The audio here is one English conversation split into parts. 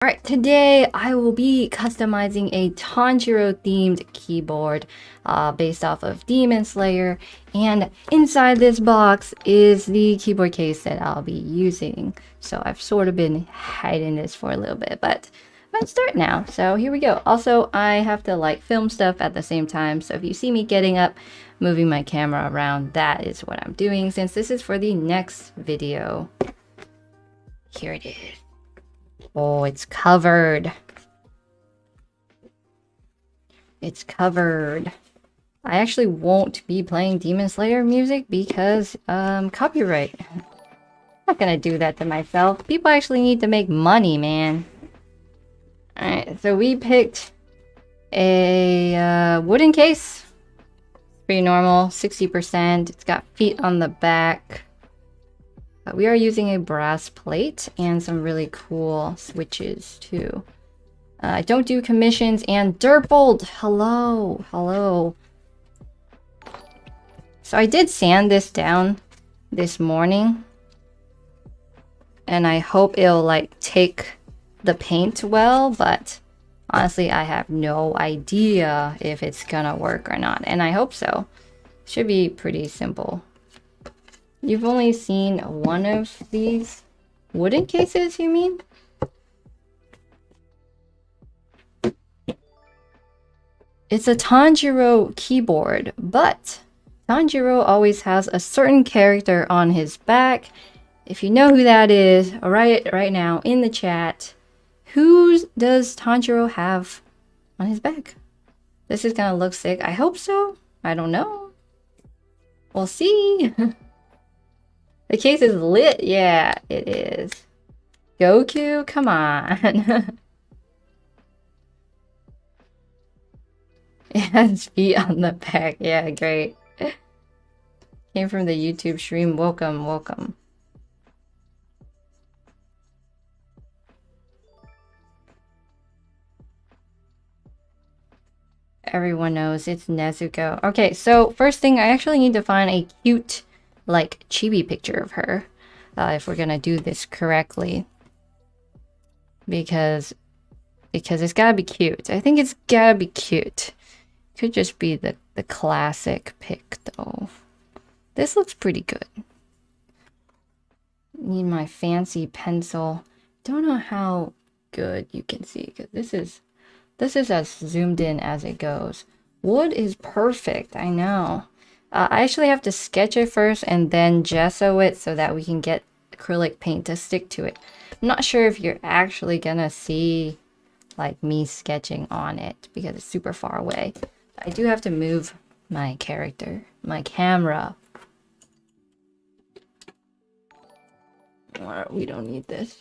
Alright, today I will be customizing a Tanjiro themed keyboard based off of Demon Slayer, and inside this box is the keyboard case that I'll be using. So I've sort of been hiding this for a little bit, but let's start now. So here we go. Also, I have to like film stuff at the same time, so if you see me getting up, moving my camera around, that is what I'm doing since this is for the next video. Here it is. Oh, it's covered. It's covered. I actually won't be playing Demon Slayer music because, copyright. I'm not gonna do that to myself. People actually need to make money, man. Alright, so we picked a wooden case. Pretty normal, 60%. It's got feet on the back. We are using a brass plate and some really cool switches too. I don't do commissions and Dirtbold. Hello, hello. So I did sand this down this morning, and I hope it'll like take the paint well, but honestly I have no idea if it's gonna work or not, and I hope so. Should be pretty simple. You've only seen one of these wooden cases, you mean? It's a Tanjiro keyboard, but Tanjiro always has a certain character on his back. If you know who that is, right now in the chat, who does Tanjiro have on his back? This is gonna look sick. I hope so. I don't know. We'll see. The case is lit. Yeah, it is. Goku, come on. It has feet on the back. Yeah, great. Came from the YouTube stream. Welcome, welcome. Everyone knows it's Nezuko. Okay, so first thing, I actually need to find a cute like chibi picture of her if we're gonna do this correctly, because it's gotta be cute. I think it's gotta be cute. Could just be the classic pic though. This looks pretty good. Need my fancy pencil. Don't know how good you can see because this is as zoomed in as it goes. Wood is perfect, I know. I actually have to sketch it first and then gesso it so that we can get acrylic paint to stick to it. I'm not sure if you're actually gonna see like me sketching on it because it's super far away. I do have to move my character, my camera. We don't need this.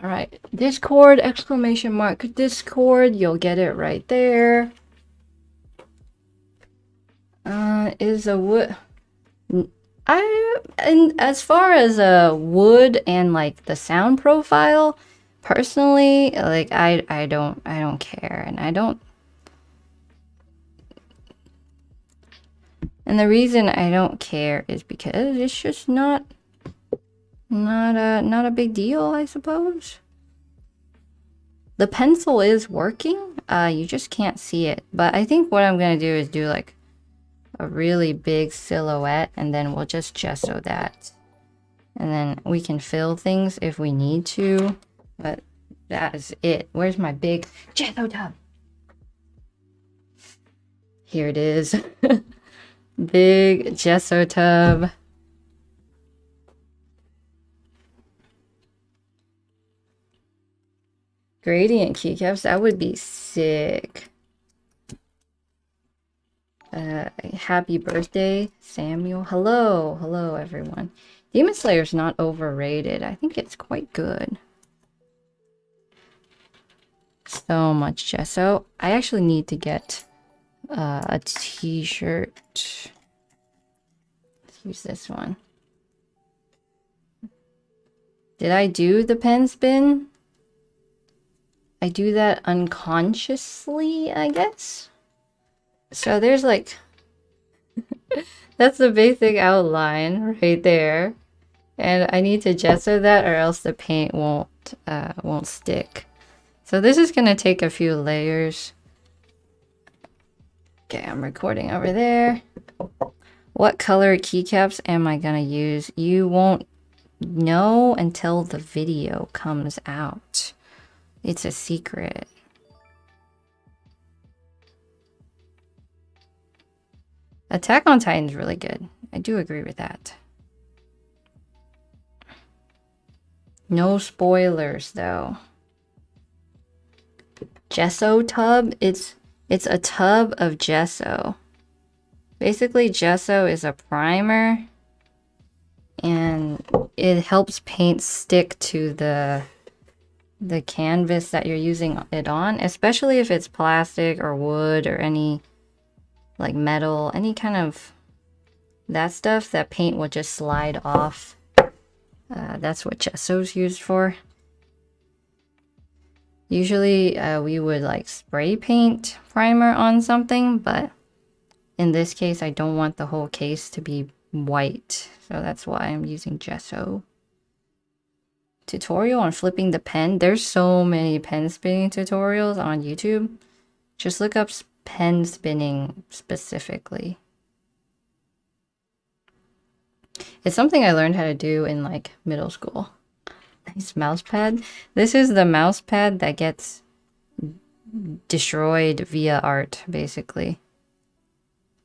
All right, Discord, exclamation mark, Discord, you'll get it right there. Is a wood. And as far as wood and like the sound profile, personally, like I don't care, and I don't. And the reason I don't care is because it's just not a big deal, I suppose. The pencil is working. You just can't see it. But I think what I'm gonna do is do like a really big silhouette, and then we'll just gesso that. And then we can fill things if we need to. But that is it. Where's my big gesso tub? Here it is. Big gesso tub. Gradient keycaps, that would be sick. Happy birthday, Samuel. Hello, hello everyone. Demon Slayer's not overrated. I think it's quite good. So much gesso. I actually need to get a t-shirt. Let's use this one. Did I do the pen spin? I do that unconsciously, I guess. So there's like, that's the basic outline right there. And I need to gesso that or else the paint won't stick. So this is gonna take a few layers. Okay, I'm recording over there. What color keycaps am I gonna use? You won't know until the video comes out. It's a secret. Attack on Titan is really good. I do agree with that. No spoilers though. Gesso tub, it's a tub of gesso. Basically, gesso is a primer and it helps paint stick to the canvas that you're using it on, especially if it's plastic or wood or any like metal, any kind of that stuff, that paint will just slide off. That's what gesso's used for. Usually we would like spray paint primer on something, but in this case I don't want the whole case to be white, so that's why I'm using gesso. Tutorial on flipping the pen. There's so many pen spinning tutorials on YouTube. Just look up pen spinning specifically. It's something I learned how to do in like middle school. Nice mouse pad. This is the mouse pad that gets destroyed via art, basically,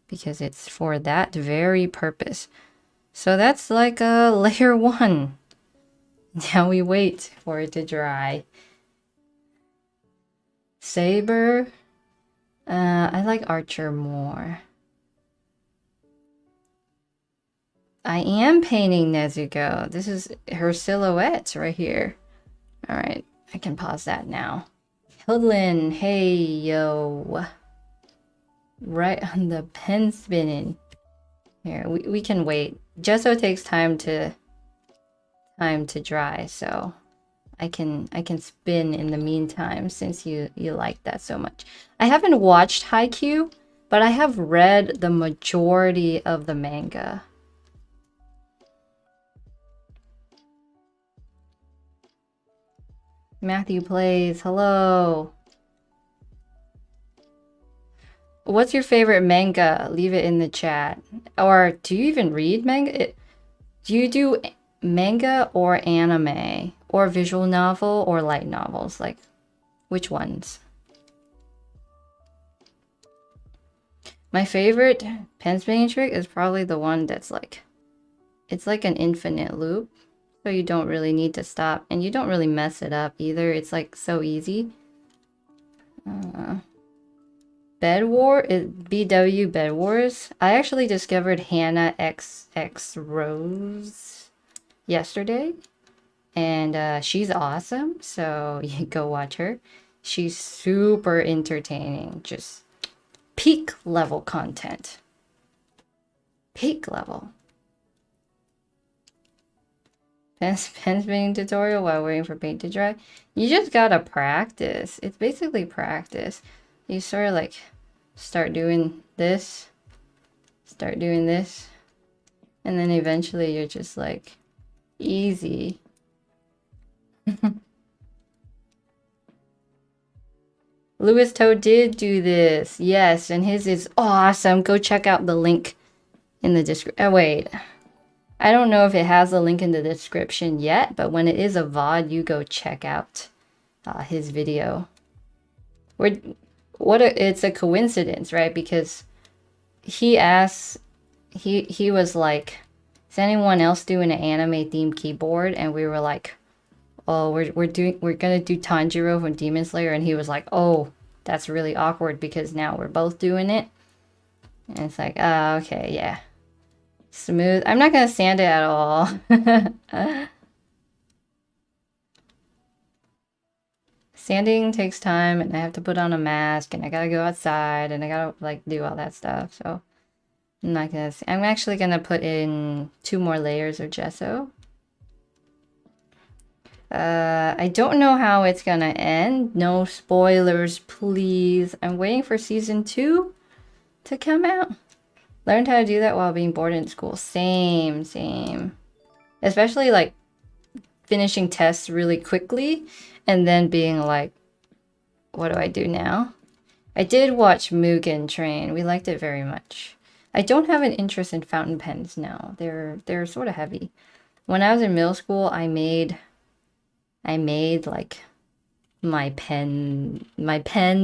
because it's for that very purpose. So that's like a layer 1. Now we wait for it to dry. Saber. I like Archer more. I am painting Nezuko. This is her silhouette right here. Alright, I can pause that now. Hildlin, hey yo. Right on the pen spinning. Here, we can wait. Gesso takes time to dry, so I can spin in the meantime since you like that so much. I haven't watched Haikyuu, but I have read the majority of the manga. Matthew plays, hello. What's your favorite manga? Leave it in the chat. Or do you even read manga? Do you do manga or anime? Or visual novel or light novels? Like, which ones? My favorite pen spinning trick is probably the one that's like, it's like an infinite loop. So you don't really need to stop, and you don't really mess it up either. It's like so easy. Bed War is BW Bed Wars. I actually discovered Hannah XX Rose yesterday, and she's awesome. So you go watch her. She's super entertaining. Just peak level content. Peak level. Pen spinning tutorial while waiting for paint to dry. You just gotta practice. It's basically practice. You sort of like start doing this, and then eventually you're just like easy. Lewis Toad did do this, yes, and his is awesome. Go check out the link in the description. Oh wait, I don't know if it has a link in the description yet, but when it is a VOD, you go check out his video. It's a coincidence, right? Because he asked, he was like, is anyone else doing an anime themed keyboard? And we were like, oh, we're gonna do Tanjiro from Demon Slayer, and he was like, oh, that's really awkward because now we're both doing it. And it's like, oh, okay, yeah. Smooth. I'm not gonna sand it at all. Sanding takes time, and I have to put on a mask, and I gotta go outside, and I gotta like do all that stuff. So I'm not gonna. I'm actually gonna put in 2 more layers of gesso. I don't know how it's gonna end. No spoilers, please. I'm waiting for season 2 to come out. Learned how to do that while being bored in school. Same. Especially like finishing tests really quickly and then being like, what do I do now? I did watch Mugen Train. We liked it very much. I don't have an interest in fountain pens now. They're sort of heavy. When I was in middle school, I made like my pen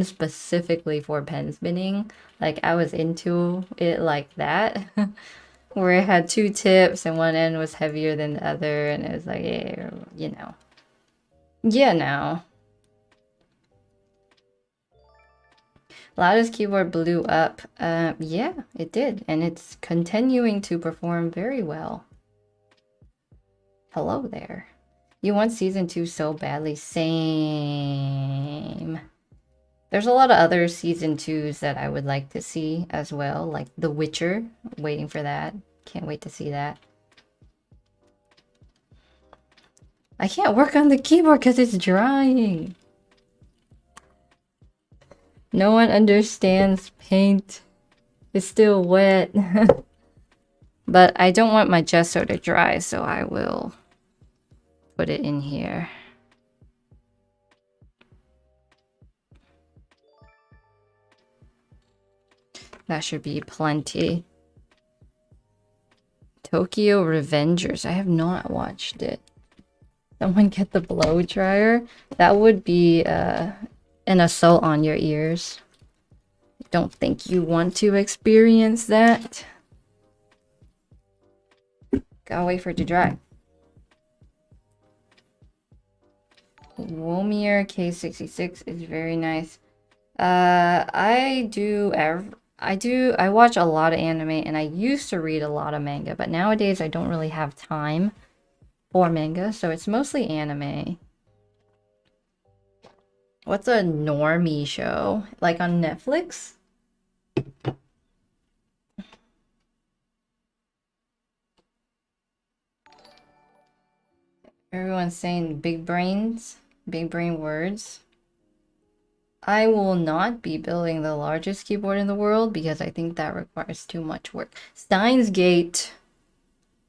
specifically for pen spinning. Like I was into it like that. Where it had 2 tips and one end was heavier than the other, and it was like, yeah, you know. Yeah, no. Loudest keyboard blew up. Yeah, it did, and it's continuing to perform very well. Hello there. You want season 2 so badly. Same. There's a lot of other season 2s that I would like to see as well, like The Witcher. Waiting for that. Can't wait to see that. I can't work on the keyboard because it's drying. No one understands paint. It's still wet. But I don't want my gesso to dry, so I will put it in here. That should be plenty. Tokyo Revengers. I have not watched it. Someone get the blow dryer. That would be an assault on your ears. I don't think you want to experience that. Gotta wait for it to dry. Womier K66 is very nice. I watch a lot of anime, and I used to read a lot of manga, but nowadays I don't really have time for manga, so it's mostly anime. What's a normie show? Like on Netflix? Everyone's saying big brains, big brain words. I will not be building the largest keyboard in the world because I think that requires too much work. Steins Gate.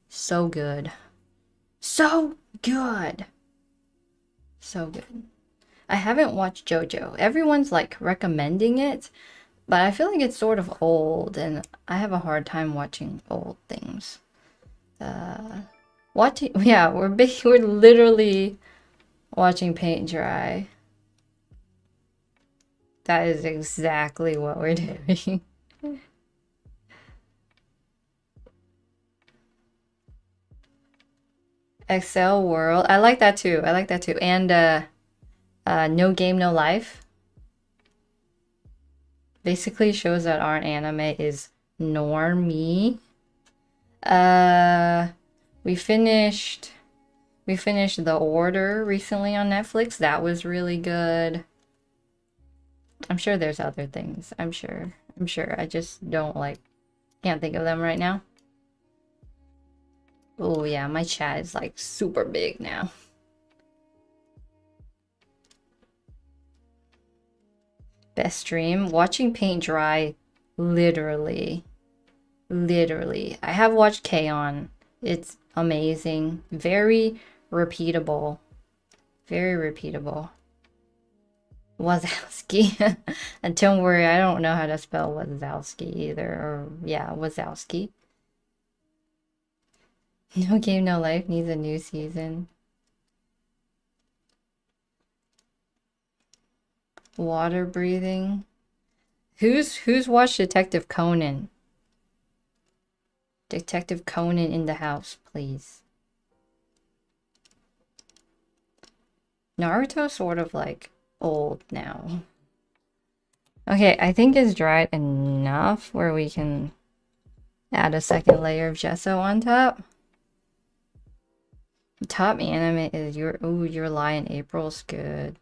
So good. So good. So good. I haven't watched JoJo. Everyone's like recommending it, but I feel like it's sort of old and I have a hard time watching old things. Yeah, we're literally watching paint dry. That is exactly what we're doing. Excel World. I like that too. I like that too. And No Game, No Life. Basically shows that our anime is normie. We finished The Order recently on Netflix. That was really good. I'm sure there's other things. I'm sure. I just can't think of them right now. Oh yeah, my chat is like super big now. Best stream, watching paint dry, literally. I have watched K-On! It's amazing. Very repeatable. Wazowski. And don't worry, I don't know how to spell Wazowski either. Or, yeah, Wazowski. No Game, No Life needs a new season. Water breathing. Who's watched Detective Conan? Detective Conan in the house, please. Naruto sort of like old now. Okay, I think it's dried enough where we can add a second layer of gesso on top. Top anime is Your Lie in April's good.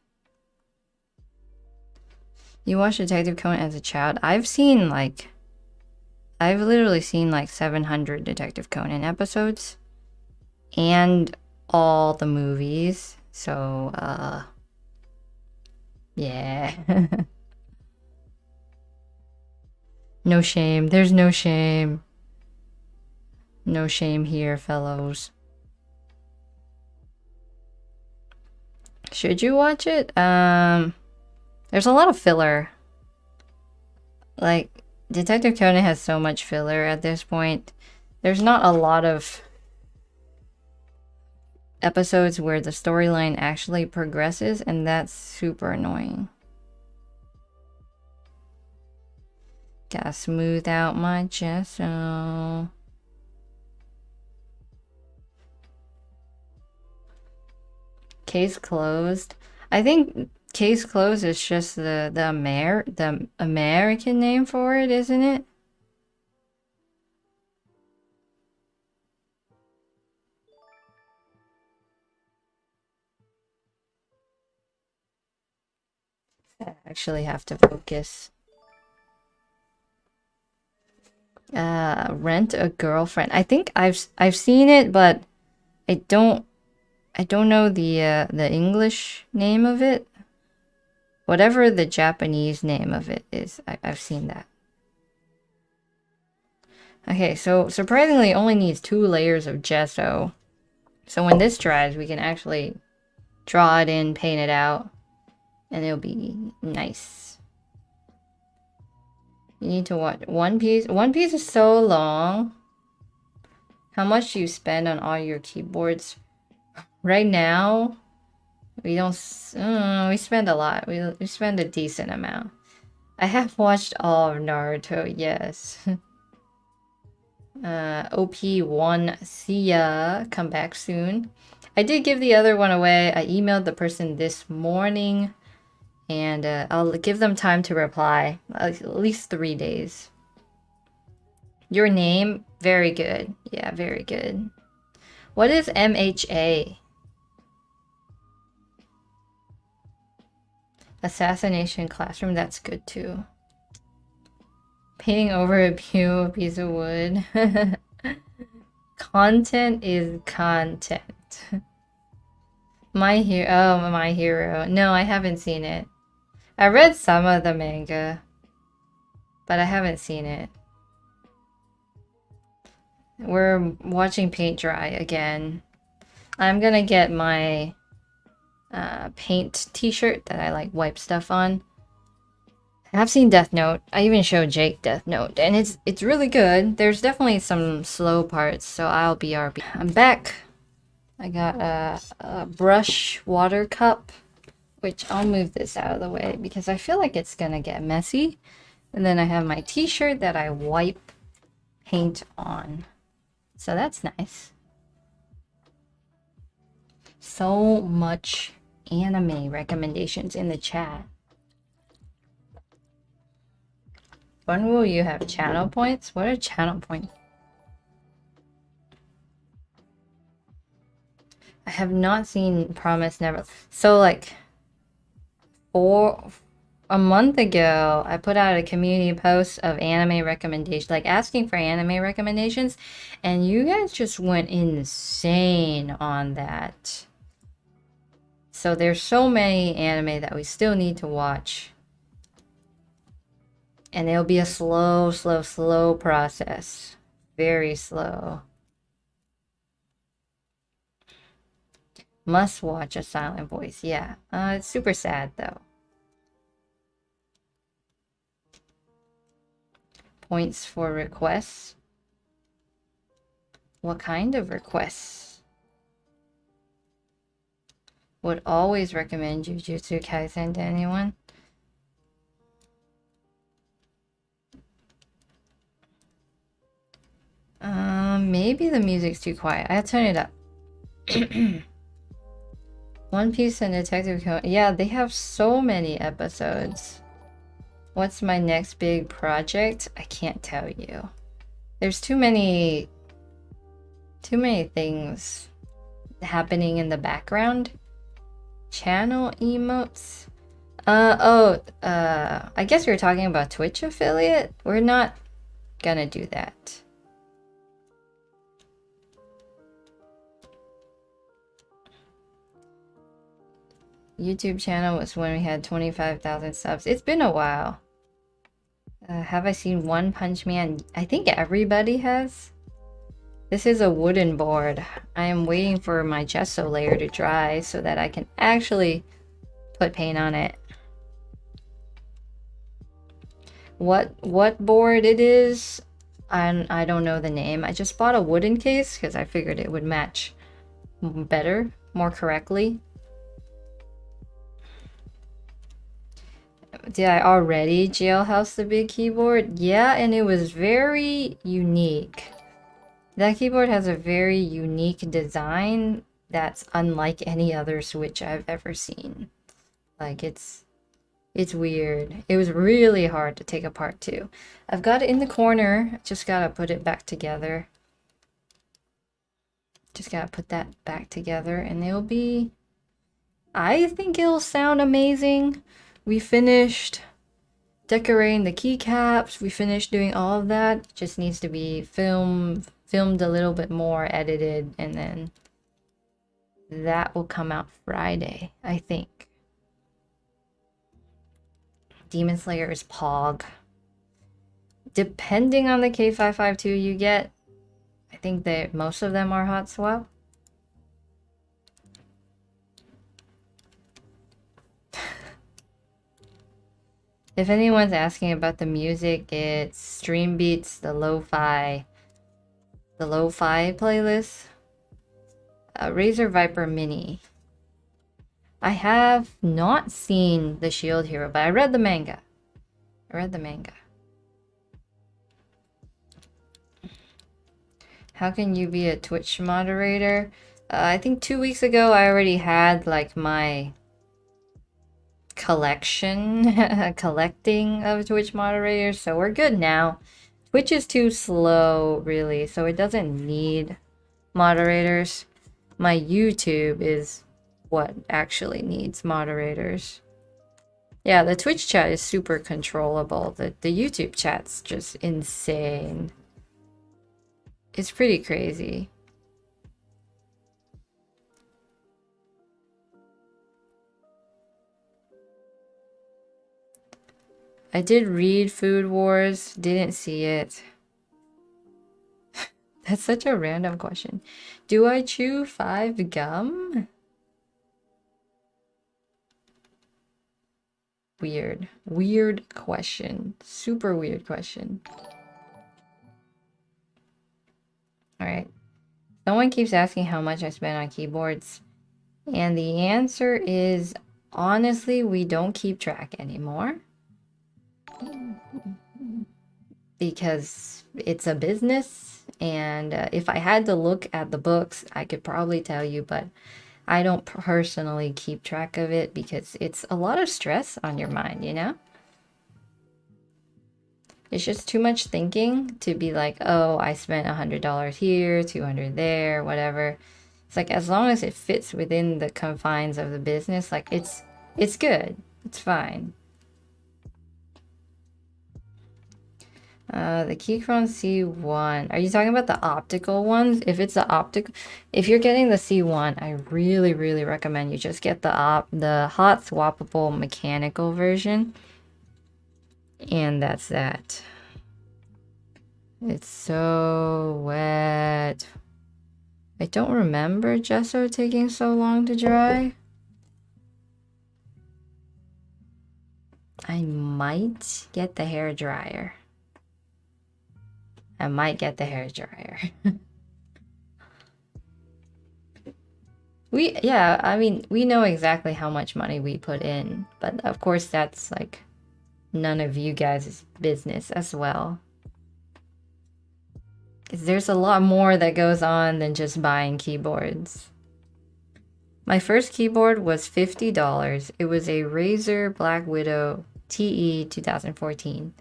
You watched Detective Conan as a child? I've literally seen like 700 Detective Conan episodes and all the movies. So, yeah. No shame. There's no shame. No shame here, fellows. Should you watch it? There's a lot of filler. Like, Detective Conan has so much filler at this point. There's not a lot of episodes where the storyline actually progresses, and that's super annoying. Gotta smooth out my gesso. Case closed. I think case closed is just the American name for it, isn't it? I actually have to focus. Rent a girlfriend. I think I've seen it, but I don't know the English name of it. Whatever the Japanese name of it is, I've seen that. Okay, so surprisingly it only needs 2 layers of gesso. So when this dries, we can actually draw it in, paint it out, and it'll be nice. You need to watch One Piece. One Piece is so long. How much do you spend on all your keyboards? Right now, we don't. We spend a lot. We spend a decent amount. I have watched all of Naruto. Yes. OP1, see ya. Come back soon. I did give the other one away. I emailed the person this morning, and I'll give them time to reply. At least 3 days. Your name? Very good. Yeah, very good. What is MHA? Assassination Classroom, that's good too. Painting over a piece of wood. Content is content. My Hero. No, I haven't seen it. I read some of the manga, but I haven't seen it. We're watching paint dry again. I'm gonna get my paint t-shirt that I like wipe stuff on. I've seen Death Note. I even showed Jake Death Note, and it's really good. There's definitely some slow parts, so I'll BRB. I'm back. I got a brush water cup, which I'll move this out of the way because I feel like it's gonna get messy. And then I have my t-shirt that I wipe paint on. So that's nice. So much anime recommendations in the chat. When will you have channel points? What are channel points? I have not seen Promise Never. So like a month ago, I put out a community post of anime recommendations, like asking for anime recommendations, and you guys just went insane on that. So there's so many anime that we still need to watch. And it'll be a slow process. Very slow. Must watch A Silent Voice. Yeah. It's super sad though. Points for requests. What kind of requests? Would always recommend Jujutsu Kaisen to anyone. Maybe the music's too quiet. I'll turn it up. One Piece and Detective Conan. Yeah, they have so many episodes. What's my next big project? I can't tell you. There's too many things happening in the background. Channel emotes. I guess you're talking about Twitch affiliate? We're not gonna do that. YouTube channel was when we had 25,000 subs. It's been a while. Have I seen One Punch Man? I think everybody has. This is a wooden board. I am waiting for my gesso layer to dry so that I can actually put paint on it. What board it is, I don't know the name. I just bought a wooden case because I figured it would match better, more correctly. Did I already jailhouse the big keyboard? Yeah, and it was very unique. That keyboard has a very unique design that's unlike any other Switch I've ever seen. Like, it's weird. It was really hard to take apart too. I've got it in the corner. Just gotta put it back together. Just gotta put that back together and it'll be... I think it'll sound amazing. We finished decorating the keycaps. We finished doing all of that. Just needs to be filmed a little bit more, edited, and then that will come out Friday, I think. Demon Slayer is Pog. Depending on the K552 you get, I think that most of them are hot swap. If anyone's asking about the music, it's Stream Beats, the lo-fi playlist. Razor Viper Mini. I have not seen the Shield Hero, but I read the manga. How can you be a Twitch moderator? I think 2 weeks ago I already had like my collecting of Twitch moderators, so we're good now. Twitch is too slow, really, so it doesn't need moderators. My YouTube is what actually needs moderators. Yeah, the Twitch chat is super controllable. The YouTube chat's just insane. It's pretty crazy. I did read Food Wars, didn't see it. That's such a random question. Do I chew 5 gum? Weird. Weird question. Super weird question. Alright. Someone keeps asking how much I spend on keyboards. And the answer is, honestly, we don't keep track anymore. Because it's a business, and if I had to look at the books, I could probably tell you, but I don't personally keep track of it because it's a lot of stress on your mind, you know? It's just too much thinking to be like, oh, I spent $100 here, $200 there, whatever. It's like, as long as it fits within the confines of the business, like, it's good. It's fine. The Keychron C1. Are you talking about the optical ones? If it's the if you're getting the C1, I really, really recommend you just get the hot swappable mechanical version. And that's that. It's so wet. I don't remember gesso taking so long to dry. I might get the hair dryer. I might get the hair dryer. Yeah, I mean, we know exactly how much money we put in, but of course that's like none of you guys' business as well. 'Cause there's a lot more that goes on than just buying keyboards. My first keyboard was $50. It was a Razer Black Widow TE 2014.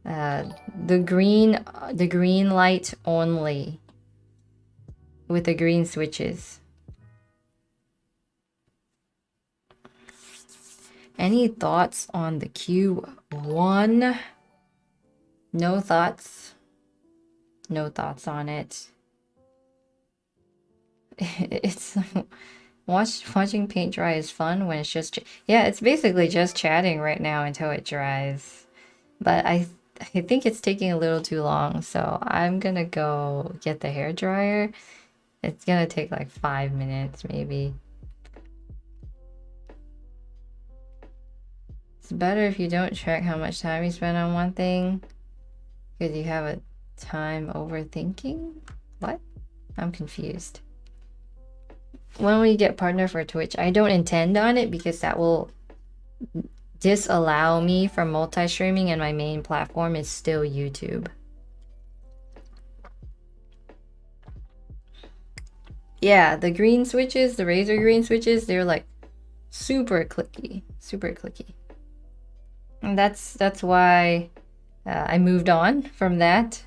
The green light only with the green switches. Any thoughts on the Q1? No thoughts. No thoughts on it. It's watching paint dry is fun when it's just yeah, it's basically just chatting right now until it dries. But I think it's taking a little too long, so I'm gonna go get the hair dryer. It's gonna take like 5 minutes maybe. It's better if you don't track how much time you spend on one thing, because you have a time overthinking. What? I'm confused. When we get partner for Twitch, I don't intend on it because that will disallow me from multi-streaming, and my main platform is still YouTube. Yeah, the green switches, the razor green switches, they're like super clicky, super clicky. And that's why I moved on from that.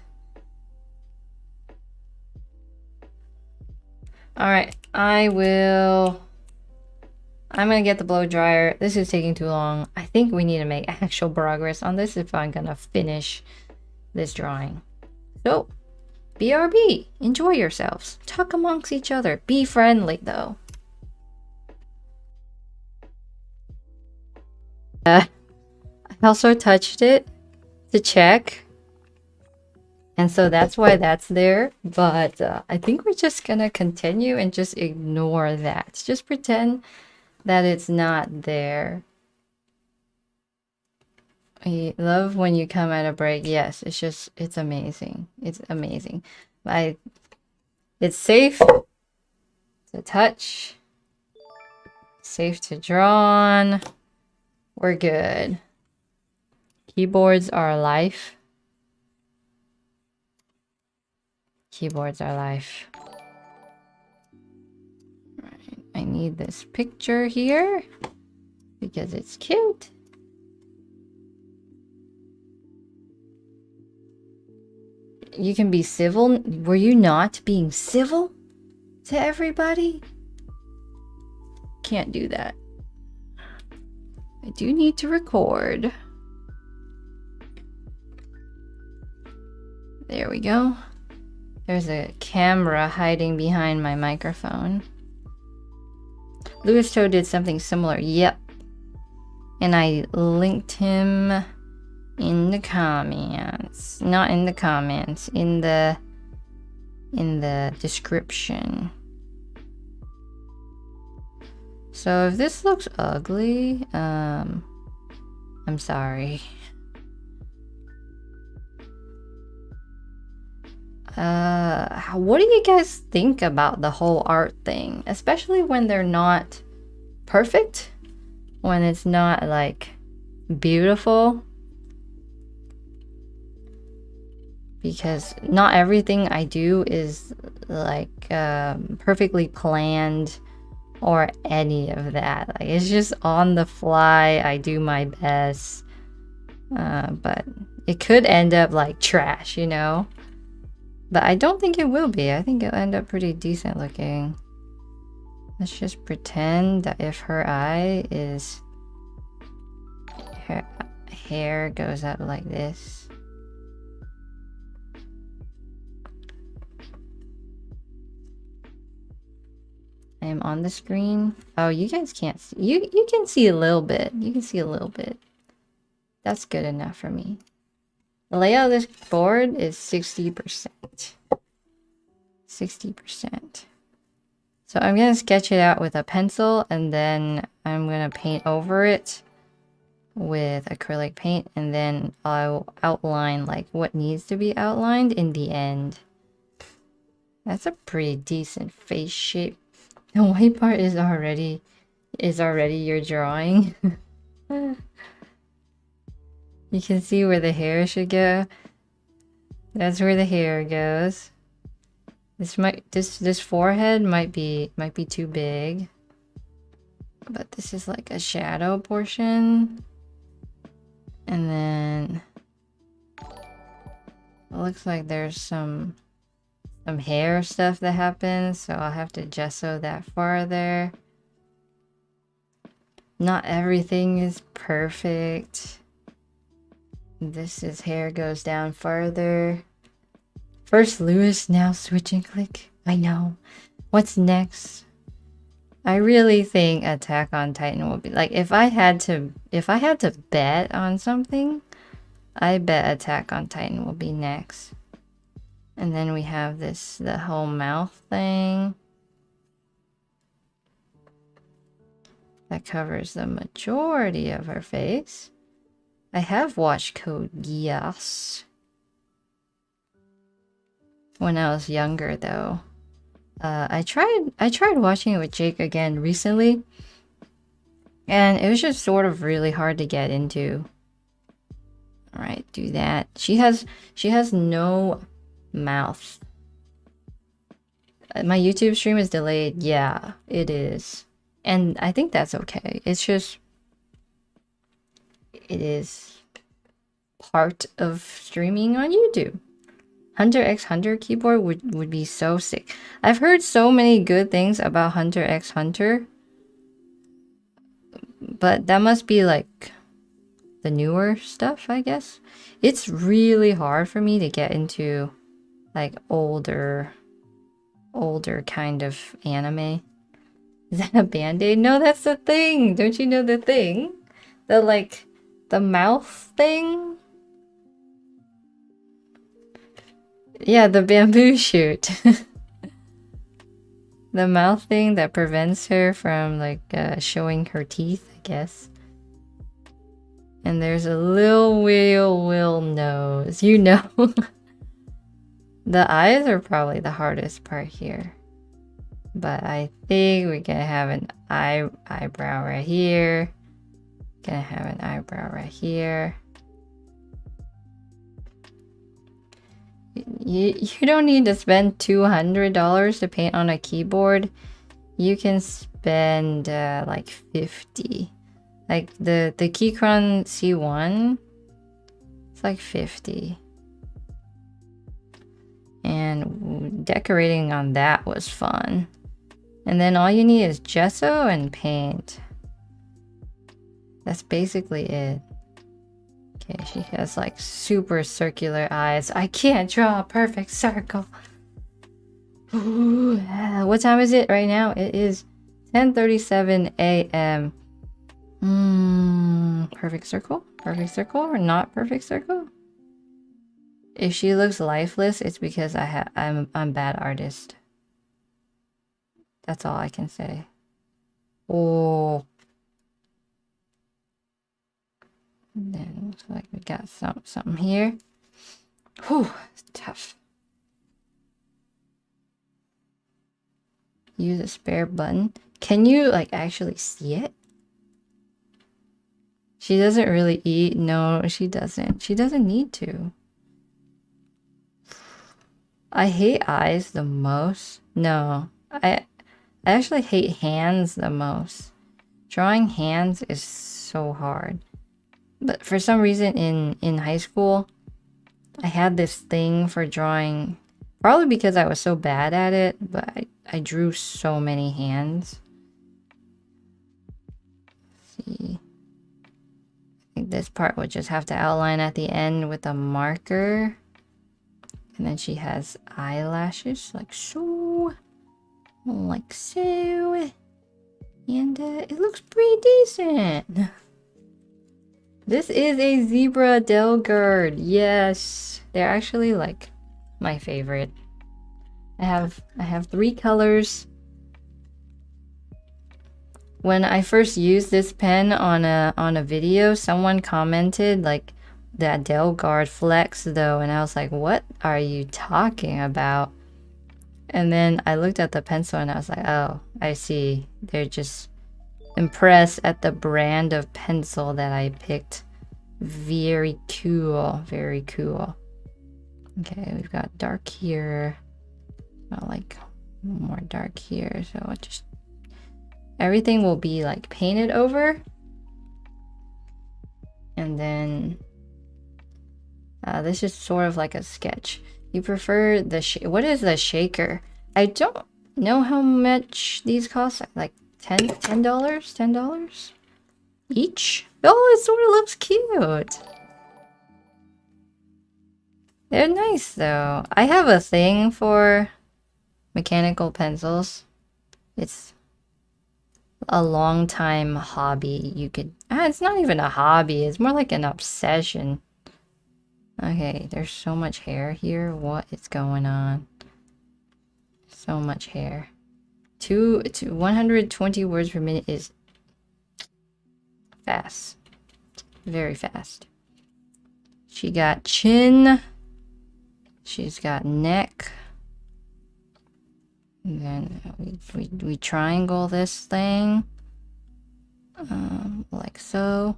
Alright, I'm gonna get the blow dryer. This is taking too long. I think we need to make actual progress on this if I'm gonna finish this drawing. So, BRB, enjoy yourselves. Talk amongst each other. Be friendly, though. I also touched it to check. And so that's why that's there. But I think we're just gonna continue and just ignore that. Just pretend that it's not there. I love when you come at a break. Yes, it's amazing. It's amazing. It's safe to touch, safe to draw on. We're good. Keyboards are life. Keyboards are life. Right. I need this picture here because it's cute. You can be civil. Were you not being civil to everybody? Can't do that. I do need to record. There we go. There's a camera hiding behind my microphone. Louis Toe did something similar. Yep. And I linked him in the comments. Not in the comments, in the description. So if this looks ugly, I'm sorry. What do you guys think about the whole art thing? Especially when they're not perfect, when it's not like beautiful. Because not everything I do is like perfectly planned or any of that. Like, it's just on the fly. I do my best, but it could end up like trash, you know. But I don't think it will be. I think it'll end up pretty decent looking. Let's just pretend that if her eye is... her hair goes up like this. I am on the screen. Oh, you guys can't see. You can see a little bit. You can see a little bit. That's good enough for me. The layout of this board is 60%. 60%. So I'm going to sketch it out with a pencil, and then I'm going to paint over it with acrylic paint, and then I'll outline like what needs to be outlined in the end. That's a pretty decent face shape. The white part is already your drawing. You can see where the hair should go. That's where the hair goes. This forehead might be too big. But this is like a shadow portion. And then it looks like there's some hair stuff that happens, so I'll have to gesso that farther. Not everything is perfect. His hair goes down farther. First Lewis, now switch and click. I know. What's next? I really think Attack on Titan will be like, if I had to bet on something, I bet Attack on Titan will be next. And then we have the whole mouth thing. That covers the majority of her face. I have watched Code Geass when I was younger, though. I tried watching it with Jake again recently, and it was just sort of really hard to get into. All right, do that. She has no mouth. My YouTube stream is delayed. Yeah, it is. And I think that's okay. It's just, it is part of streaming on YouTube. Hunter x Hunter keyboard would be so sick. I've heard so many good things about Hunter x Hunter, but that must be like the newer stuff, I guess. It's really hard for me to get into like older kind of anime. Is that a band-aid? No, that's the thing. Don't you know the thing? The mouth thing? Yeah, the bamboo shoot. The mouth thing that prevents her from like showing her teeth, I guess. And there's a little wheel nose, you know. The eyes are probably the hardest part here. But I think we're gonna have an eyebrow right here. Gonna have an eyebrow right here. You don't need to spend $200 to paint on a keyboard. You can spend like 50. Like the Keychron C1, it's like 50. And decorating on that was fun. And then all you need is gesso and paint. That's basically it. Okay, she has like super circular eyes. I can't draw a perfect circle. Ooh, what time is it right now? It is 10:37 a.m. Perfect circle? Perfect circle or not perfect circle? If she looks lifeless, it's because I'm a bad artist. That's all I can say. Oh. And then looks like we got something here. Whew, it's tough. Use a spare button. Can you like actually see it? She doesn't really eat. No, she doesn't. She doesn't need to. I hate eyes the most. No, I actually hate hands the most. Drawing hands is so hard. But for some reason in high school, I had this thing for drawing, probably because I was so bad at it, but I drew so many hands. Let's see. I think this part would just have to outline at the end with a marker. And then she has eyelashes like so. Like so. And it looks pretty decent. This is a zebra Delgard. Yes. They're actually like my favorite. I have 3 colors. When I first used this pen on a video, someone commented like that Delgard flex though, and I was like, what are you talking about? And then I looked at the pencil and I was like, oh, I see. They're just impressed at the brand of pencil that I picked. Very cool. Very cool. Okay, we've got dark here. Not like more dark here. So I'll just everything will be like painted over. And then this is sort of like a sketch. You prefer the what is the shaker? I don't know how much these cost. Like $10? $10? Each? Oh, it sort of looks cute. They're nice though. I have a thing for mechanical pencils. It's a long time hobby. You could it's not even a hobby, it's more like an obsession. Okay, there's so much hair here. What is going on? So much hair. 120 words per minute is fast. Very fast. She got chin. She's got neck. And then we triangle this thing. Like so.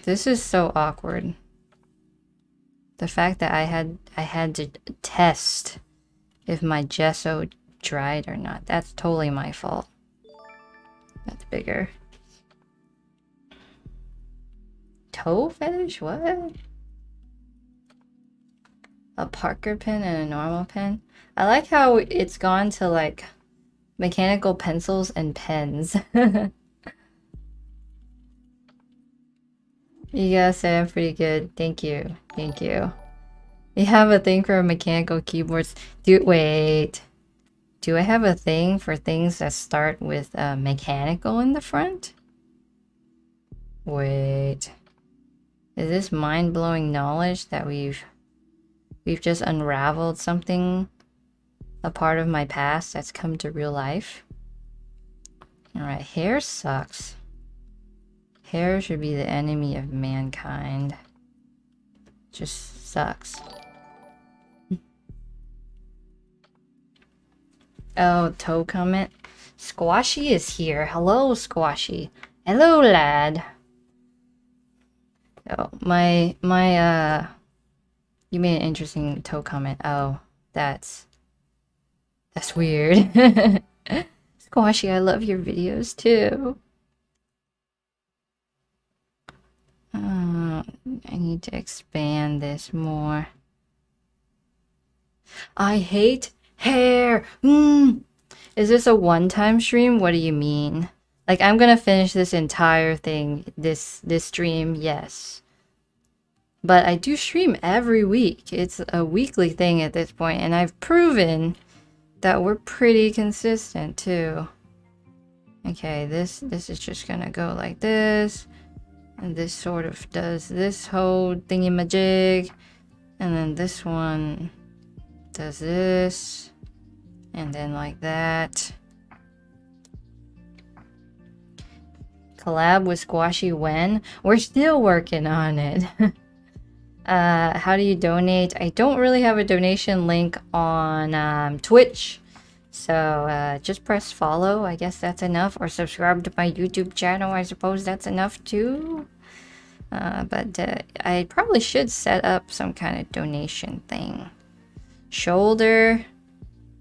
This is so awkward. The fact that I had to test if my gesso dried or not. That's totally my fault. That's bigger. Toe fetish? What? A Parker pen and a normal pen? I like how it's gone to like mechanical pencils and pens. You gotta say I'm pretty good. Thank you. Thank you. You have a thing for mechanical keyboards. Wait. Do I have a thing for things that start with mechanical in the front? Wait. Is this mind-blowing knowledge that we've just unraveled something, a part of my past that's come to real life? Alright, hair sucks. Hair should be the enemy of mankind. Just sucks. Oh, toe comment. Squashy is here. Hello, Squashy. Hello, lad. Oh, you made an interesting toe comment. Oh, that's weird. Squashy, I love your videos too. I need to expand this more. I hate hair. Is this a one-time stream? What do you mean? Like, I'm gonna finish this entire thing this stream, yes. But I do stream every week. It's a weekly thing at this point, and I've proven that we're pretty consistent too. Okay, this is just gonna go like this. And this sort of does this whole thingy-majig. And then this one does this. And then like that. Collab with Squashy when? We're still working on it. How do you donate? I don't really have a donation link on Twitch. So just press follow. I guess that's enough. Or subscribe to my YouTube channel. I suppose that's enough too. But I probably should set up some kind of donation thing. Shoulder.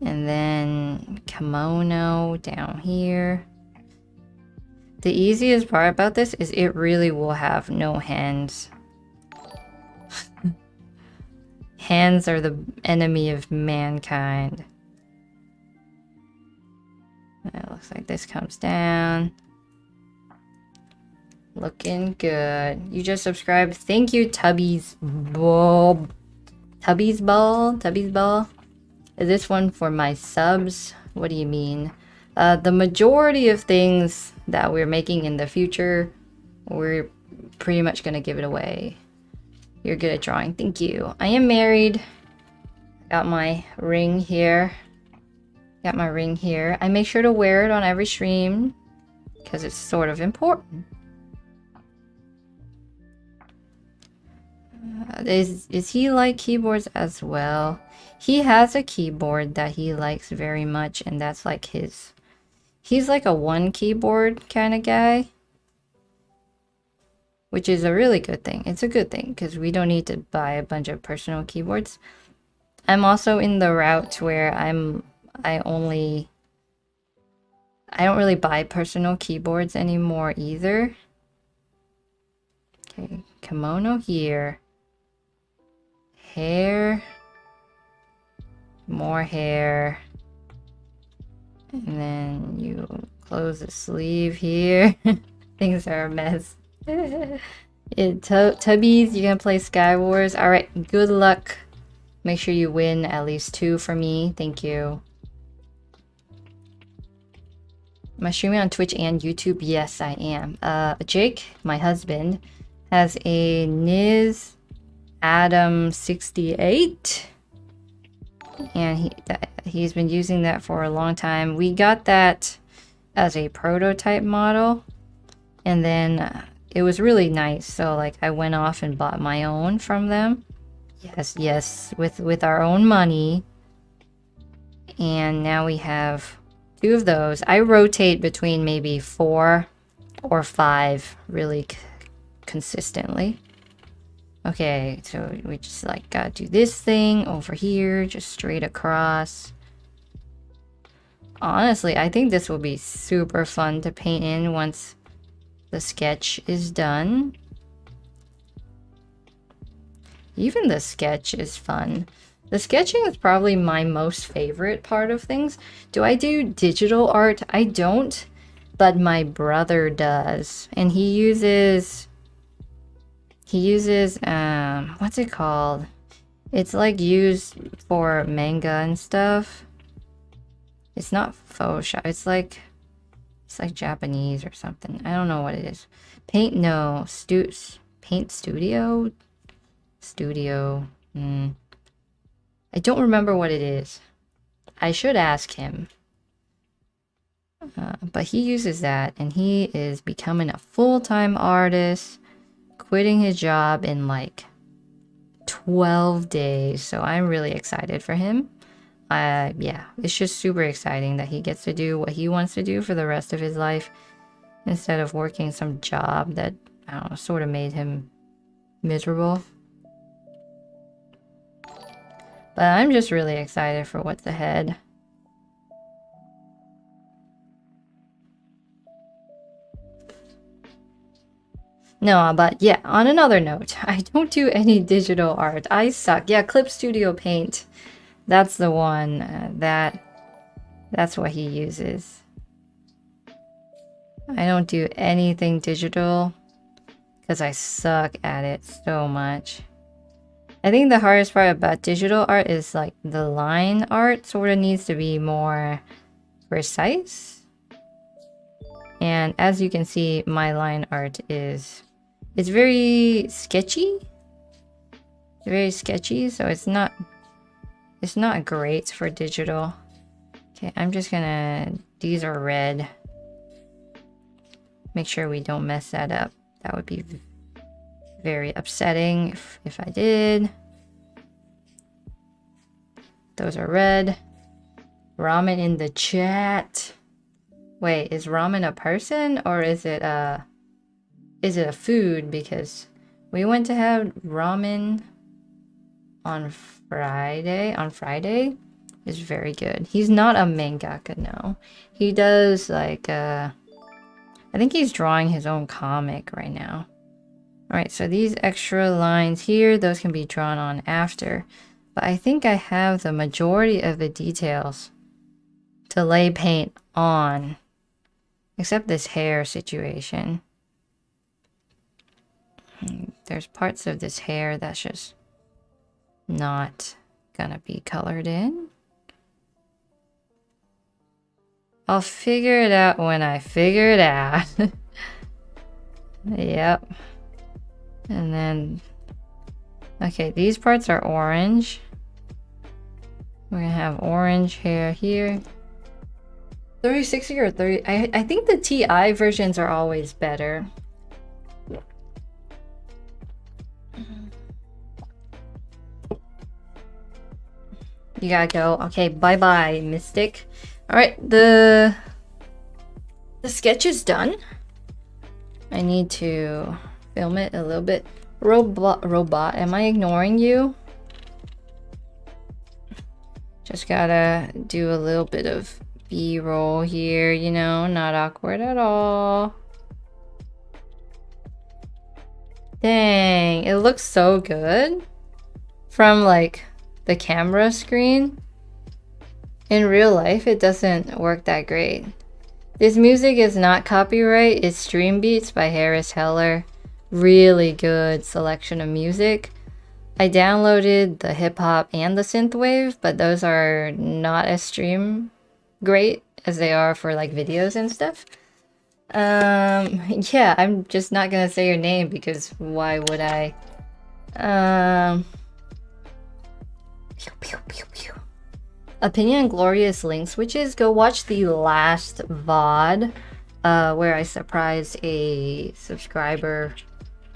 And then kimono down here. The easiest part about this is it really will have no hands. Hands are the enemy of mankind. It looks like this comes down. Looking good. You just subscribed. Thank you, Tubby's Ball. Tubby's Ball? Tubby's Ball? Is this one for my subs? What do you mean? The majority of things that we're making in the future, we're pretty much gonna give it away. You're good at drawing. Thank you. I am married. Got my ring here. Got my ring here. I make sure to wear it on every stream because it's sort of important. Is he like keyboards as well? He has a keyboard that he likes very much, and that's like his. He's like a one keyboard kind of guy, which is a really good thing. It's a good thing because we don't need to buy a bunch of personal keyboards. I'm also in the route where I don't really buy personal keyboards anymore either. Okay, kimono here. Hair. More hair. And then you close the sleeve here. Things are a mess. Tubbies, you gonna play Sky Wars? Alright, good luck. Make sure you win at least 2 for me. Thank you. Am I streaming on Twitch and YouTube? Yes, I am. Jake, my husband, has a Niz Adam 68. And he's been using that for a long time. We got that as a prototype model. And then it was really nice. So like I went off and bought my own from them. Yes, with our own money. And now we have 2 of those. I rotate between maybe 4 or 5 really consistently. Okay, so we just like gotta do this thing over here, just straight across. Honestly, I think this will be super fun to paint in once the sketch is done. Even the sketch is fun. The sketching is probably my most favorite part of things. Do I do digital art? I don't, but my brother does. And he uses what's it called? It's like used for manga and stuff. It's not Photoshop. It's like Japanese or something. I don't know what it is. Paint Studio. I don't remember what it is. I should ask him. But he uses that, and he is becoming a full-time artist, quitting his job in like 12 days. So I'm really excited for him. Yeah, it's just super exciting that he gets to do what he wants to do for the rest of his life instead of working some job that, I don't know, sort of made him miserable. But I'm just really excited for what's ahead. No, but yeah, on another note, I don't do any digital art. I suck. Yeah, Clip Studio Paint. That's the one. That's what he uses. I don't do anything digital because I suck at it so much. I think the hardest part about digital art is like the line art sort of needs to be more precise. And as you can see, my line art it's very sketchy. Very sketchy, so it's not great for digital. Okay, I'm just gonna, these are red. Make sure we don't mess that up. That would be very upsetting if I did. Those are red. Ramen in the chat. Wait, is ramen a person or is it a food? Because we went to have ramen on Friday. It's very good. He's not a mangaka, no. He does like I think he's drawing his own comic right now. Alright, so these extra lines here, those can be drawn on after. But I think I have the majority of the details to lay paint on. Except this hair situation. There's parts of this hair that's just not gonna be colored in. I'll figure it out when I figure it out. Yep. And then, okay, these parts are orange. We're gonna have orange hair here. 3060 or 30, I think the TI versions are always better. You gotta go. Okay, bye-bye, Mystic. Alright, the sketch is done. I need to film it a little bit. Robot, am I ignoring you? Just gotta do a little bit of B-roll here, you know, not awkward at all. Dang, it looks so good from like the camera screen. In real life, it doesn't work that great. This music is not copyright. It's Stream Beats by Harris Heller. Really good selection of music. I downloaded the hip hop and the synthwave, but those are not as stream great as they are for like videos and stuff. Yeah, I'm just not gonna say your name because why would I? Pew, pew, pew, pew. Opinion and Glorious Link Switches. Go watch the last VOD where I surprised a subscriber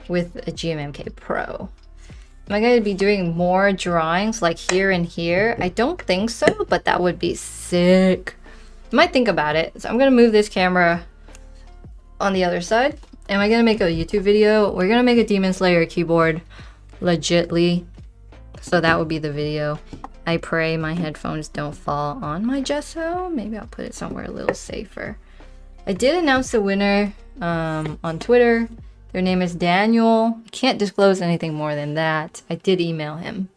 with a GMMK Pro. Am I going to be doing more drawings like here and here? I don't think so, but that would be sick. I might think about it. So I'm going to move this camera on the other side. Am I going to make a YouTube video? We're going to make a Demon Slayer keyboard legitly. So that would be the video. I pray my headphones don't fall on my gesso. Maybe I'll put it somewhere a little safer. I did announce the winner on Twitter. Their name is Daniel. I can't disclose anything more than that. I did email him.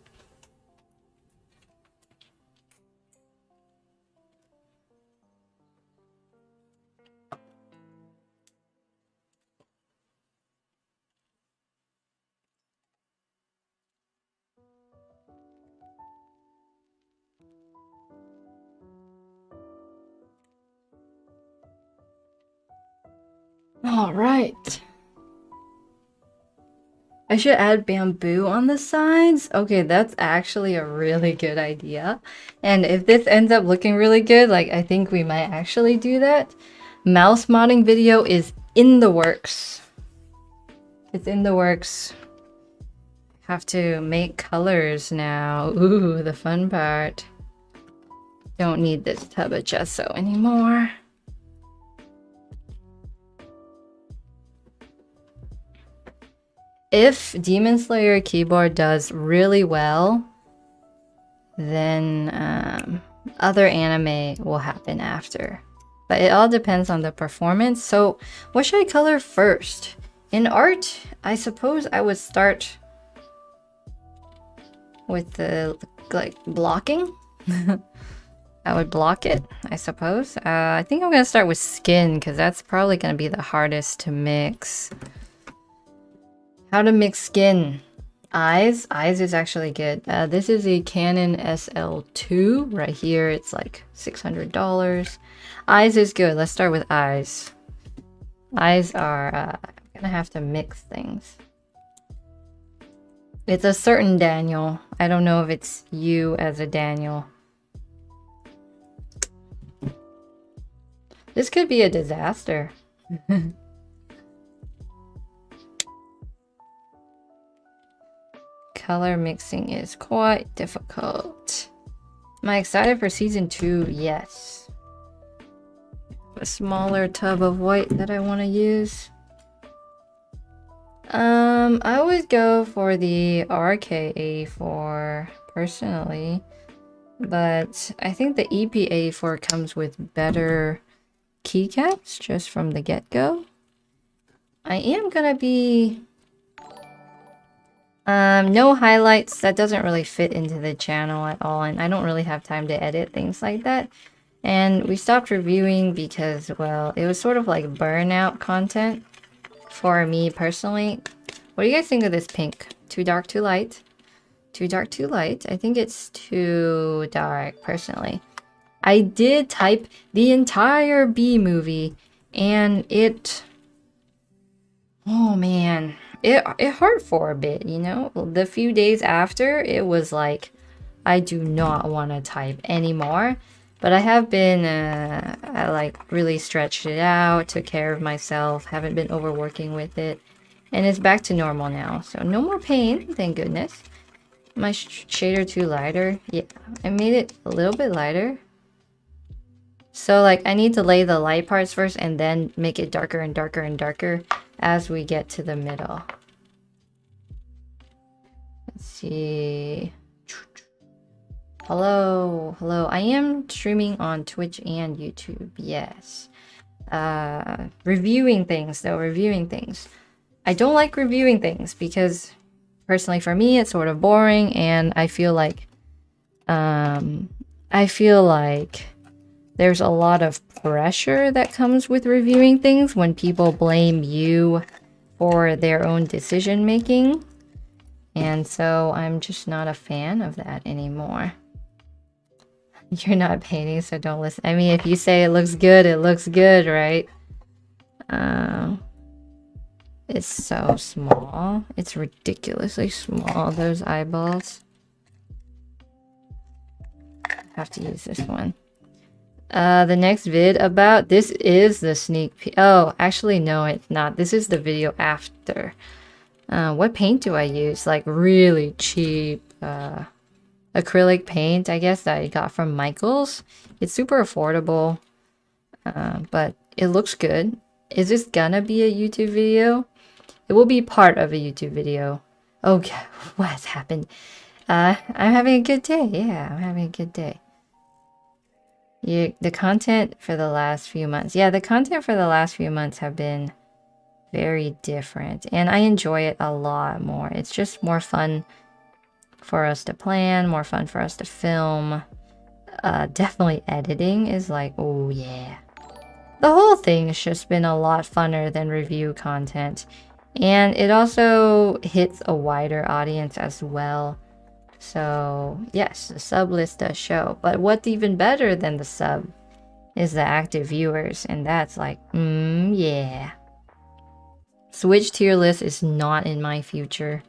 All right. I should add bamboo on the sides. Okay, that's actually a really good idea. And if this ends up looking really good, like I think we might actually do that. Mouse modding video is in the works. It's in the works. Have to make colors now. Ooh, the fun part. Don't need this tub of gesso anymore. If Demon Slayer keyboard does really well, then other anime will happen after. But it all depends on the performance. So what should I color first? In art, I suppose I would start with the like blocking. I would block it, I suppose. I think I'm gonna start with skin because that's probably gonna be the hardest to mix. How to mix skin. Eyes. Eyes is actually good. This is a Canon SL2. Right here, it's like $600. Eyes is good. Let's start with eyes. Eyes are... I'm gonna have to mix things. It's a certain Daniel. I don't know if it's you as a Daniel. This could be a disaster. Color mixing is quite difficult. Am I excited for season 2? Yes. A smaller tub of white that I want to use. I always go for the RKA4 personally, but I think the EPA4 comes with better keycaps just from the get-go. I am gonna be no highlights. That doesn't really fit into the channel at all, and I don't really have time to edit things like that. And we stopped reviewing because, well, it was sort of like burnout content for me personally. What do you guys think of this pink? Too dark, too light? Too dark, too light? I think it's too dark, personally. I did type the entire B movie, and it... Oh, man. It hurt for a bit, you know? The few days after, it was like, I do not want to type anymore. But I have been, I like really stretched it out, took care of myself, haven't been overworking with it. And it's back to normal now. So no more pain, thank goodness. My shader too lighter? Yeah, I made it a little bit lighter. So like I need to lay the light parts first and then make it darker and darker and darker as we get to the middle. Let's see. Hello, hello. I am streaming on Twitch and YouTube, yes. Reviewing things though, reviewing things. I don't like reviewing things because personally for me it's sort of boring, and I feel like there's a lot of pressure that comes with reviewing things when people blame you for their own decision making. And so I'm just not a fan of that anymore. You're not painting, so don't listen. I mean, if you say it looks good, right? It's so small. It's ridiculously small, those eyeballs. I have to use this one. The next vid about this is the sneak peek. Oh, actually, no, it's not. This is the video after. What paint do I use? Like really cheap acrylic paint, I guess, that I got from Michael's. It's super affordable, but it looks good. Is this gonna be a YouTube video? It will be part of a YouTube video. Okay, what's happened? I'm having a good day. Yeah, I'm having a good day. The content for the last few months. Yeah, the content for the last few months have been very different, and I enjoy it a lot more. It's just more fun for us to plan, more fun for us to film. Definitely editing is like, oh yeah. The whole thing has just been a lot funner than review content. And it also hits a wider audience as well. So yes, the sub list does show. But what's even better than the sub is the active viewers. And that's like, yeah. Switch tier list is not in my future.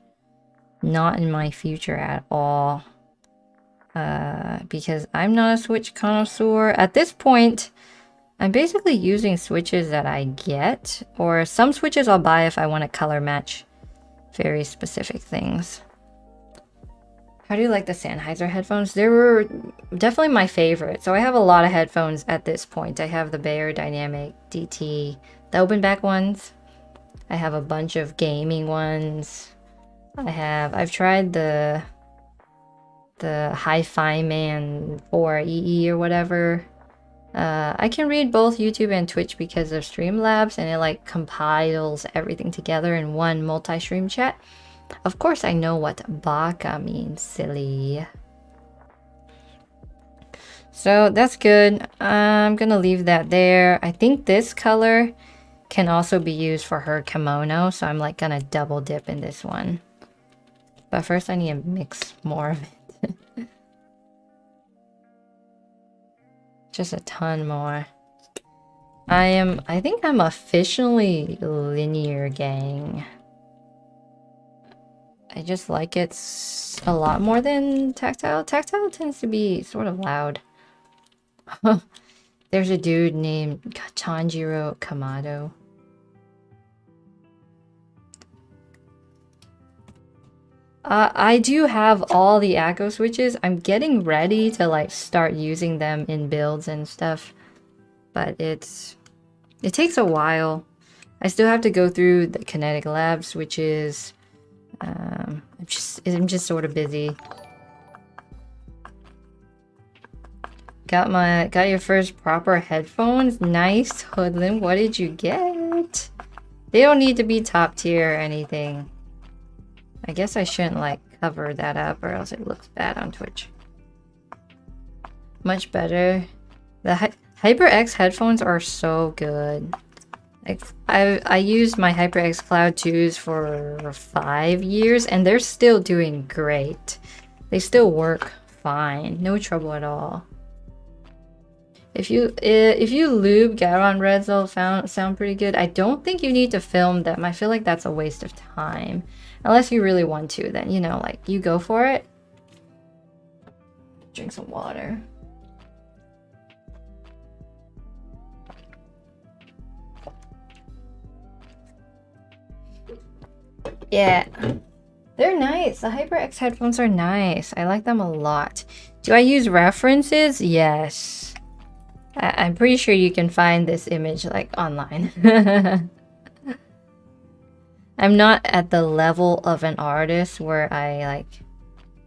Not in my future at all. Because I'm not a Switch connoisseur. At this point, I'm basically using switches that I get, or some switches I'll buy if I want to color match very specific things. How do you like the Sennheiser headphones? They were definitely my favorite. So I have a lot of headphones at this point. I have the Bayer Dynamic DT, the open back ones. I have a bunch of gaming ones. I've tried the Hi-Fi Man 4 EE or whatever. I can read both YouTube and Twitch because of Streamlabs, and it like compiles everything together in one multi-stream chat. Of course I know what baka means, silly. So that's good. I'm gonna leave that there. I think this color can also be used for her kimono, so I'm like gonna double dip in this one. But first I need to mix more of it. Just a ton more. I think I'm officially linear, gang. I just like it a lot more than tactile. Tactile tends to be sort of loud. There's a dude named Tanjiro Kamado. I do have all the Akko switches. I'm getting ready to like start using them in builds and stuff, but it takes a while. I still have to go through the Kinetic Lab switches. I'm just sort of busy. Got your first proper headphones. Nice, Hoodlum. What did you get? They don't need to be top tier or anything. I guess I shouldn't like cover that up or else it looks bad on Twitch. Much better. The HyperX headphones are so good. Like I used my HyperX Cloud 2s for 5 years and they're still doing great. They still work fine. No trouble at all. If you lube Garon Reds, they'll sound pretty good. I don't think you need to film them. I feel like that's a waste of time. Unless you really want to, then, you know, like, you go for it. Drink some water. Yeah. They're nice. The HyperX headphones are nice. I like them a lot. Do I use references? Yes. I'm pretty sure you can find this image, like, online. I'm not at the level of an artist where I, like,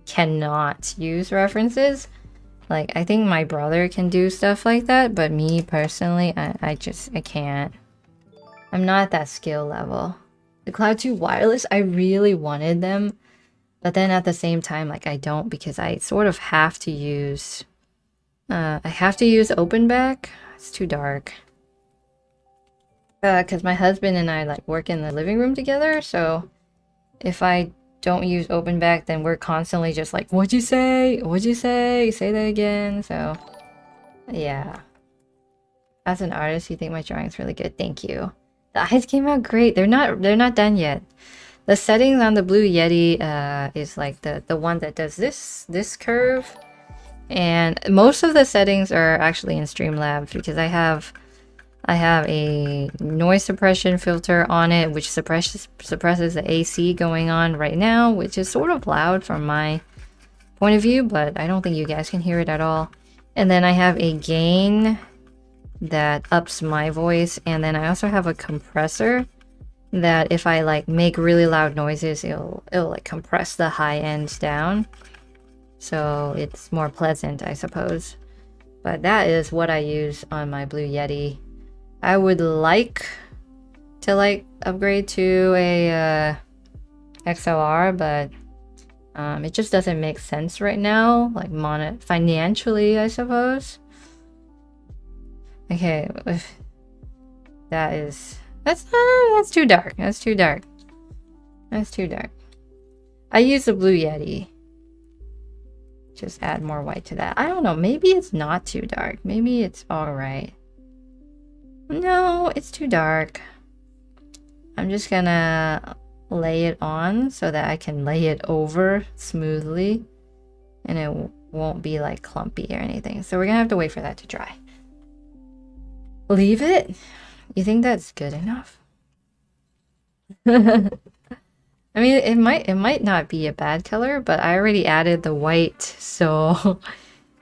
cannot use references. Like, I think my brother can do stuff like that, but me, personally, I can't. I'm not at that skill level. The Cloud 2 wireless, I really wanted them, but then at the same time, like, I don't because I sort of have to use I have to use open back. It's too dark. Because my husband and I like work in the living room together, so if I don't use open back, then we're constantly just like, what'd you say? What'd you say? Say that again. So, yeah. As an artist, you think my drawing's really good. Thank you. The eyes came out great. They're not done yet. The settings on the Blue Yeti is like the one that does this curve. And most of the settings are actually in Streamlabs because I have a noise suppression filter on it, which suppresses the AC going on right now, which is sort of loud from my point of view, but I don't think you guys can hear it at all. And then I have a gain that ups my voice, and then I also have a compressor that if I like make really loud noises, it'll like compress the high ends down, so it's more pleasant, I suppose. But that is what I use on my Blue Yeti. I would like to like upgrade to a XLR, but it just doesn't make sense right now, like financially, I suppose. Okay, that's too dark. That's too dark. That's too dark. I use the Blue Yeti. Just add more white to that. I don't know. Maybe it's not too dark. Maybe it's all right. No, it's too dark. I'm just gonna lay it on so that I can lay it over smoothly and it won't be like clumpy or anything. So we're gonna have to wait for that to dry. Leave it? You think that's good enough? I mean, it might not be a bad color, but I already added the white, so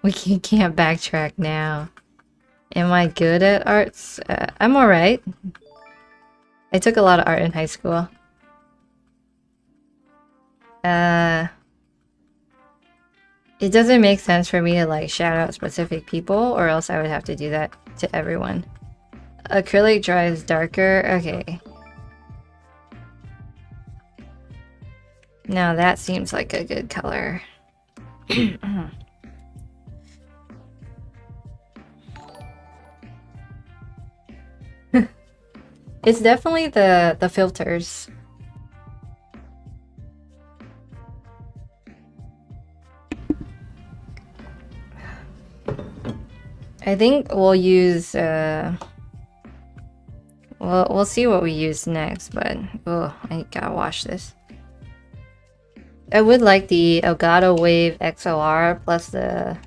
we can't backtrack now. Am I good at arts? I'm alright. I took a lot of art in high school. It doesn't make sense for me to like shout out specific people, or else I would have to do that to everyone. Acrylic dries darker. Okay. Now that seems like a good color. It's definitely the filters. I think we'll use we'll see what we use next, but oh, I gotta wash this. I would like the Elgato Wave XLR plus the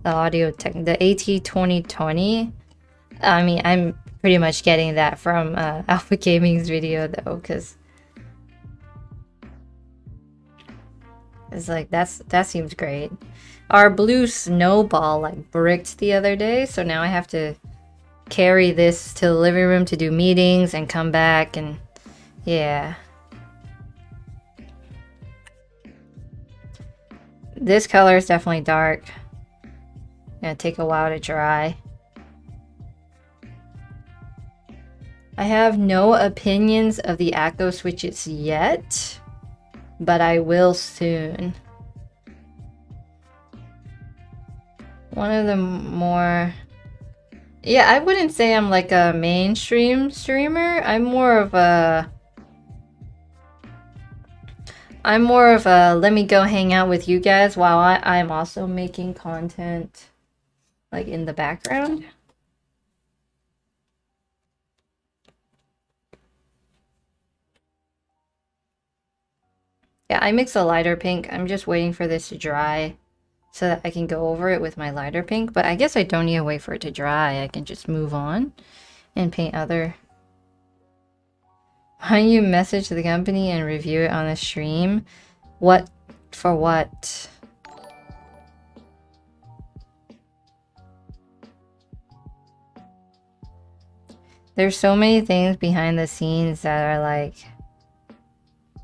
audio tech, the AT2020. I mean, I'm pretty much getting that from Alpha Gaming's video though, because it's like that seems great. Our blue snowball like bricked the other day, so now I have to carry this to the living room to do meetings and come back, and yeah. This color is definitely dark. Gonna take a while to dry. I have no opinions of the Acco switches yet, but I will soon. One of the more... Yeah, I wouldn't say I'm like a mainstream streamer. I'm more of a let me go hang out with you guys while I'm also making content like in the background. Yeah, I mix a lighter pink. I'm just waiting for this to dry so that I can go over it with my lighter pink, but I guess I don't need to wait for it to dry. I can just move on and paint other. Why don't you message the company and review it on the stream? What? For what? There's so many things behind the scenes that are like,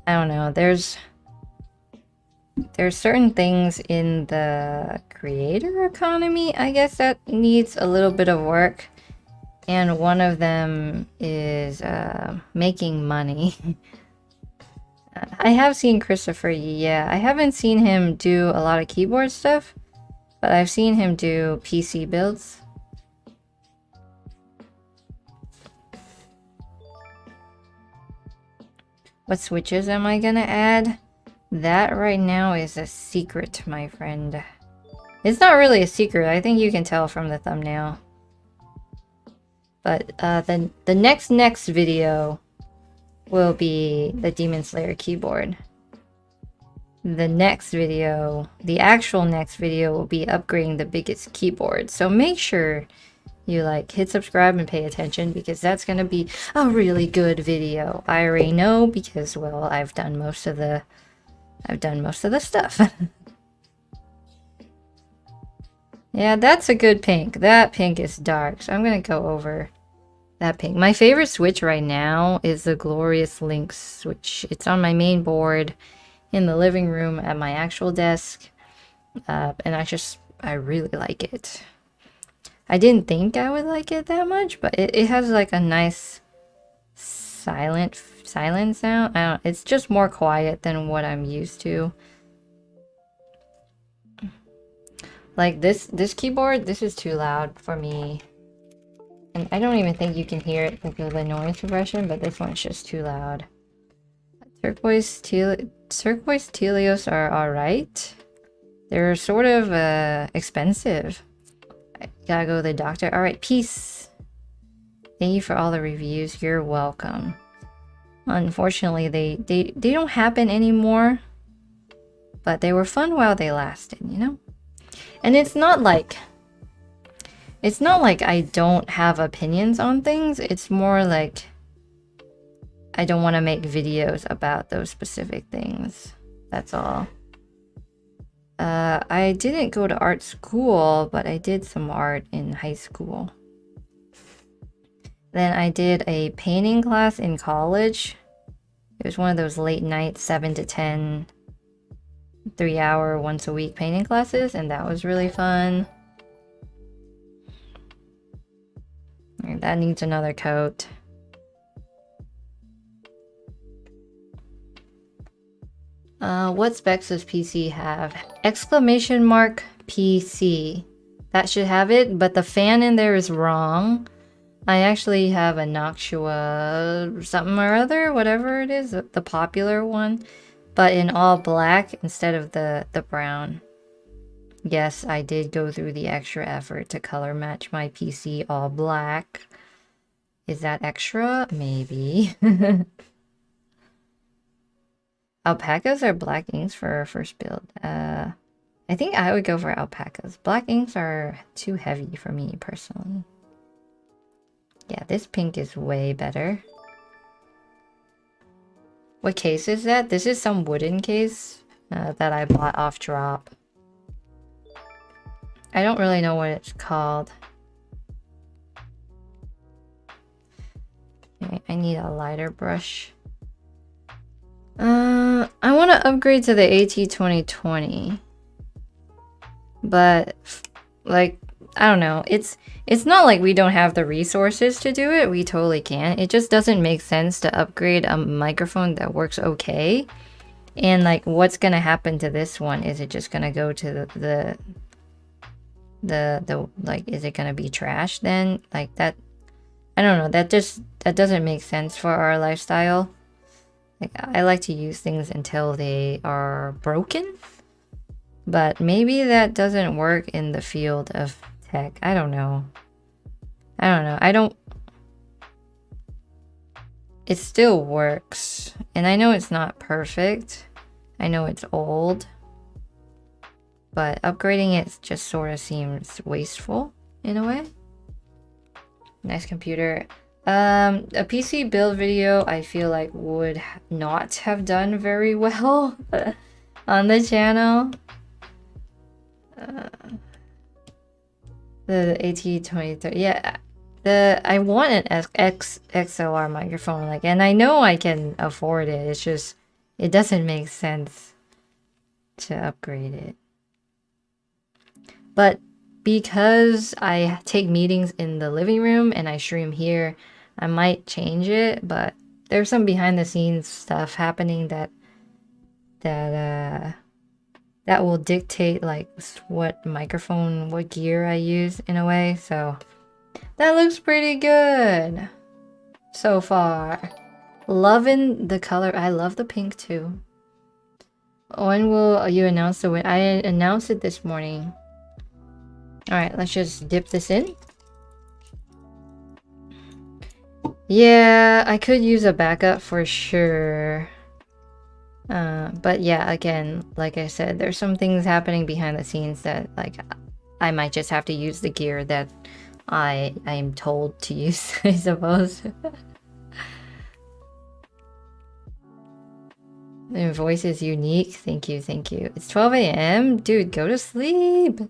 I don't know, there's certain things in the creator economy, I guess, that needs a little bit of work. And one of them is making money. I have seen Christopher, yeah. I haven't seen him do a lot of keyboard stuff. But I've seen him do PC builds. What switches am I gonna add? That right now is a secret, my friend. It's not really a secret. I think you can tell from the thumbnail. But the next video will be the Demon Slayer keyboard. The next video, the actual next video, will be upgrading the biggest keyboard. So make sure you like hit subscribe and pay attention, because that's gonna be a really good video. I already know, because well, I've done most of the stuff. Yeah, that's a good pink. That pink is dark, so I'm gonna go over that pink. My favorite switch right now is the Glorious Link switch. It's on my main board in the living room at my actual desk, and I really like it. I didn't think I would like it that much, but it has like a nice silent sound. It's just more quiet than what I'm used to. Like this keyboard, this is too loud for me. And I don't even think you can hear it because of the noise suppression, but this one's just too loud. Turquoise Telios are alright. They're sort of expensive. I gotta go to the doctor. Alright, peace. Thank you for all the reviews. You're welcome. Unfortunately, they don't happen anymore. But they were fun while they lasted, you know? And it's not like I don't have opinions on things. It's more like I don't want to make videos about those specific things. That's all. I didn't go to art school, but I did some art in high school. Then I did a painting class in college. It was one of those late night 7 to 10 3-hour once a week painting classes, and that was really fun. That needs another coat. What specs does PC have? Exclamation mark PC. That should have it, but the fan in there is wrong. I actually have a Noctua something or other, whatever it is, the popular one, but in all black instead of the brown. Yes, I did go through the extra effort to color match my PC all black. Is that extra? Maybe. Alpacas or black inks for our first build? I think I would go for alpacas. Black inks are too heavy for me personally. Yeah, this pink is way better. What case is that? This is some wooden case that I bought off drop. I don't really know what it's called. Okay, I need a lighter brush. I want to upgrade to the AT2020. But, like, I don't know. It's not like we don't have the resources to do it. We totally can. It just doesn't make sense to upgrade a microphone that works okay. And, like, what's going to happen to this one? Is it just going to go to the like, is it going to be trash then? Like, that, I don't know. That doesn't make sense for our lifestyle. Like, I like to use things until they are broken. But maybe that doesn't work in the field of tech. I don't know. It still works. And I know it's not perfect. I know it's old. But upgrading it just sort of seems wasteful in a way. Nice computer. A PC build video I feel like would not have done very well on the channel. The AT2030, yeah. I want an XLR microphone, like, and I know I can afford it. It's just it doesn't make sense to upgrade it. But because I take meetings in the living room and I stream here, I might change it. But there's some behind the scenes stuff happening that that will dictate like what microphone, what gear I use in a way. So that looks pretty good so far. Loving the color. I love the pink too. When will you announce the win? I announced it this morning. Alright, let's just dip this in. Yeah, I could use a backup for sure. But yeah, again, like I said, there's some things happening behind the scenes that like I might just have to use the gear that I'm told to use, I suppose. The voice is unique. Thank you, thank you. It's 12 a.m. Dude, go to sleep.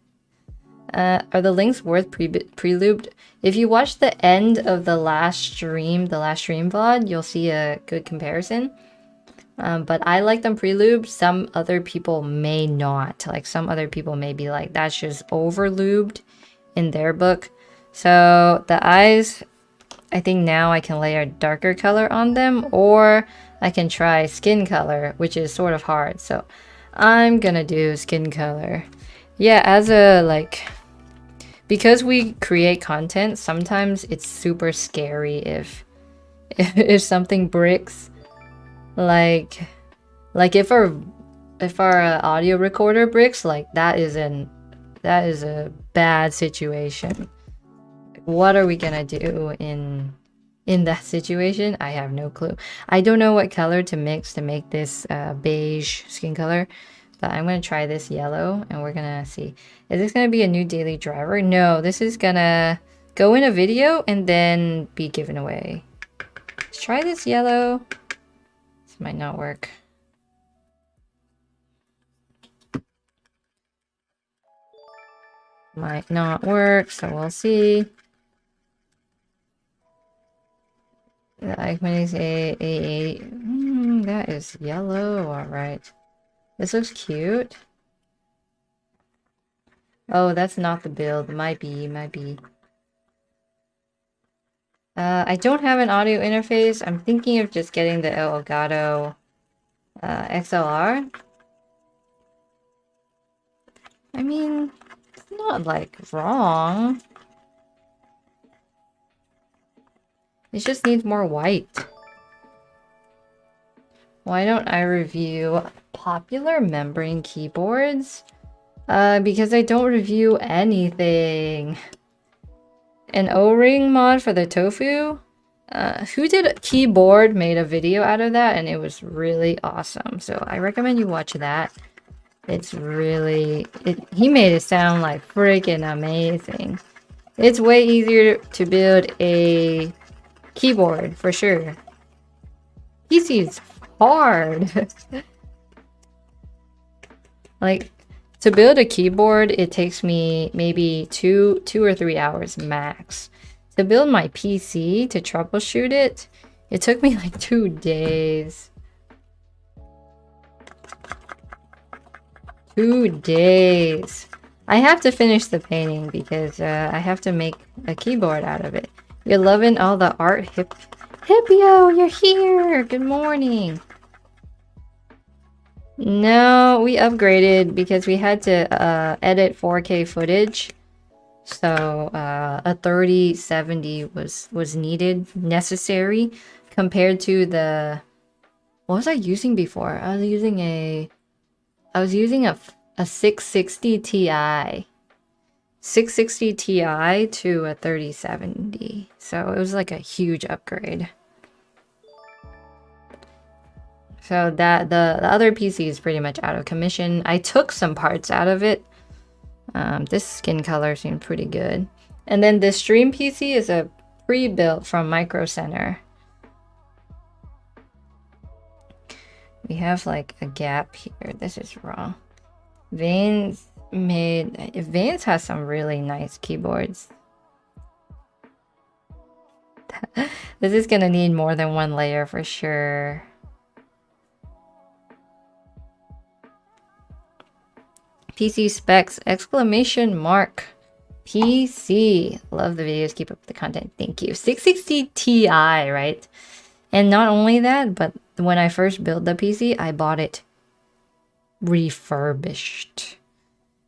Are the links worth pre-lubed? If you watch the end of the last stream VOD, you'll see a good comparison. But I like them pre-lubed. Some other people may not. Like some other people may be like, that's just over-lubed in their book. So the eyes, I think now I can lay a darker color on them, or I can try skin color, which is sort of hard. So I'm gonna do skin color. Yeah, as a like, because we create content, sometimes it's super scary if something bricks. Like if our audio recorder bricks, like that is a bad situation. What are we gonna do in that situation? I have no clue. I don't know what color to mix to make this beige skin color, but I'm gonna try this yellow and we're gonna see. Is this gonna be a new daily driver? No, this is gonna go in a video and then be given away. Let's try this yellow. This might not work. Might not work, so we'll see. The icon is a that is yellow. All right, this looks cute. Oh, that's not the build. Might be. I don't have an audio interface. I'm thinking of just getting the Elgato XLR. I mean, it's not like wrong. It just needs more white. Why don't I review popular membrane keyboards? Because I don't review anything. An O-ring mod for the Tofu? Who did a keyboard made a video out of that and it was really awesome. So I recommend you watch that. It's really... he made it sound like freaking amazing. It's way easier to build a keyboard for sure. PC is hard. Like, to build a keyboard, it takes me maybe two or 3 hours max. To build my PC, to troubleshoot it, it took me like 2 days. 2 days. I have to finish the painting because I have to make a keyboard out of it. You're loving all the art. Hippio, you're here! Good morning! No, we upgraded because we had to edit 4K footage. So a 3070 was necessary compared to the... What was I using before? I was using a 660 Ti. 660 Ti to a 3070. So it was like a huge upgrade. So that the other PC is pretty much out of commission. I took some parts out of it. This skin color seemed pretty good. And then the stream PC is a pre-built from Micro Center. We have like a gap here. This is wrong. Vance has some really nice keyboards. This is gonna need more than one layer for sure. PC specs, exclamation mark. PC. Love the videos, keep up the content. Thank you. 660 Ti, right? And not only that, but when I first built the PC, I bought it refurbished.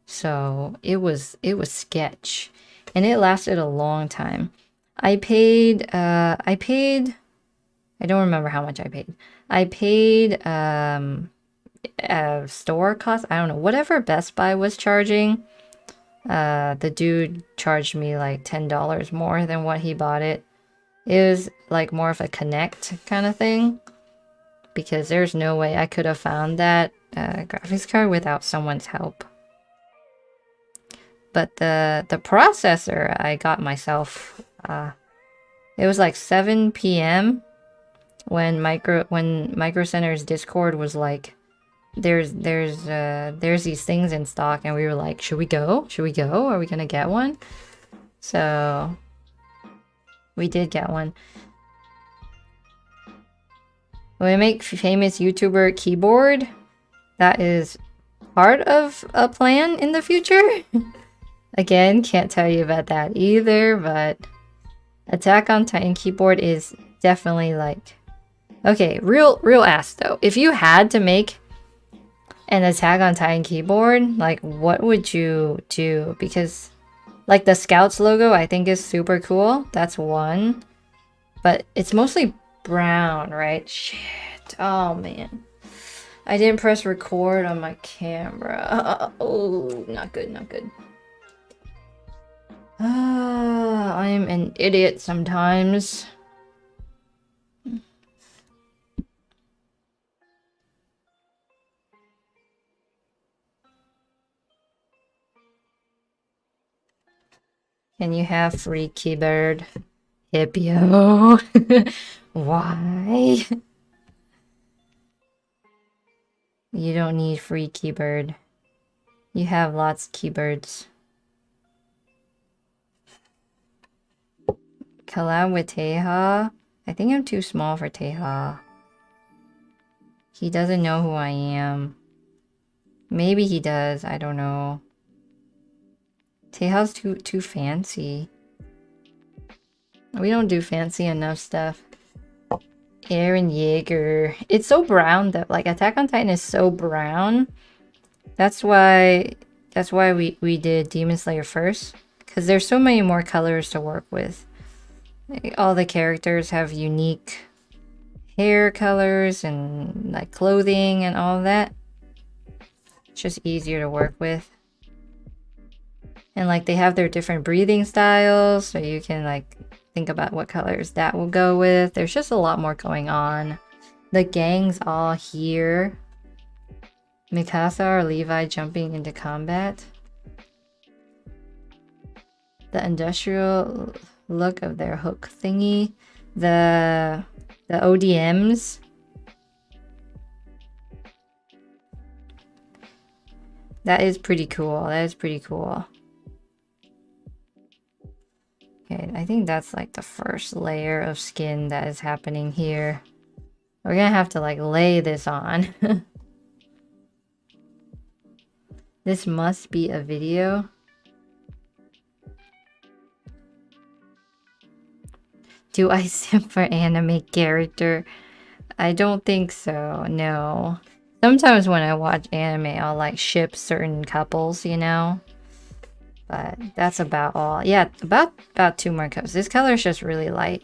So it was sketch, and it lasted a long time. I paid I don't remember how much I paid. I paid store cost, I don't know, whatever Best Buy was charging. The dude charged me like $10 more than what he bought it. It was like more of a connect kind of thing, because there's no way I could have found that graphics card without someone's help. But the processor I got myself. It was like 7 p.m. when Micro Center's Discord was like, there's these things in stock, and we were like, should we go? Should we go? Are we gonna get one? So we did get one. When we make famous YouTuber keyboard, that is part of a plan in the future. Again, can't tell you about that either, but Attack on Titan keyboard is definitely like... Okay, real ask though. If you had to make an Attack on Titan keyboard, like what would you do? Because like the Scouts logo I think is super cool. That's one. But it's mostly brown, right? Shit. Oh man. I didn't press record on my camera. Oh, not good, not good. I'm an idiot sometimes. Can you have free keyboard? Hippio. Why? You don't need free keyboard. You have lots of keyboards. Collab with Teha? I think I'm too small for Teha. He doesn't know who I am. Maybe he does, I don't know. Teja's too fancy. We don't do fancy enough stuff. Eren Yeager. It's so brown though. Like Attack on Titan is so brown. That's why we did Demon Slayer first. Because there's so many more colors to work with. All the characters have unique hair colors and like clothing and all of that. It's just easier to work with. And like they have their different breathing styles, so you can like think about what colors that will go with. There's just a lot more going on. The gang's all here. Mikasa or Levi jumping into combat. The industrial look of their hook thingy. The ODMs. That is pretty cool. That is pretty cool. Okay, I think that's like the first layer of skin that is happening here. We're gonna have to like lay this on. This must be a video. Do I simp for anime character? I don't think so, no. Sometimes when I watch anime, I'll like ship certain couples, you know? But that's about all. Yeah, about 2 more cups. This color is just really light.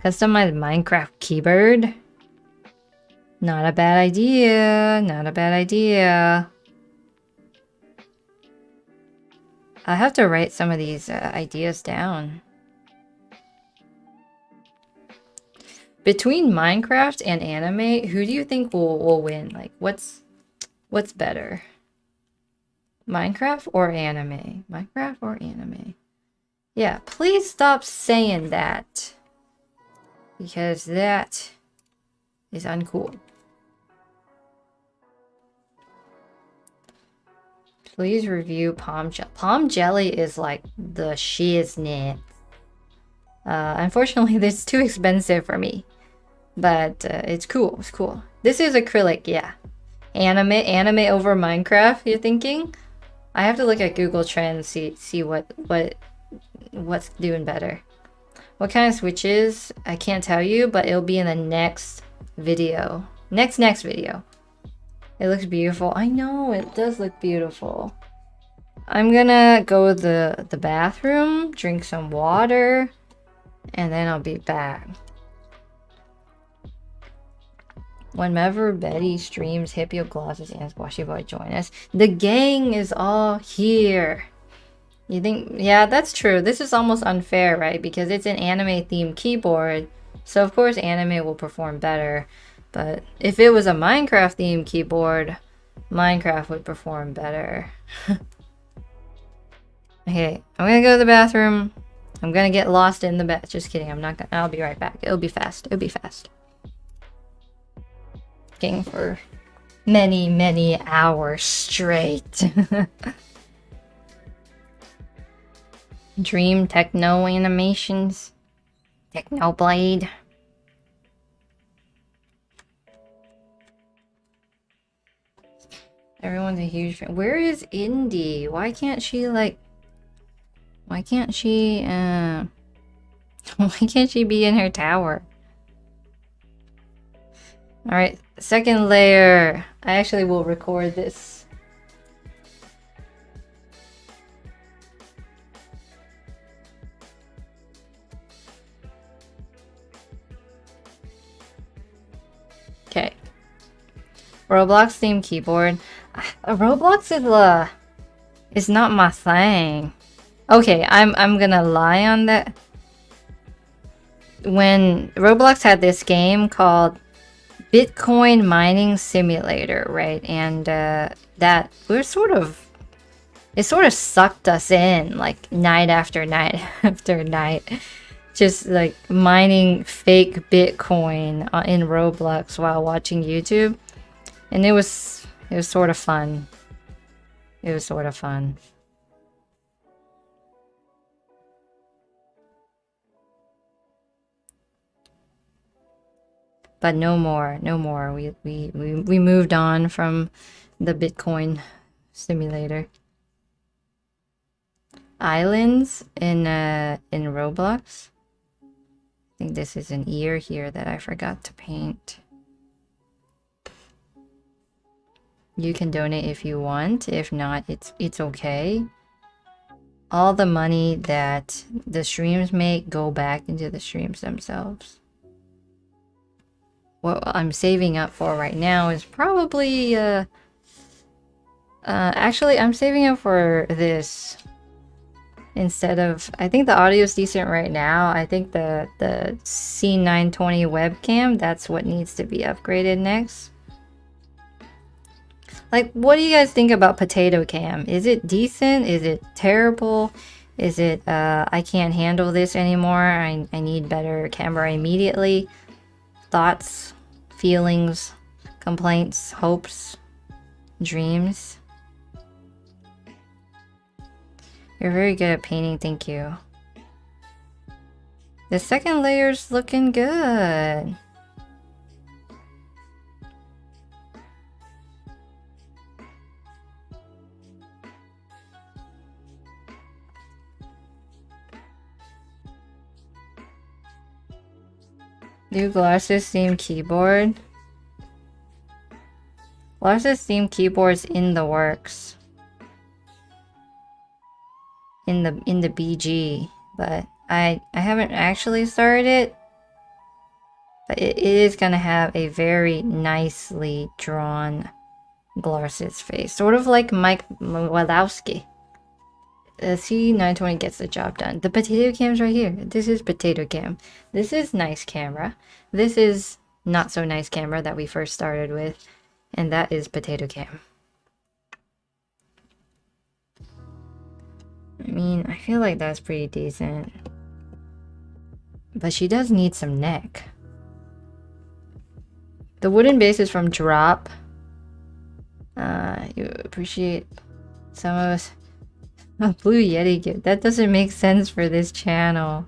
Customized Minecraft keyboard. Not a bad idea. Not a bad idea. I have to write some of these ideas down. Between Minecraft and anime, who do you think will win? Like, what's better? Minecraft or anime? Minecraft or anime? Yeah, please stop saying that. Because that is uncool. Please review Palm Jelly. Palm Jelly is like the shiznit. Unfortunately, this is too expensive for me. But it's cool. It's cool. This is acrylic, yeah. Anime over Minecraft, you're thinking? I have to look at Google Trends, see what's doing better. What kind of switches? I can't tell you, but it'll be in the next video. Next video. It looks beautiful. I know, it does look beautiful. I'm gonna go to the bathroom, drink some water, and then I'll be back. Whenever Betty streams Hippio Glosses and Squashy Boy join us, the gang is all here. You think? Yeah, that's true. This is almost unfair, right? Because it's an anime themed keyboard, so of course anime will perform better. But if it was a Minecraft themed keyboard, Minecraft would perform better. Okay, I'm gonna go to the bathroom. I'm gonna get lost in the bed. Just kidding. I'm not gonna. I'll be right back. It'll be fast. It'll be fast. Game for many hours straight. Dream Techno Animations. Technoblade. Everyone's a huge fan. Where is Indy? Why can't she like... Why can't she be in her tower? Alright, second layer. I actually will record this. Okay. Roblox theme keyboard. Roblox is not my thing. Okay, I'm gonna lie on that. When Roblox had this game called Bitcoin Mining Simulator, right? And that it sort of sucked us in, like night after night after night, just like mining fake Bitcoin in Roblox while watching YouTube, and it was sort of fun. It was sort of fun. But no more. We moved on from the Bitcoin simulator. Islands in Roblox. I think this is an ear here that I forgot to paint. You can donate if you want. If not, it's okay. All the money that the streams make go back into the streams themselves. What I'm saving up for right now is probably actually I'm saving up for this instead of... I think the audio is decent right now. I think the C920 webcam, that's what needs to be upgraded next. Like, what do you guys think about Potato Cam? Is it decent? Is it terrible? Is it I can't handle this anymore, I need better camera immediately? Thoughts, feelings, complaints, hopes, dreams. You're very good at painting, thank you. The second layer's looking good. New Glasses theme keyboard. Glasses theme keyboard's in the works. In the BG, but I haven't actually started it. But it is gonna have a very nicely drawn Glasses face, sort of like Mike Wazowski. C920 gets the job done. The Potato Cam's right here. This is Potato Cam. This is nice camera. This is not so nice camera that we first started with. And that is Potato Cam. I mean, I feel like that's pretty decent. But she does need some neck. The wooden base is from Drop. You appreciate some of us. A Blue Yeti gift. That doesn't make sense for this channel.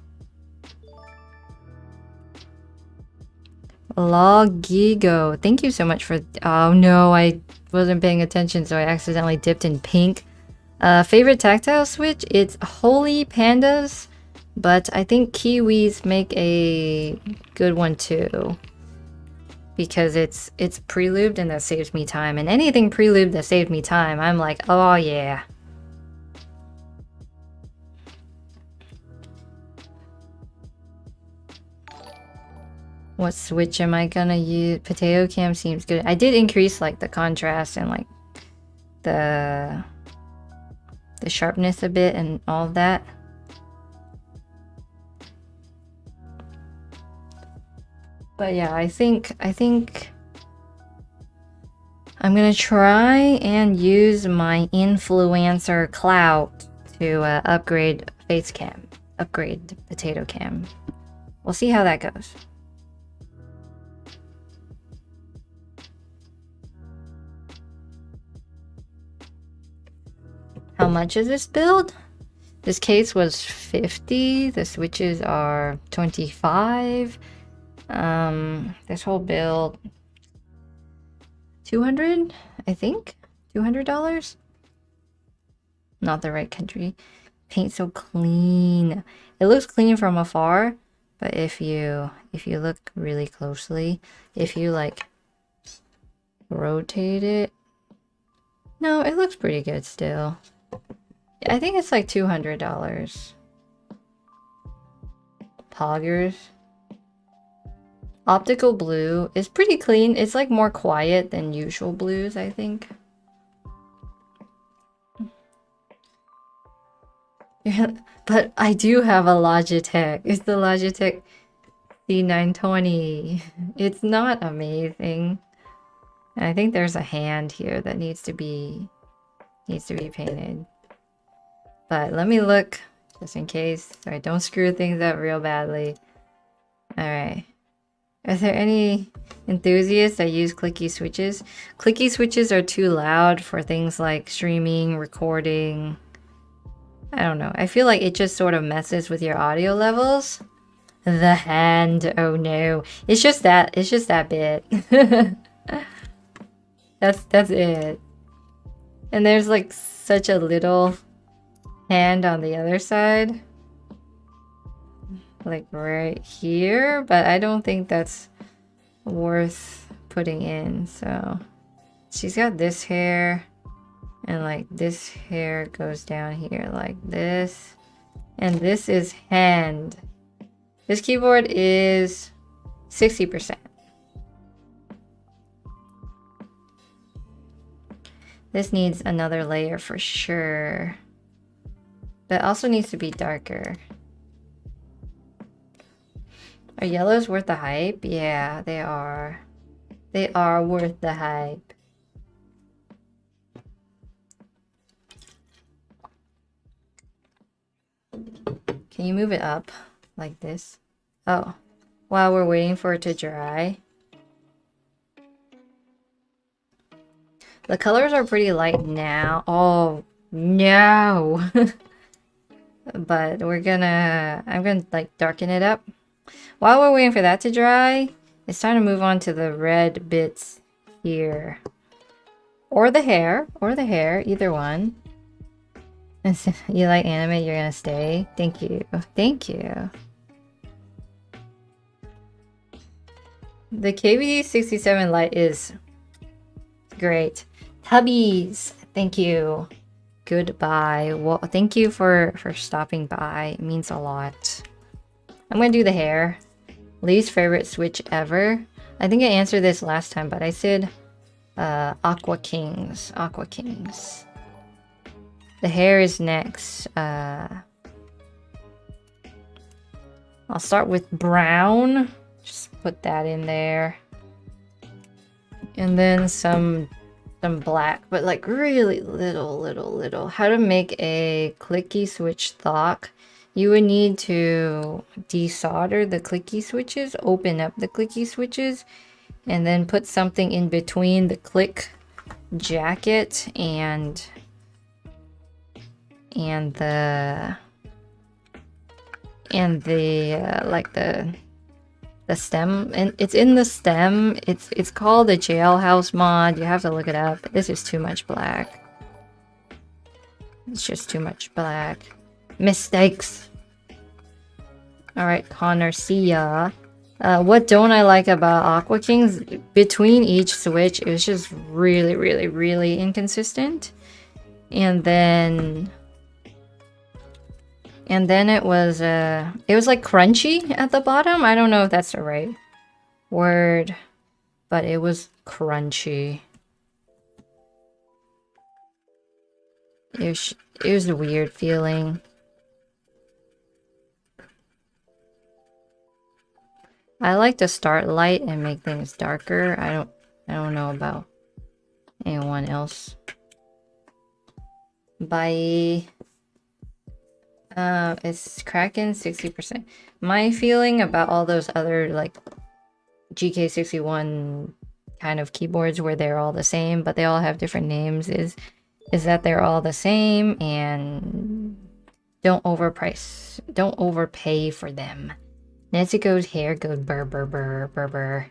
Logigo. Thank you so much for... Oh no, I wasn't paying attention, so I accidentally dipped in pink. Favorite tactile switch? It's Holy Pandas. But I think kiwis make a good one too. Because it's pre-lubed and that saves me time. And anything pre-lubed that saved me time, I'm like, oh yeah. What switch am I gonna use? Potato cam seems good. I did increase like the contrast and like the sharpness a bit and all of that. But yeah, I think I'm gonna try and use my influencer clout to upgrade face cam, upgrade potato cam. We'll see how that goes. How much is this build? This case was 50. The switches are 25. This whole build 200, I think. $200. Not the right country. Paint so clean. It looks clean from afar, but if you look really closely, if you like rotate it, no, it looks pretty good still. I think it's like $200. Poggers. Optical blue is pretty clean. It's like more quiet than usual blues, I think. Yeah, but I do have a Logitech. It's the Logitech C920. It's not amazing. And I think there's a hand here that needs to be painted. But let me look just in case so I don't screw things up real badly. Alright. Are there any enthusiasts that use clicky switches? Clicky switches are too loud for things like streaming, recording. I don't know. I feel like it just sort of messes with your audio levels. The hand. Oh no. It's just that bit. That's it. And there's like such a little hand on the other side. Like right here, but I don't think that's worth putting in. So she's got this hair and like this hair goes down here like this, and this is hand. This keyboard is 60%. This needs another layer for sure, but also needs to be darker. Are yellows worth the hype? Yeah, they are. They are worth the hype. Can you move it up like this? Oh, while we're waiting for it to dry. The colors are pretty light now. Oh, no. But I'm gonna like darken it up. While we're waiting for that to dry, it's time to move on to the red bits here. Or the hair, either one. You like anime, you're gonna stay. Thank you. Thank you. The KBD67 light is great. Tubbies, thank you. Goodbye. Well, thank you for stopping by. It means a lot. I'm gonna do the hair. Least favorite switch ever. I think I answered this last time, but I said Aqua Kings. Aqua Kings. The hair is next. I'll start with brown. Just put that in there. And then some black, but like really little. How to make a clicky switch thock. You would need to desolder the clicky switches, open up the clicky switches, and then put something in between the click jacket and the like the stem, and it's in the stem. It's called the Jailhouse mod. You have to look it up. This is too much black. It's just too much black. Mistakes. Alright, Connor, see ya. What don't I like about Aqua Kings? Between each switch, it was just really, really, really inconsistent. And then it was like crunchy at the bottom. I don't know if that's the right word, but it was crunchy. It was a weird feeling. I like to start light and make things darker. I don't know about anyone else. Bye. It's Kraken 60%. My feeling about all those other like GK61 kind of keyboards where they're all the same, but they all have different names is that they're all the same and don't overpay for them. Nezuko's hair goes burr burr burr burr burr.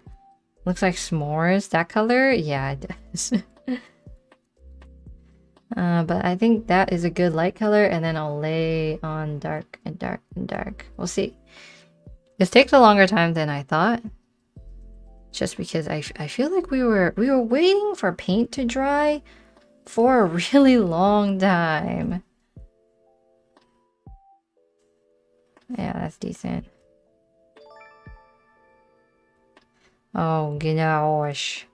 Looks like s'mores. That color? Yeah, it does. But I think that is a good light color, and then I'll lay on dark and dark and dark. We'll see. This takes a longer time than I thought. Just because I feel like we were waiting for paint to dry for a really long time. Yeah, that's decent. Oh gosh.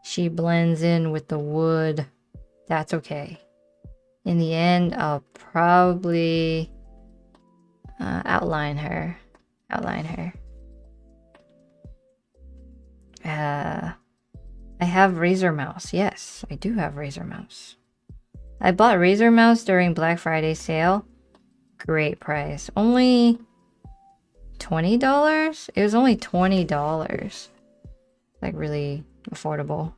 She blends in with the wood. That's okay. In the end, I'll probably outline her. I have Razor Mouse. Yes, I do have Razor Mouse. I bought Razor Mouse during Black Friday sale. Great price. Only $20? It was only $20. Like really affordable.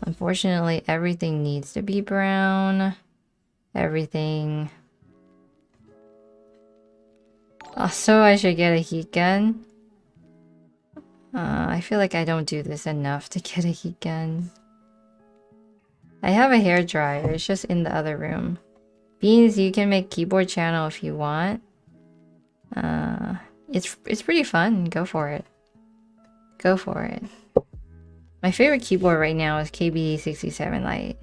Unfortunately, everything needs to be brown. Everything. Also, I should get a heat gun. I feel like I don't do this enough to get a heat gun. I have a hair dryer. It's just in the other room. Beans, you can make keyboard channel if you want. It's pretty fun. Go for it. Go for it. My favorite keyboard right now is KB67 Lite.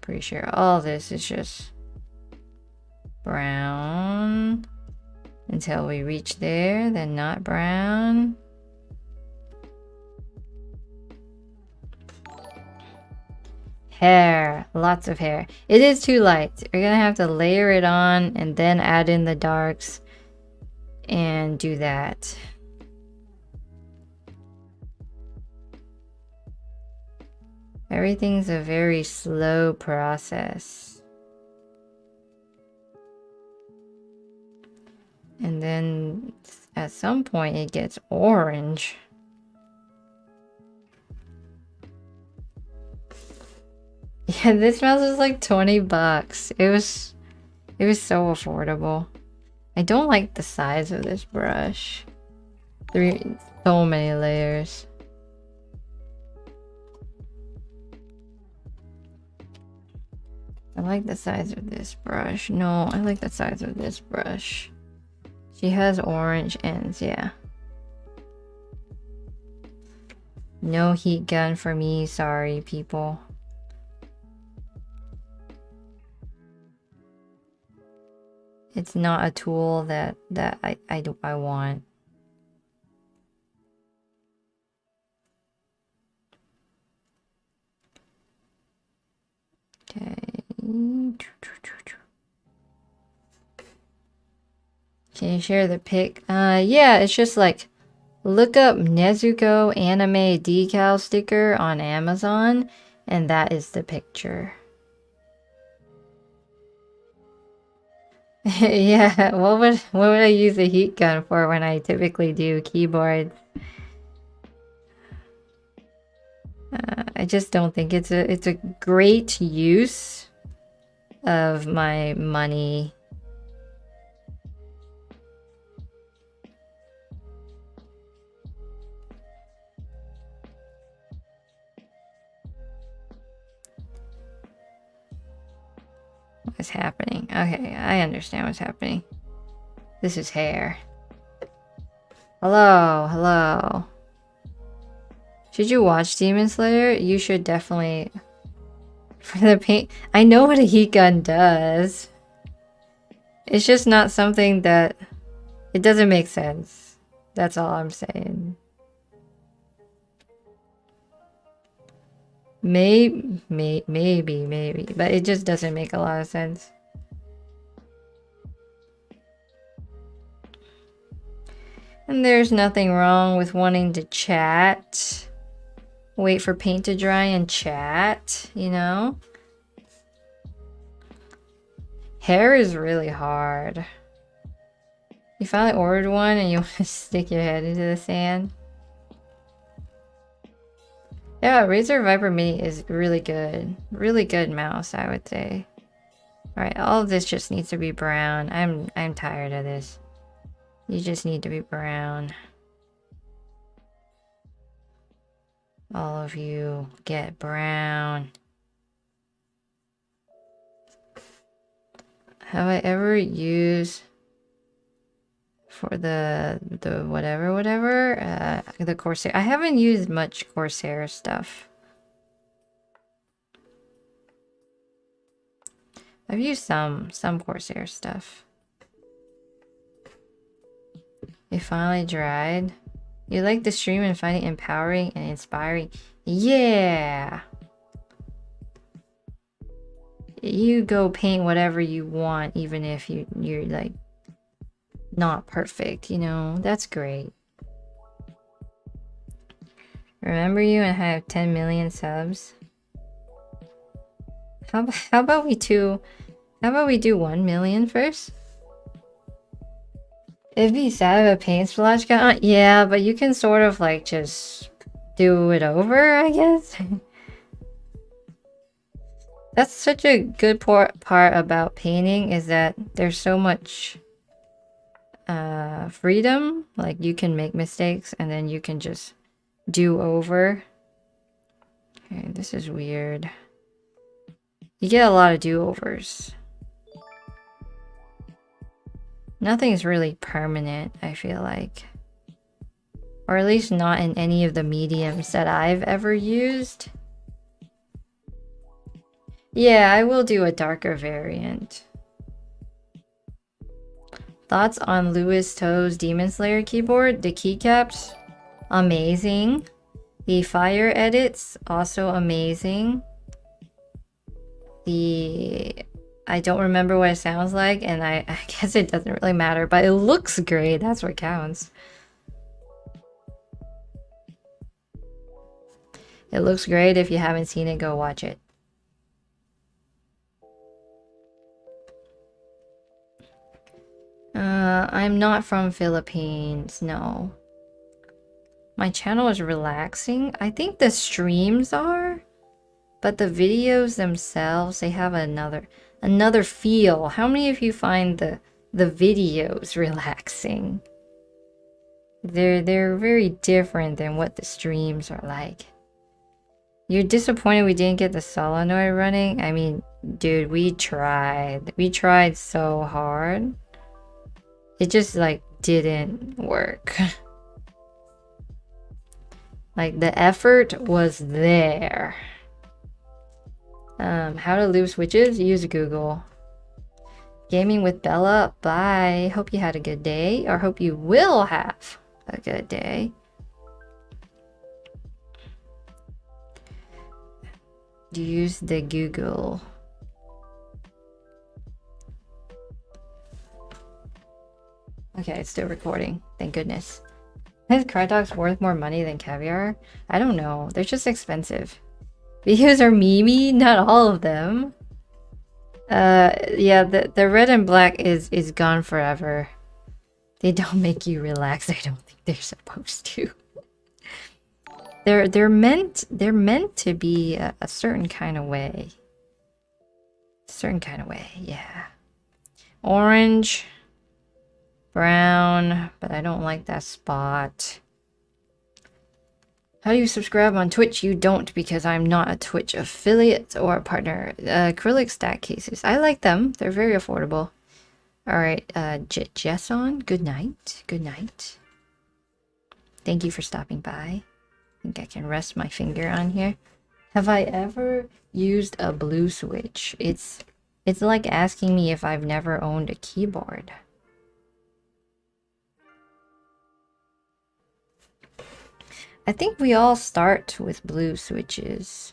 Pretty sure all this is just brown until we reach there, then not brown. Hair, lots of hair. It is too light. We're gonna have to layer it on and then add in the darks and do that. Everything's a very slow process. And then at some point it gets orange. Yeah, this mouse was like 20 bucks. It was so affordable. I don't like the size of this brush. So many layers. I like the size of this brush. No, I like the size of this brush. She has orange ends, yeah. No heat gun for me, sorry people. It's not a tool that I want. Okay. Can you share the pic? Yeah, it's just like look up Nezuko anime decal sticker on Amazon, and that is the picture. Yeah, what would I use a heat gun for when I typically do keyboards? I just don't think it's a great use of my money. What's happening? Okay, I understand what's happening. This is hair. Hello, hello. Should you watch Demon Slayer? You should definitely. For the paint, I know what a heat gun does. It's just not something that it doesn't make sense. That's all I'm saying. Maybe, but it just doesn't make a lot of sense. And there's nothing wrong with wanting to chat. Wait for paint to dry and chat, you know? Hair is really hard. You finally ordered one and you want to stick your head into the sand? Yeah, Razer Viper Mini is really good. Really good mouse, I would say. Alright, all of this just needs to be brown. I'm tired of this. You just need to be brown. All of you get brown. Have I ever used for the whatever the Corsair? I haven't used much Corsair stuff. I've used some Corsair stuff. It finally dried. You like the stream and find it empowering and inspiring? Yeah! You go paint whatever you want, even if you're like not perfect, you know? That's great. Remember you and I have 10 million subs? How about we do 1 million first? It'd be sad if a paint splash got on. Yeah, but you can sort of like just do it over, I guess. That's such a good part about painting, is that there's so much freedom. Like, you can make mistakes and then you can just do over. Okay, this is weird. You get a lot of do-overs. Nothing's really permanent, I feel like. Or at least not in any of the mediums that I've ever used. Yeah, I will do a darker variant. Thoughts on Louis Toe's Demon Slayer keyboard? The keycaps, amazing. The fire edits, also amazing. I don't remember what it sounds like, and I guess it doesn't really matter, but it looks great. That's what counts. It looks great. If you haven't seen it, go watch it. I'm not from Philippines, no. My channel is relaxing. I think the streams are, but the videos themselves, they have another feel. How many of you find the videos relaxing? They're very different than what the streams are like. You're disappointed we didn't get the solenoid running? I mean, dude, we tried. We tried so hard. It just like didn't work. Like, the effort was there. How to loop switches? Use Google. Gaming with Bella. Bye. Hope you had a good day, or hope you will have a good day. Use the Google. Okay, it's still recording. Thank goodness. Is cry dogs worth more money than caviar? I don't know. They're just expensive. Videos are memey? Not all of them. Yeah, the red and black is gone forever. They don't make you relax. I don't think they're supposed to. They're meant to be a certain kind of way. Certain kind of way, yeah. Orange, brown, but I don't like that spot. How do you subscribe on Twitch? You don't, because I'm not a Twitch affiliate or a partner. Acrylic stack cases. I like them. They're very affordable. Alright, Jesson, good night. Good night. Thank you for stopping by. I think I can rest my finger on here. Have I ever used a blue switch? It's like asking me if I've never owned a keyboard. I think we all start with blue switches.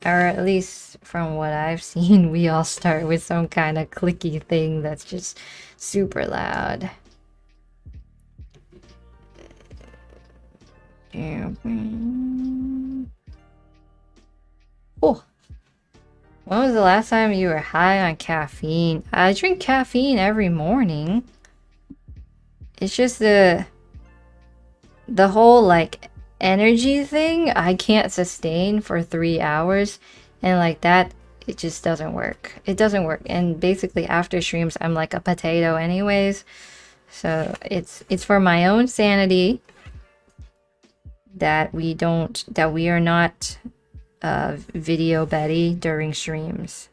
Or at least from what I've seen, we all start with some kind of clicky thing that's just super loud. Oh, when was the last time you were high on caffeine? I drink caffeine every morning. It's just the whole like energy thing I can't sustain for 3 hours, and like that it just doesn't work. It doesn't work. And basically after streams I'm like a potato anyways, so it's for my own sanity that we are not video Betty during streams.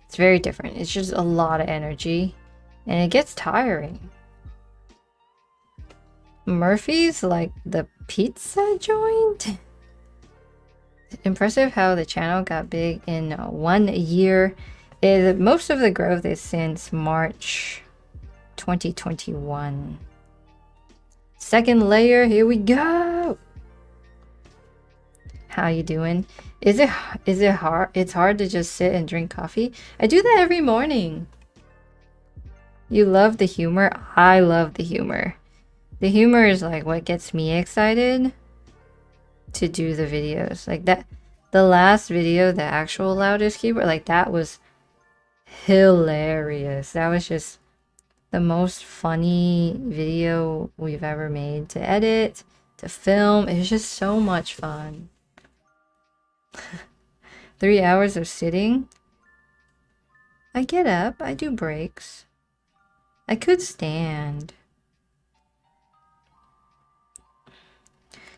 It's very different. It's just a lot of energy and it gets tiring. Murphy's, like the pizza joint? Impressive how the channel got big in 1 year. Most of the growth is since March 2021. Second layer, here we go. How you doing? Is it hard? It's hard to just sit and drink coffee. I do that every morning. You love the humor? I love the humor. The humor is like what gets me excited to do the videos. Like that, the last video, the actual loudest keyboard, like that was hilarious. That was just the most funny video we've ever made to edit, to film. It was just so much fun. 3 hours of sitting. I get up, I do breaks. I could stand.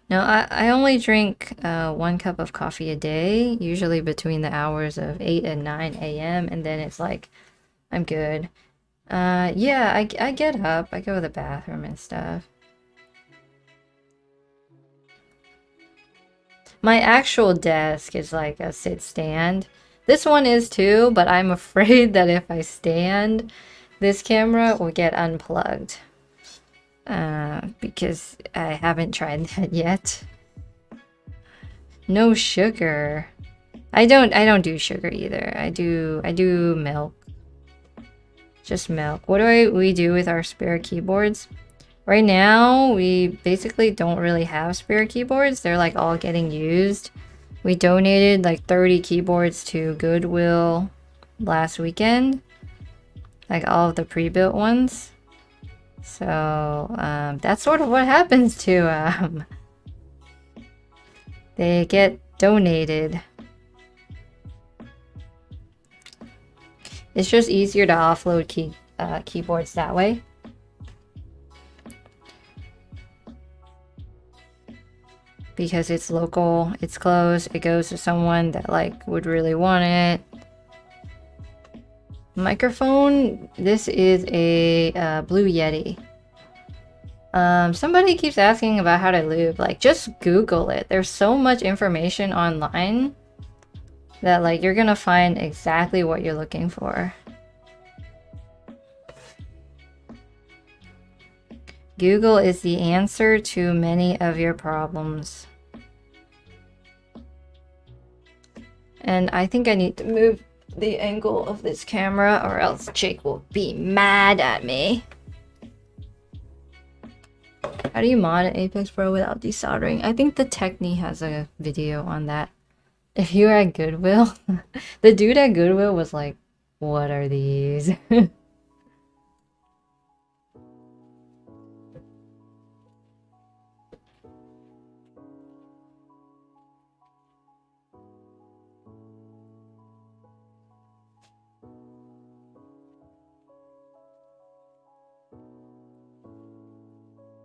No, I only drink 1 cup of coffee a day, usually between the hours of 8 and 9 a.m. and then it's like, I'm good. Yeah, I get up, I go to the bathroom and stuff. My actual desk is like a sit-stand. This one is too, but I'm afraid that if I stand, this camera will get unplugged. Because I haven't tried that yet. No sugar. I don't do sugar either. I do milk. Just milk. What do we do with our spare keyboards? Right now, we basically don't really have spare keyboards. They're like all getting used. We donated like 30 keyboards to Goodwill last weekend. Like all of the pre-built ones. So, that's sort of what happens to, they get donated. It's just easier to offload keyboards that way. Because it's local, it's close, it goes to someone that like would really want it. Microphone, this is a Blue Yeti. Somebody keeps asking about how to lube. Like, just Google it. There's so much information online that like you're gonna find exactly what you're looking for. Google is the answer to many of your problems. And I think I need to move the angle of this camera or else Jake will be mad at me. How do you mod an Apex Pro without desoldering? I think the Techni has a video on that. If you were at Goodwill, the dude at Goodwill was like, what are these?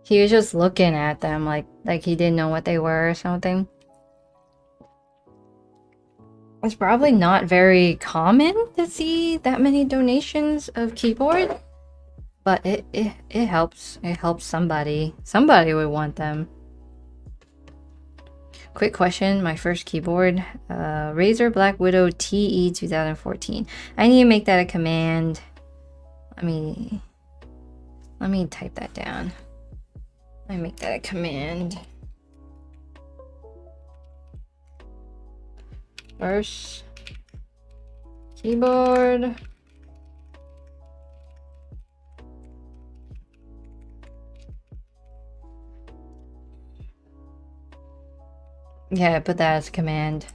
He was just looking at them like he didn't know what they were or something. It's probably not very common to see that many donations of keyboard, but it helps. It helps somebody. Somebody would want them. Quick question, my first keyboard, Razer Black Widow TE 2014. I need to make that a command. Let me type that down. Let me make that a command. First keyboard. Yeah, put that as a command.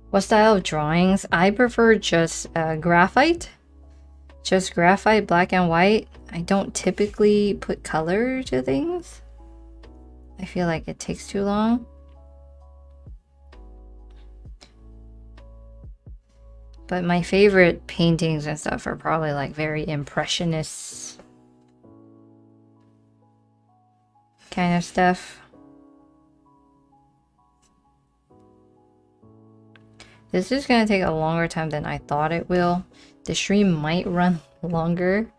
What style of drawings? I prefer just graphite. Just graphite, black and white. I don't typically put color to things. I feel like it takes too long. But my favorite paintings and stuff are probably like very impressionist kind of stuff. This is gonna take a longer time than I thought it will. The stream might run longer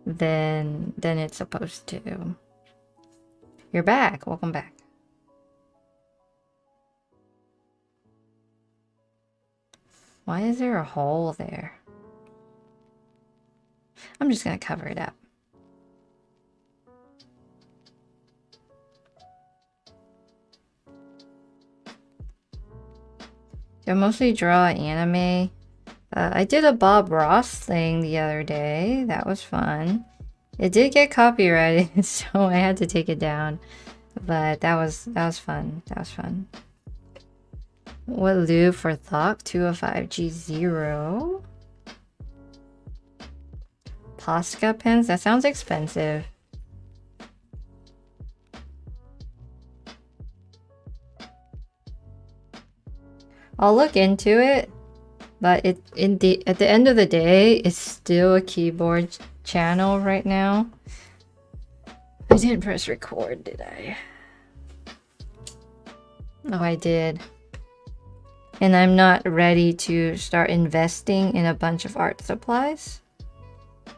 than it's supposed to. You're back. Welcome back. Why is there a hole there? I'm just gonna cover it up. I mostly draw anime. I did a Bob Ross thing the other day. That was fun. It did get copyrighted, so I had to take it down. But that was fun. That was fun. What lube for Thok? 205G0. Posca pens? That sounds expensive. I'll look into it, but at the end of the day, it's still a keyboard channel right now. I didn't press record, did I? Oh, I did. And I'm not ready to start investing in a bunch of art supplies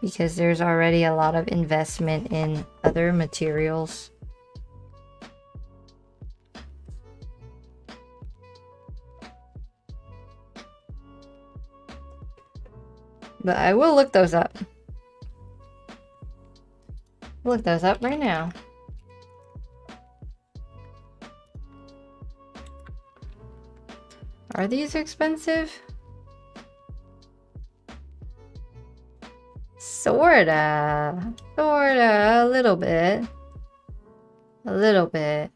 because there's already a lot of investment in other materials. But I will look those up. Look those up right now. Are these expensive? Sorta. Sorta. A little bit. A little bit.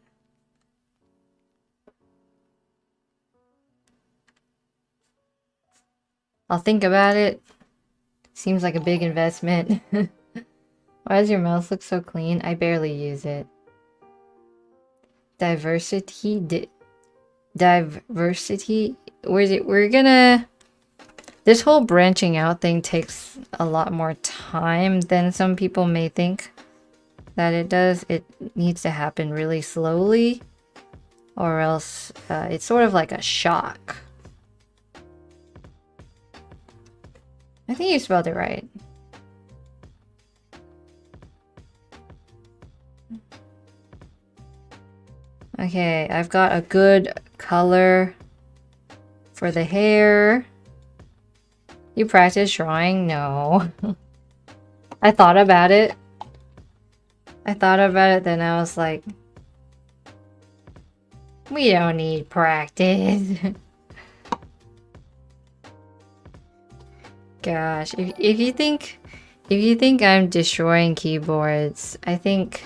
I'll think about it. Seems like a big investment. Why does your mouse look so clean? I barely use it. Diversity. We're gonna... This whole branching out thing takes a lot more time than some people may think that it does. It needs to happen really slowly, or else it's sort of like a shock. I think you spelled it right. Okay, I've got a good color for the hair. You practice drawing? No. I thought about it. Then I was like, we don't need practice. Gosh, if you think I'm destroying keyboards, I think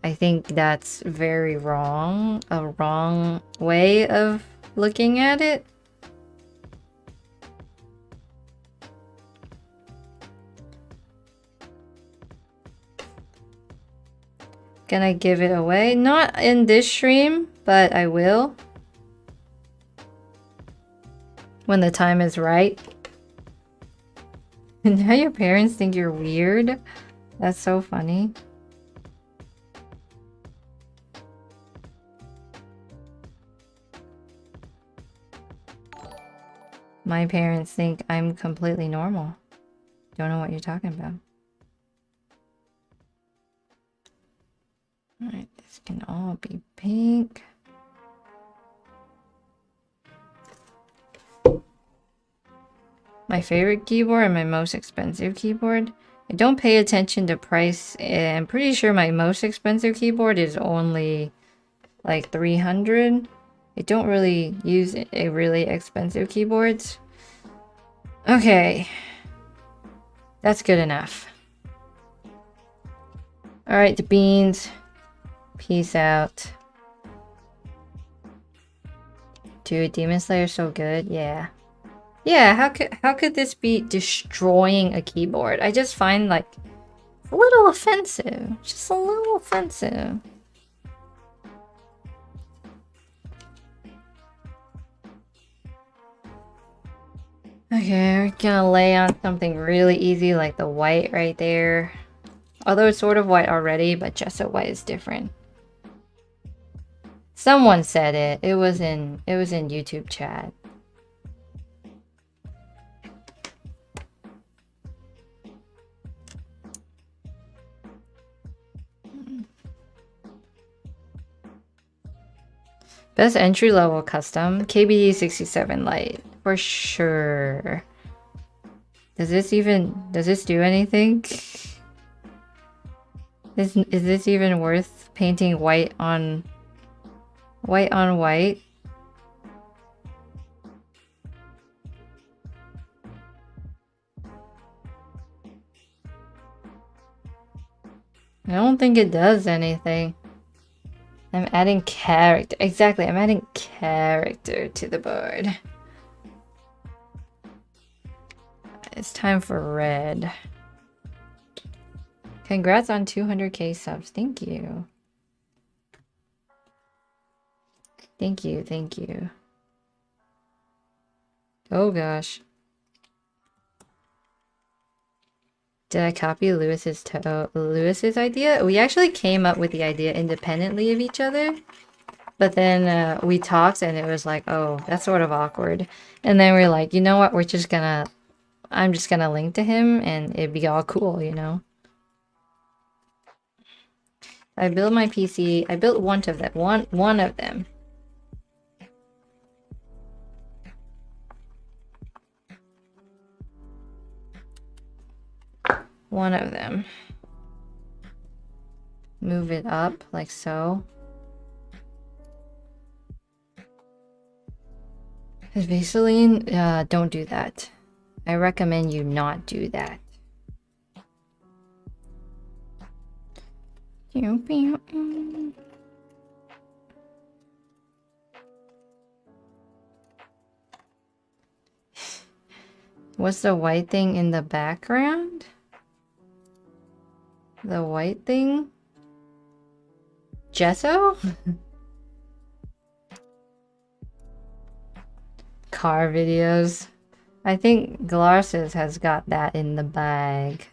that's very wrong. A wrong way of looking at it. Gonna give it away. Not in this stream, but I will. When the time is right. Now your parents think you're weird? That's so funny. My parents think I'm completely normal. Don't know what you're talking about. Alright, this can all be pink. My favorite keyboard and my most expensive keyboard. I don't pay attention to price. I'm pretty sure my most expensive keyboard is only like 300. I don't really use a really expensive keyboards. Okay. That's good enough. Alright, the beans. Peace out. Dude, Demon Slayer's so good. Yeah. Yeah, how could this be destroying a keyboard? I just find like a little offensive. Just a little offensive. Okay, we're gonna lay on something really easy like the white right there. Although it's sort of white already, but gesso white is different. Someone said it. It was in YouTube chat. Best entry level custom KBD 67 Lite for sure. Does this do anything? Is this even worth painting white on white? I don't think it does anything. I'm adding character. Exactly, I'm adding character to the board. It's time for red. Congrats on 200k subs. Thank you. Thank you, thank you. Oh gosh. Did I copy Lewis's idea? We actually came up with the idea independently of each other. But then we talked and it was like, oh, that's sort of awkward. And then we're like, you know what? I'm just gonna link to him and it'd be all cool, you know? I built my PC. I built one of them. One of them. One of them. Move it up like so. Vaseline, don't do that. I recommend you not do that. What's the white thing in the background? The white thing? Gesso? Car videos. I think Glarsis has got that in the bag.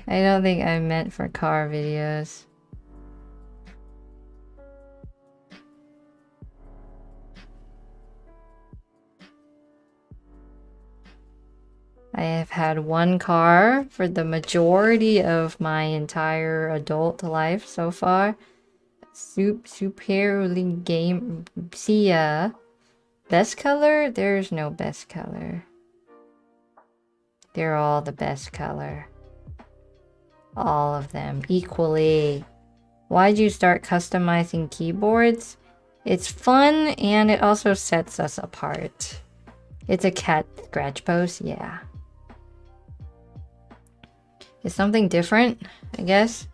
I don't think I meant for car videos. I have had one car for the majority of my entire adult life so far. Superiorly game. See ya. Best color? There's no best color. They're all the best color. All of them equally. Why'd you start customizing keyboards? It's fun and it also sets us apart. It's a cat scratch post, yeah. It's something different, I guess.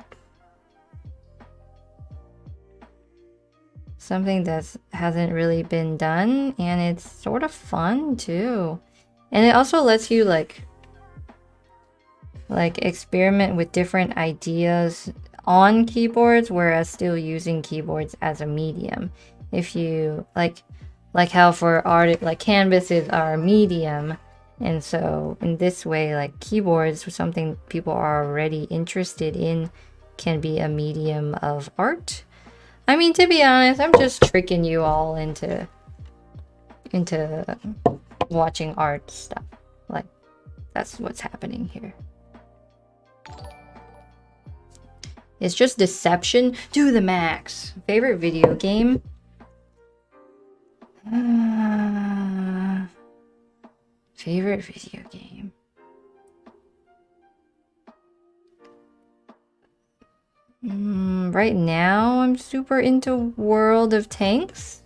Something that hasn't really been done, and it's sort of fun too. And it also lets you like experiment with different ideas on keyboards, whereas still using keyboards as a medium. If you like how for art, like canvases are a medium, and so in this way, like keyboards, something people are already interested in, can be a medium of art. I mean, to be honest, I'm just tricking you all into watching art stuff. Like, that's what's happening here. It's just deception to the max. Favorite video game? Favorite video game? Right now, I'm super into World of Tanks.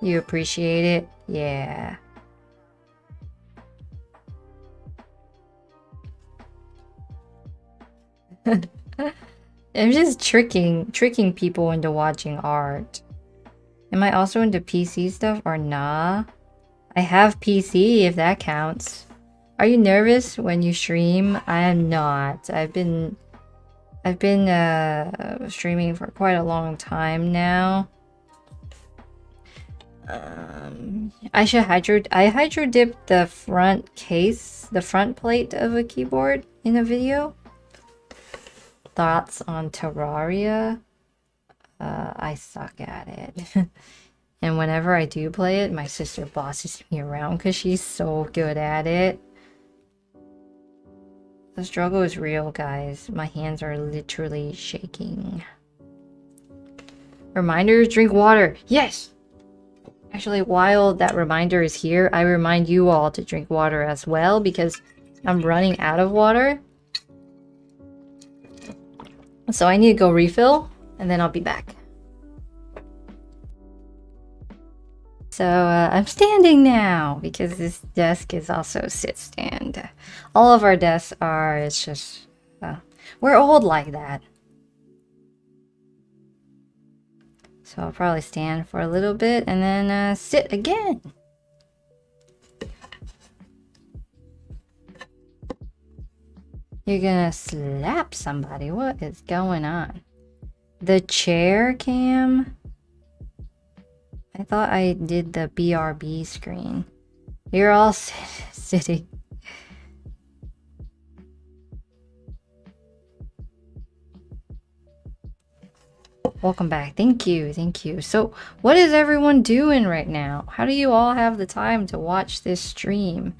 You appreciate it? Yeah. I'm just tricking people into watching art. Am I also into PC stuff or nah? I have PC if that counts. Are you nervous when you stream? I am not. I've been streaming for quite a long time now. I hydro dip the front case, the front plate of a keyboard in a video. Thoughts on Terraria? I suck at it. And whenever I do play it, my sister bosses me around because she's so good at it. The struggle is real, guys. My hands are literally shaking. Reminders, drink water. Yes! Actually, while that reminder is here, I remind you all to drink water as well because I'm running out of water. So I need to go refill and then I'll be back. So I'm standing now because this desk is also sit stand. All of our desks are, it's just, we're old like that. So I'll probably stand for a little bit and then sit again. You're gonna slap somebody. What is going on? The chair cam? I thought I did the BRB screen. You're all sitting. Welcome back. Thank you. Thank you. So, what is everyone doing right now? How do you all have the time to watch this stream?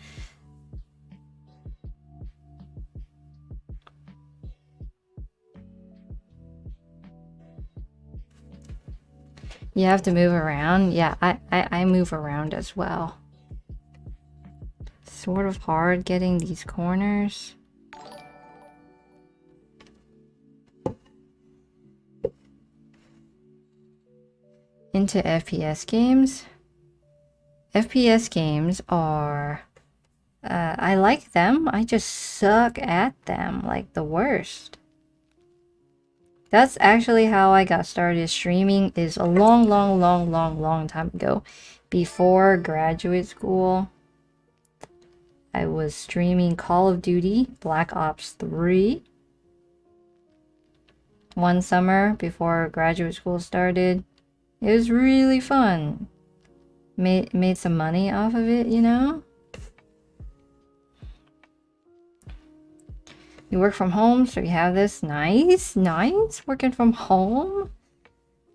You have to move around? Yeah, I move around as well. Sort of hard getting these corners. Into FPS games? FPS games are... I like them, I just suck at them like the worst. That's actually how I got started streaming, is a long time ago. Before graduate school, I was streaming Call of Duty Black Ops 3. One summer before graduate school started. It was really fun. Made some money off of it, you know? You work from home, so you have this. Nice, nice. Working from home.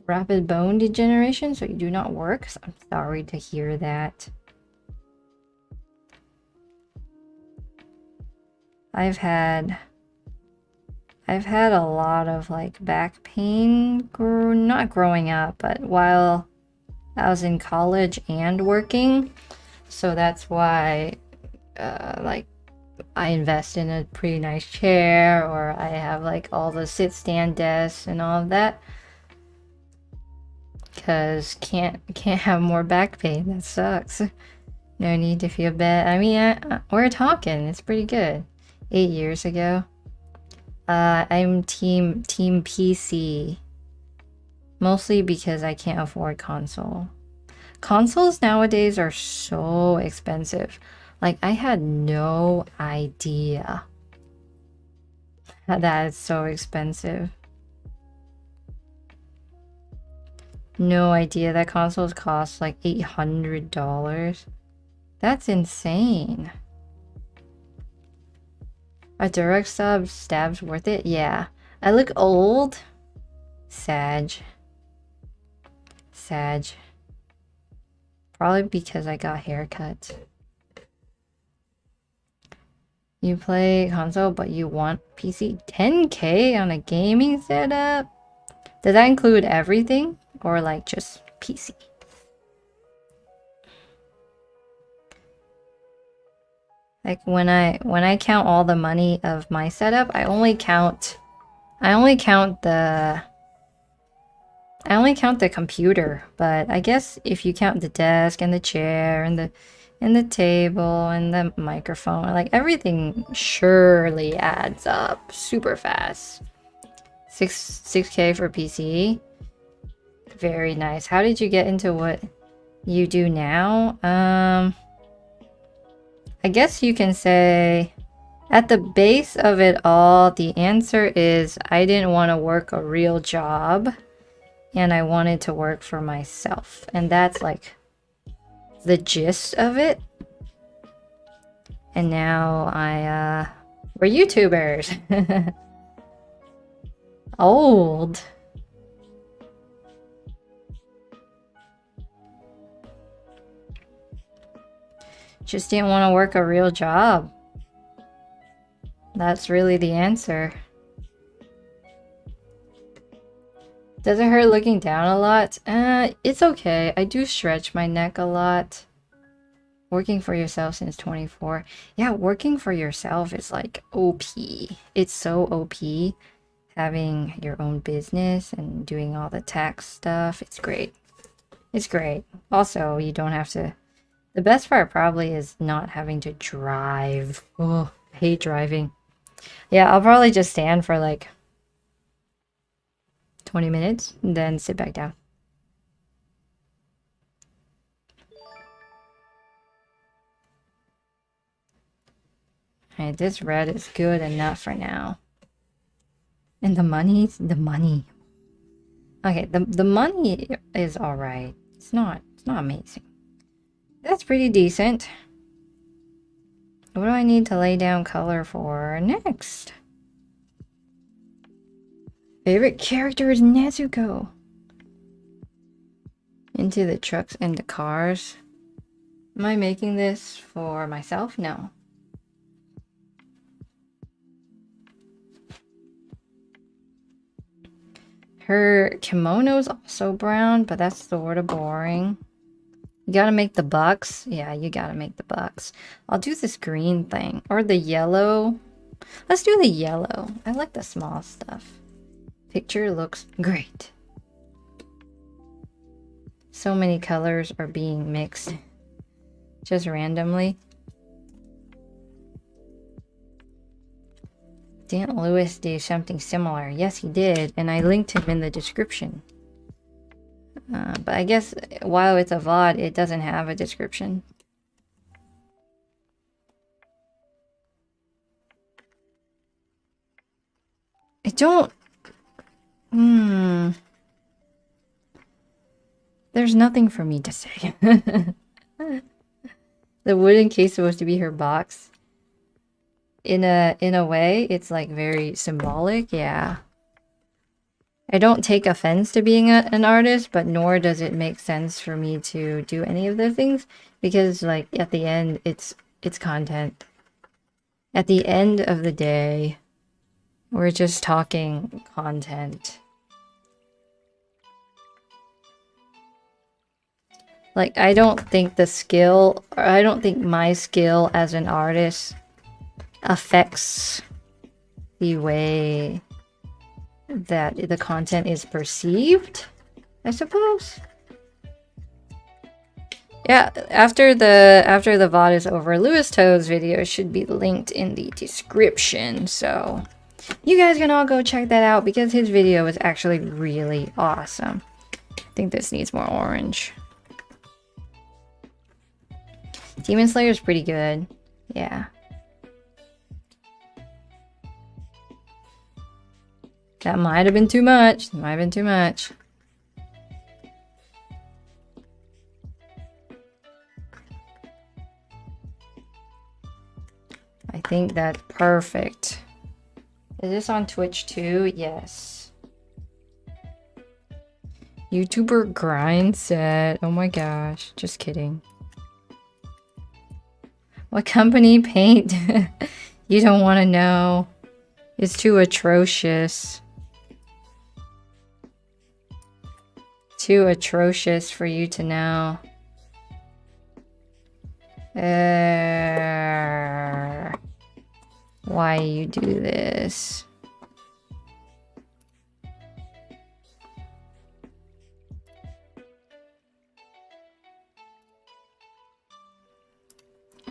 Rapid bone degeneration, so you do not work. So I'm sorry to hear that. I've had a lot of like back pain, not growing up, but while I was in college and working. So that's why like I invest in a pretty nice chair, or I have like all the sit stand desks and all of that. Cause can't have more back pain. That sucks. No need to feel bad. I mean, we're talking. It's pretty good. 8 years ago. I'm team PC. Mostly because I can't afford console. Consoles nowadays are so expensive. Like, I had no idea that it's so expensive. No idea that consoles cost like $800. That's insane. Are direct stabs worth it? Yeah. I look old. Sag. Probably because I got haircut. You play console, but you want PC? 10K on a gaming setup? Does that include everything? Or like just PC? Like when I count all the money of my setup, I only count the computer, but I guess if you count the desk and the chair and the table and the microphone, like everything surely adds up super fast. 6K for PC. Very nice. How did you get into what you do now? I guess you can say at the base of it all, the answer is I didn't want to work a real job and I wanted to work for myself. And that's like the gist of it. And now we're YouTubers. Old. Just didn't want to work a real job. That's really the answer. Does it hurt looking down a lot? It's okay. I do stretch my neck a lot. Working for yourself since 24. Yeah, working for yourself is like OP. It's so OP. Having your own business and doing all the tax stuff. It's great. It's great. Also, you don't have to... The best part probably is not having to drive. Oh, I hate driving. Yeah, I'll probably just stand for like 20 minutes and then sit back down. Alright, this red is good enough for now. And the money? The money. Okay, the money is alright. It's not amazing. That's pretty decent. What do I need to lay down color for next? Favorite character is Nezuko. Into the trucks and the cars. Am I making this for myself? No. Her kimono's also brown, but that's sort of boring. You gotta make the bucks. Yeah, you gotta make the bucks. I'll do this green thing. Or the yellow. Let's do the yellow. I like the small stuff. Picture looks great. So many colors are being mixed. Just randomly. Didn't Lewis do something similar? Yes, he did. And I linked him in the description. But I guess while it's a VOD, it doesn't have a description. I don't... There's nothing for me to say. The wooden case is supposed to be her box. In a way, it's like very symbolic, yeah. I don't take offense to being an artist, but nor does it make sense for me to do any of the things because, like, at the end, it's content. At the end of the day, we're just talking content. Like, I don't think my skill as an artist affects the way that the content is perceived, I suppose. Yeah, after the VOD is over, Lewis Toad's video should be linked in the description, so you guys can all go check that out because his video is actually really awesome. I think this needs more orange. Demon Slayer is pretty good. Yeah. That might have been too much. Might have been too much. I think that's perfect. Is this on Twitch too? Yes. YouTuber grind set. Oh my gosh. Just kidding. What company paint? You don't want to know. It's too atrocious. Too atrocious for you to know. Why you do this?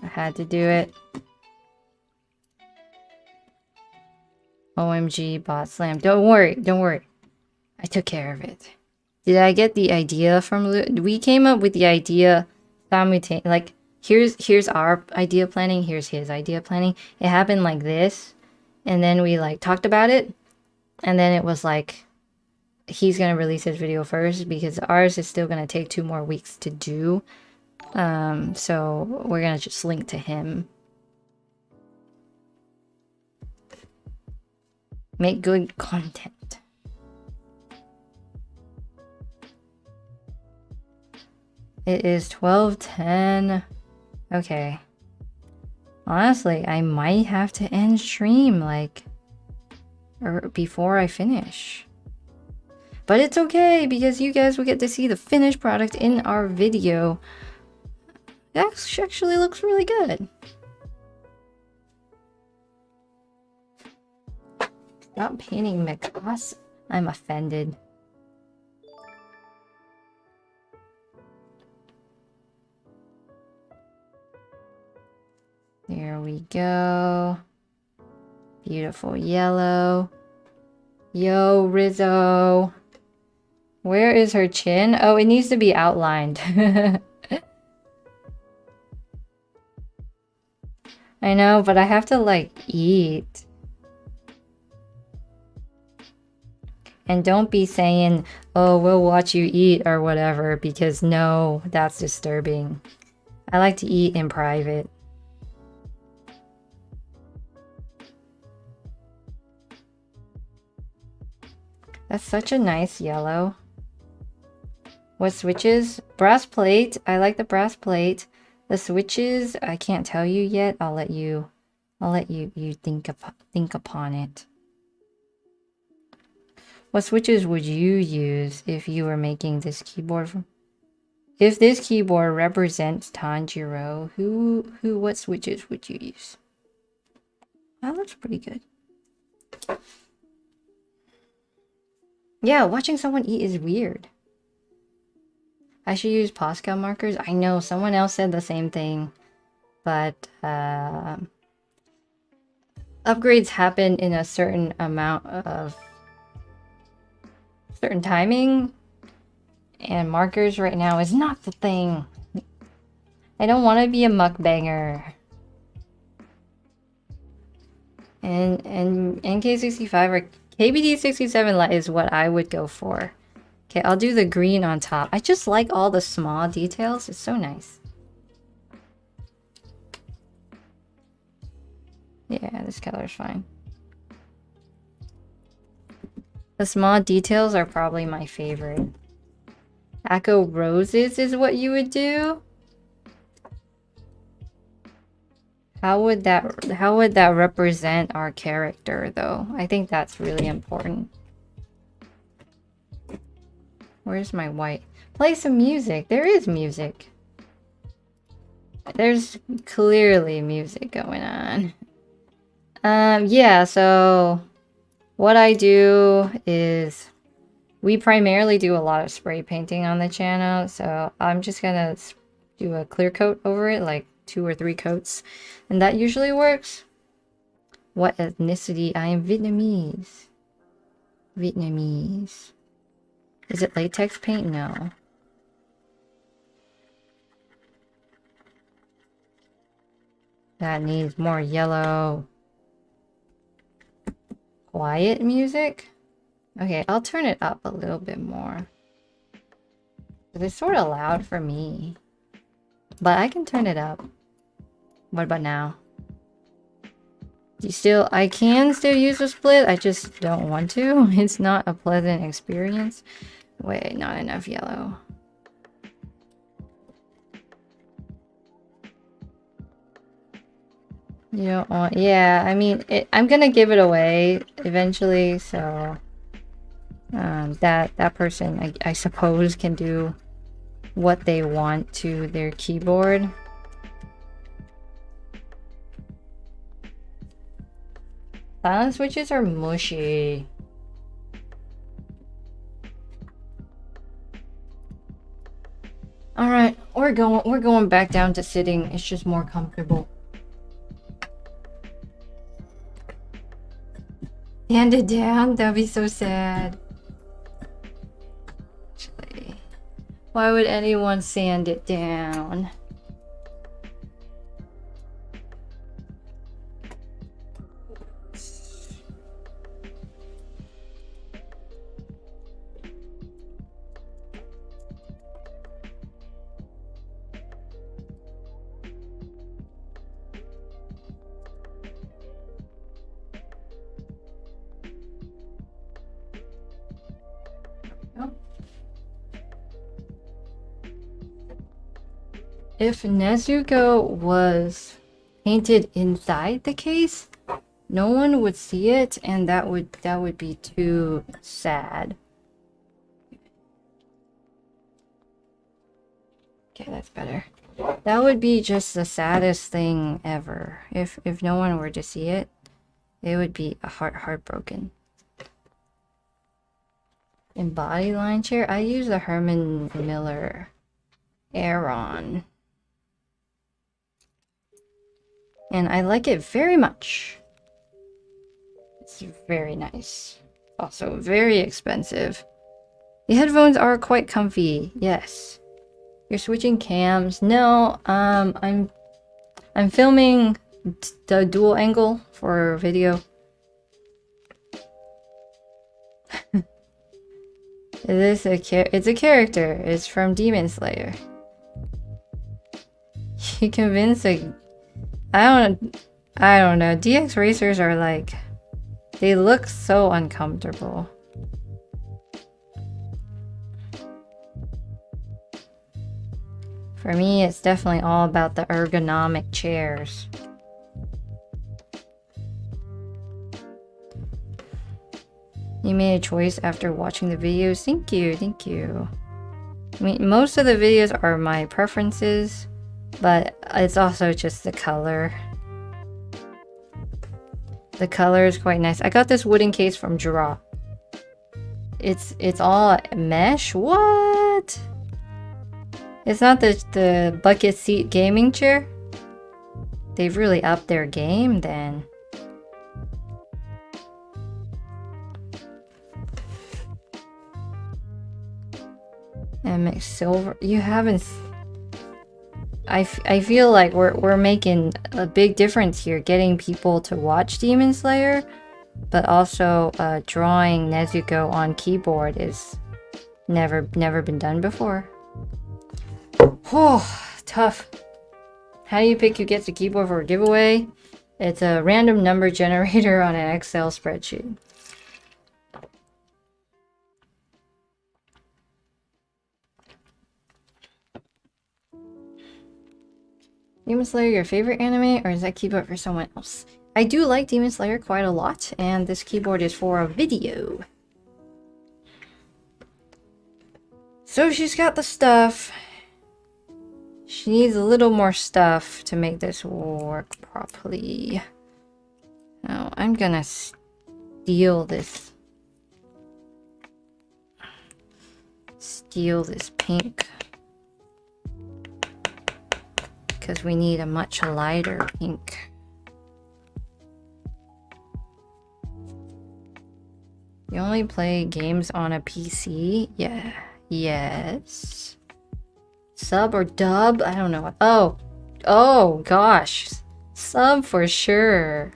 I had to do it. OMG, bot slam. Don't worry, don't worry. I took care of it. Did I get the idea from Lu? We came up with the idea simultaneously. Like, here's our idea planning, here's his idea planning. It happened like this, and then we like talked about it, and then it was like he's gonna release his video first because ours is still gonna take 2 more weeks to do. So we're gonna just link to him. Make good content. It is 12:10. Okay. Honestly, I might have to end stream like or before I finish. But it's okay because you guys will get to see the finished product in our video. That actually looks really good. Stop painting Mikasa. I'm offended. There we go. Beautiful yellow. Yo, Rizzo. Where is her chin? Oh, it needs to be outlined. I know, but I have to like eat. And don't be saying, oh, we'll watch you eat or whatever, because no, that's disturbing. I like to eat in private. That's such a nice yellow. What switches? Brass plate. I like the brass plate. The switches, I can't tell you yet. I'll let you think upon it. What switches would you use if you were making this keyboard? If this keyboard represents Tanjiro, what switches would you use? That looks pretty good. Yeah, watching someone eat is weird. I should use Posca markers. I know someone else said the same thing, but upgrades happen in a certain amount of certain timing, and markers right now is not the thing. I don't want to be a mukbanger. And NK65 or KBD67 is what I would go for. Okay, I'll do the green on top. I just like all the small details. It's so nice. Yeah, this color's fine. The small details are probably my favorite. Echo roses is what you would do? How would that represent our character though? I think that's really important. Where's my white? Play some music. There is music. There's clearly music going on. Yeah, so what I do is we primarily do a lot of spray painting on the channel, so I'm just gonna do a clear coat over it, like 2 or 3 coats, and that usually works. What ethnicity? I am Vietnamese. Vietnamese. Is it latex paint? No. That needs more yellow. Quiet music? Okay, I'll turn it up a little bit more. It's sort of loud for me. But I can turn it up. What about now? I can still use a split, I just don't want to. It's not a pleasant experience. Wait, not enough yellow. You don't want... Yeah, I mean, I'm gonna give it away eventually, so... that person, I suppose, can do what they want to their keyboard. Silent switches are mushy. Alright, we're going back down to sitting. It's just more comfortable. Hand it down? That'd be so sad. Actually, why would anyone sand it down? If Nezuko was painted inside the case, no one would see it, and that would be too sad. Okay, that's better. That would be just the saddest thing ever. If no one were to see it, it would be heartbroken. In body line chair, I use the Herman Miller Aeron. And I like it very much. It's very nice. Also very expensive. The headphones are quite comfy, yes. You're switching cams? No, I'm filming the dual angle for video. It's a character. It's from Demon Slayer. You convince a... I don't know. DX racers are like... They look so uncomfortable. For me, it's definitely all about the ergonomic chairs. You made a choice after watching the videos. Thank you, thank you. I mean, most of the videos are my preferences, but it's also just the color. The color is quite nice. I got this wooden case from Jura. It's all mesh? What? It's not the bucket seat gaming chair? They've really upped their game then. MX Silver. You haven't... I feel like we're making a big difference here, getting people to watch Demon Slayer, but also drawing Nezuko on keyboard is never been done before. Oh, tough. How do you pick who gets the keyboard for a giveaway? It's a random number generator on an Excel spreadsheet. Demon Slayer your favorite anime, or is that keyboard for someone else? I do like Demon Slayer quite a lot, and this keyboard is for a video. So she's got the stuff. She needs a little more stuff to make this work properly. Now, I'm gonna steal this. Steal this pink. Because we need a much lighter pink. You only play games on a PC? Yeah. Yes. Sub or dub? I don't know what. Oh gosh. Sub for sure.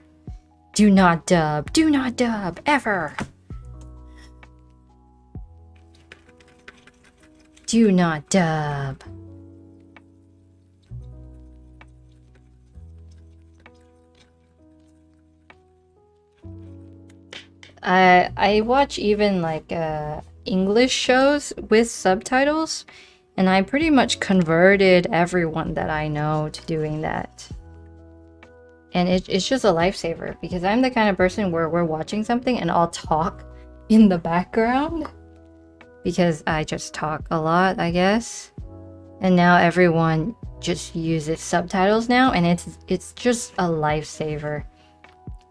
Do not dub. Do not dub. Ever. Do not dub. I watch even like English shows with subtitles, and I pretty much converted everyone that I know to doing that. And it's just a lifesaver, because I'm the kind of person where we're watching something and I'll talk in the background because I just talk a lot, I guess. And now everyone just uses subtitles now, and it's just a lifesaver.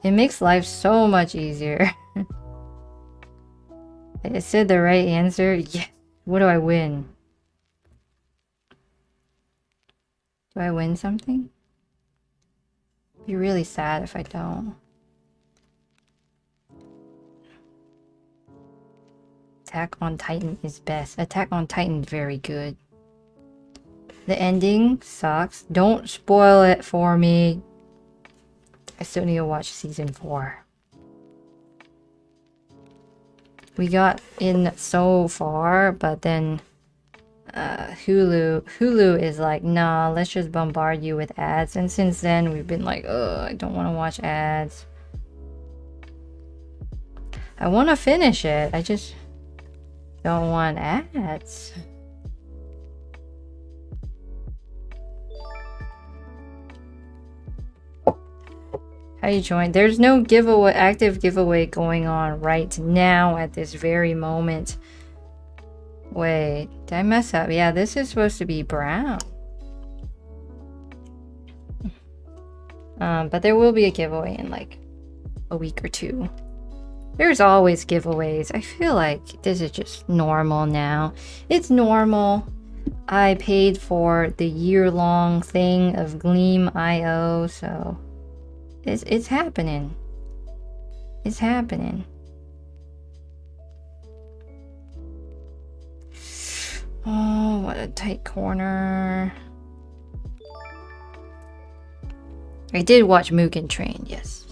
It makes life so much easier. I said the right answer. Yeah. What do I win? Do I win something? It'd be really sad if I don't. Attack on Titan is best. Attack on Titan is very good. The ending sucks. Don't spoil it for me. I still need to watch season 4. We got in so far, but then Hulu is like, nah, let's just bombard you with ads. And since then, we've been like, ugh, I don't want to watch ads. I want to finish it. I just don't want ads. How you join? There's no giveaway, active giveaway going on right now at this very moment. Wait, did I mess up? Yeah, this is supposed to be brown. But there will be a giveaway in like a week or 2. There's always giveaways. I feel like this is just normal now. It's normal. I paid for the year-long thing of Gleam.io, so it's happening. It's happening. Oh, what a tight corner. I did watch Mugen Train, yes.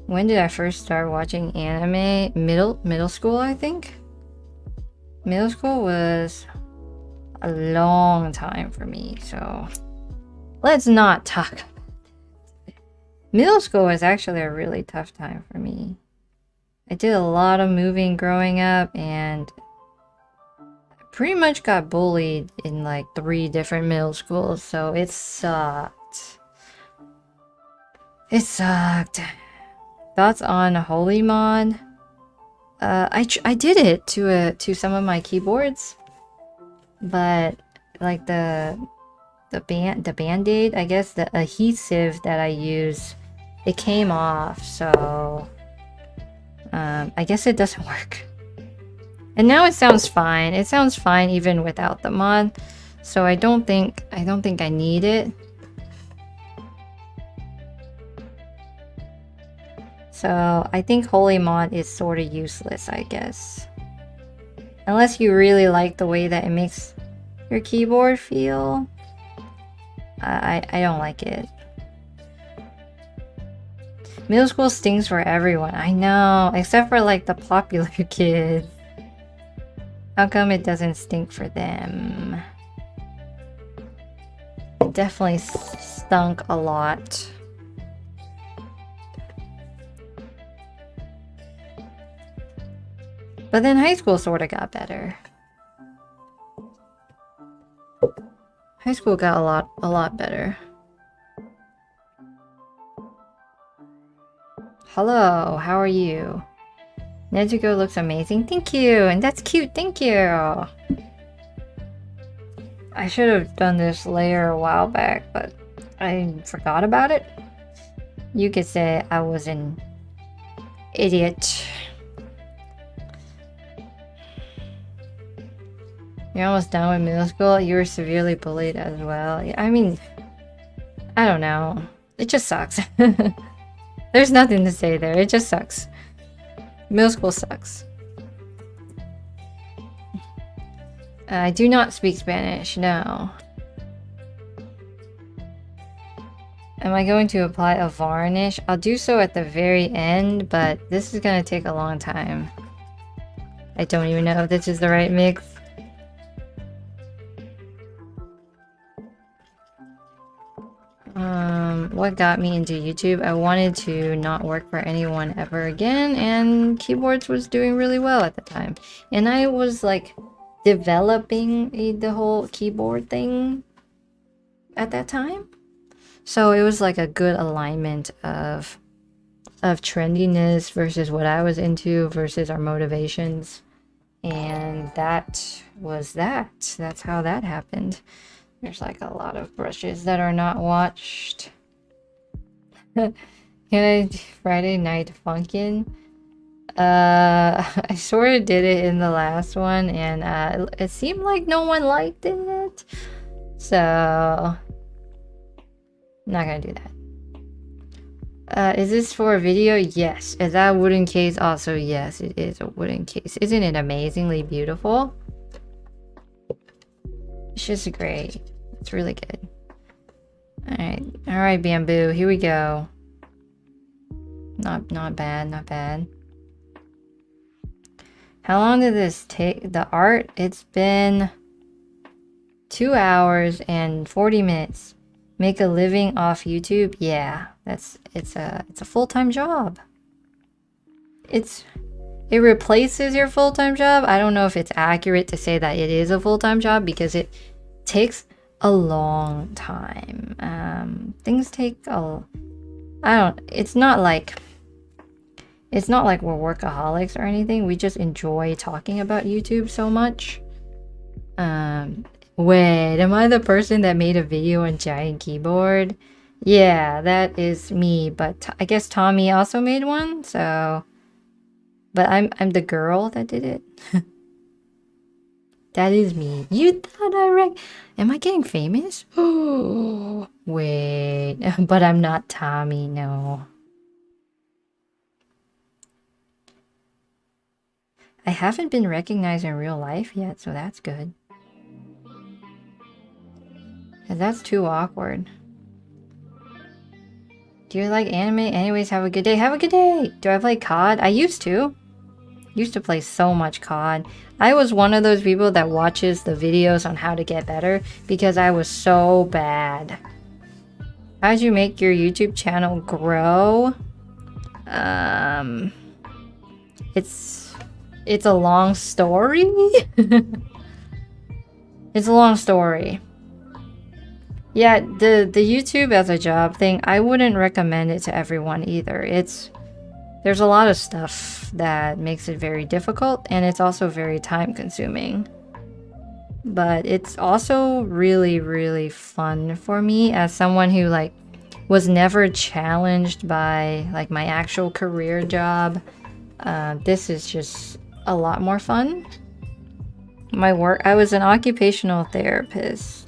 When did I first start watching anime? Middle school, I think. Middle school was a long time for me, so let's not talk about it. Middle school was actually a really tough time for me. I did a lot of moving growing up, and I pretty much got bullied in like 3 different middle schools, so it sucked. It sucked. Thoughts on Holy Mod? I did it to some of my keyboards, but like the band-aid, I guess the adhesive that I use, it came off, so I guess it doesn't work. And now it sounds fine. It sounds fine even without the mod, so I don't think I need it. So I think Holy Mod is sort of useless, I guess. Unless you really like the way that it makes your keyboard feel. I don't like it. Middle school stings for everyone. I know, except for like the popular kids. How come it doesn't stink for them? It definitely stunk a lot. But then high school sort of got better. High school got a lot better. Hello, how are you? Nezuko looks amazing. Thank you, and that's cute. Thank you. I should have done this layer a while back, but I forgot about it. You could say I was an idiot. You're almost done with middle school? You were severely bullied as well. I mean, I don't know. It just sucks. There's nothing to say there. It just sucks. Middle school sucks. I do not speak Spanish, no. Am I going to apply a varnish? I'll do so at the very end, but this is going to take a long time. I don't even know if this is the right mix. what got me into YouTube. I wanted to not work for anyone ever again, and keyboards was doing really well at the time. And I was like developing the whole keyboard thing at that time. So it was like a good alignment of trendiness versus what I was into versus our motivations. And that was that. That's how that happened. There's like a lot of brushes that are not watched. Can I Friday Night Funkin'? I sort of did it in the last one, and it seemed like no one liked it. So I'm not gonna do that. Is this for a video? Yes. Is that a wooden case? Also, yes, it is a wooden case. Isn't it amazingly beautiful? It's just great. It's really good. Alright, Bamboo, here we go. Not bad, not bad. How long did this take? The art? It's been 2 hours and 40 minutes. Make a living off YouTube? Yeah, it's a full-time job. It replaces your full-time job. I don't know if it's accurate to say that it is a full-time job because it takes a long time. Things take it's not like we're workaholics or anything. We just enjoy talking about YouTube so much. Wait, am I the person that made a video on giant keyboard? Yeah, that is me, but I guess Tommy also made one, so... But I'm the girl that did it. That is me. You thought Am I getting famous? Oh, wait. But I'm not Tommy, no. I haven't been recognized in real life yet, so that's good. Cause that's too awkward. Do you like anime? Anyways, have a good day. Have a good day! Do I play COD? I used to. Used to play so much COD. I was one of those people that watches the videos on how to get better because I was so bad. How'd you make your YouTube channel grow? It's a long story. It's a long story. Yeah, the YouTube as a job thing, I wouldn't recommend it to everyone either. There's a lot of stuff that makes it very difficult, and it's also very time consuming. But it's also really, really fun for me as someone who like was never challenged by like my actual career job. This is just a lot more fun. My work, I was an occupational therapist.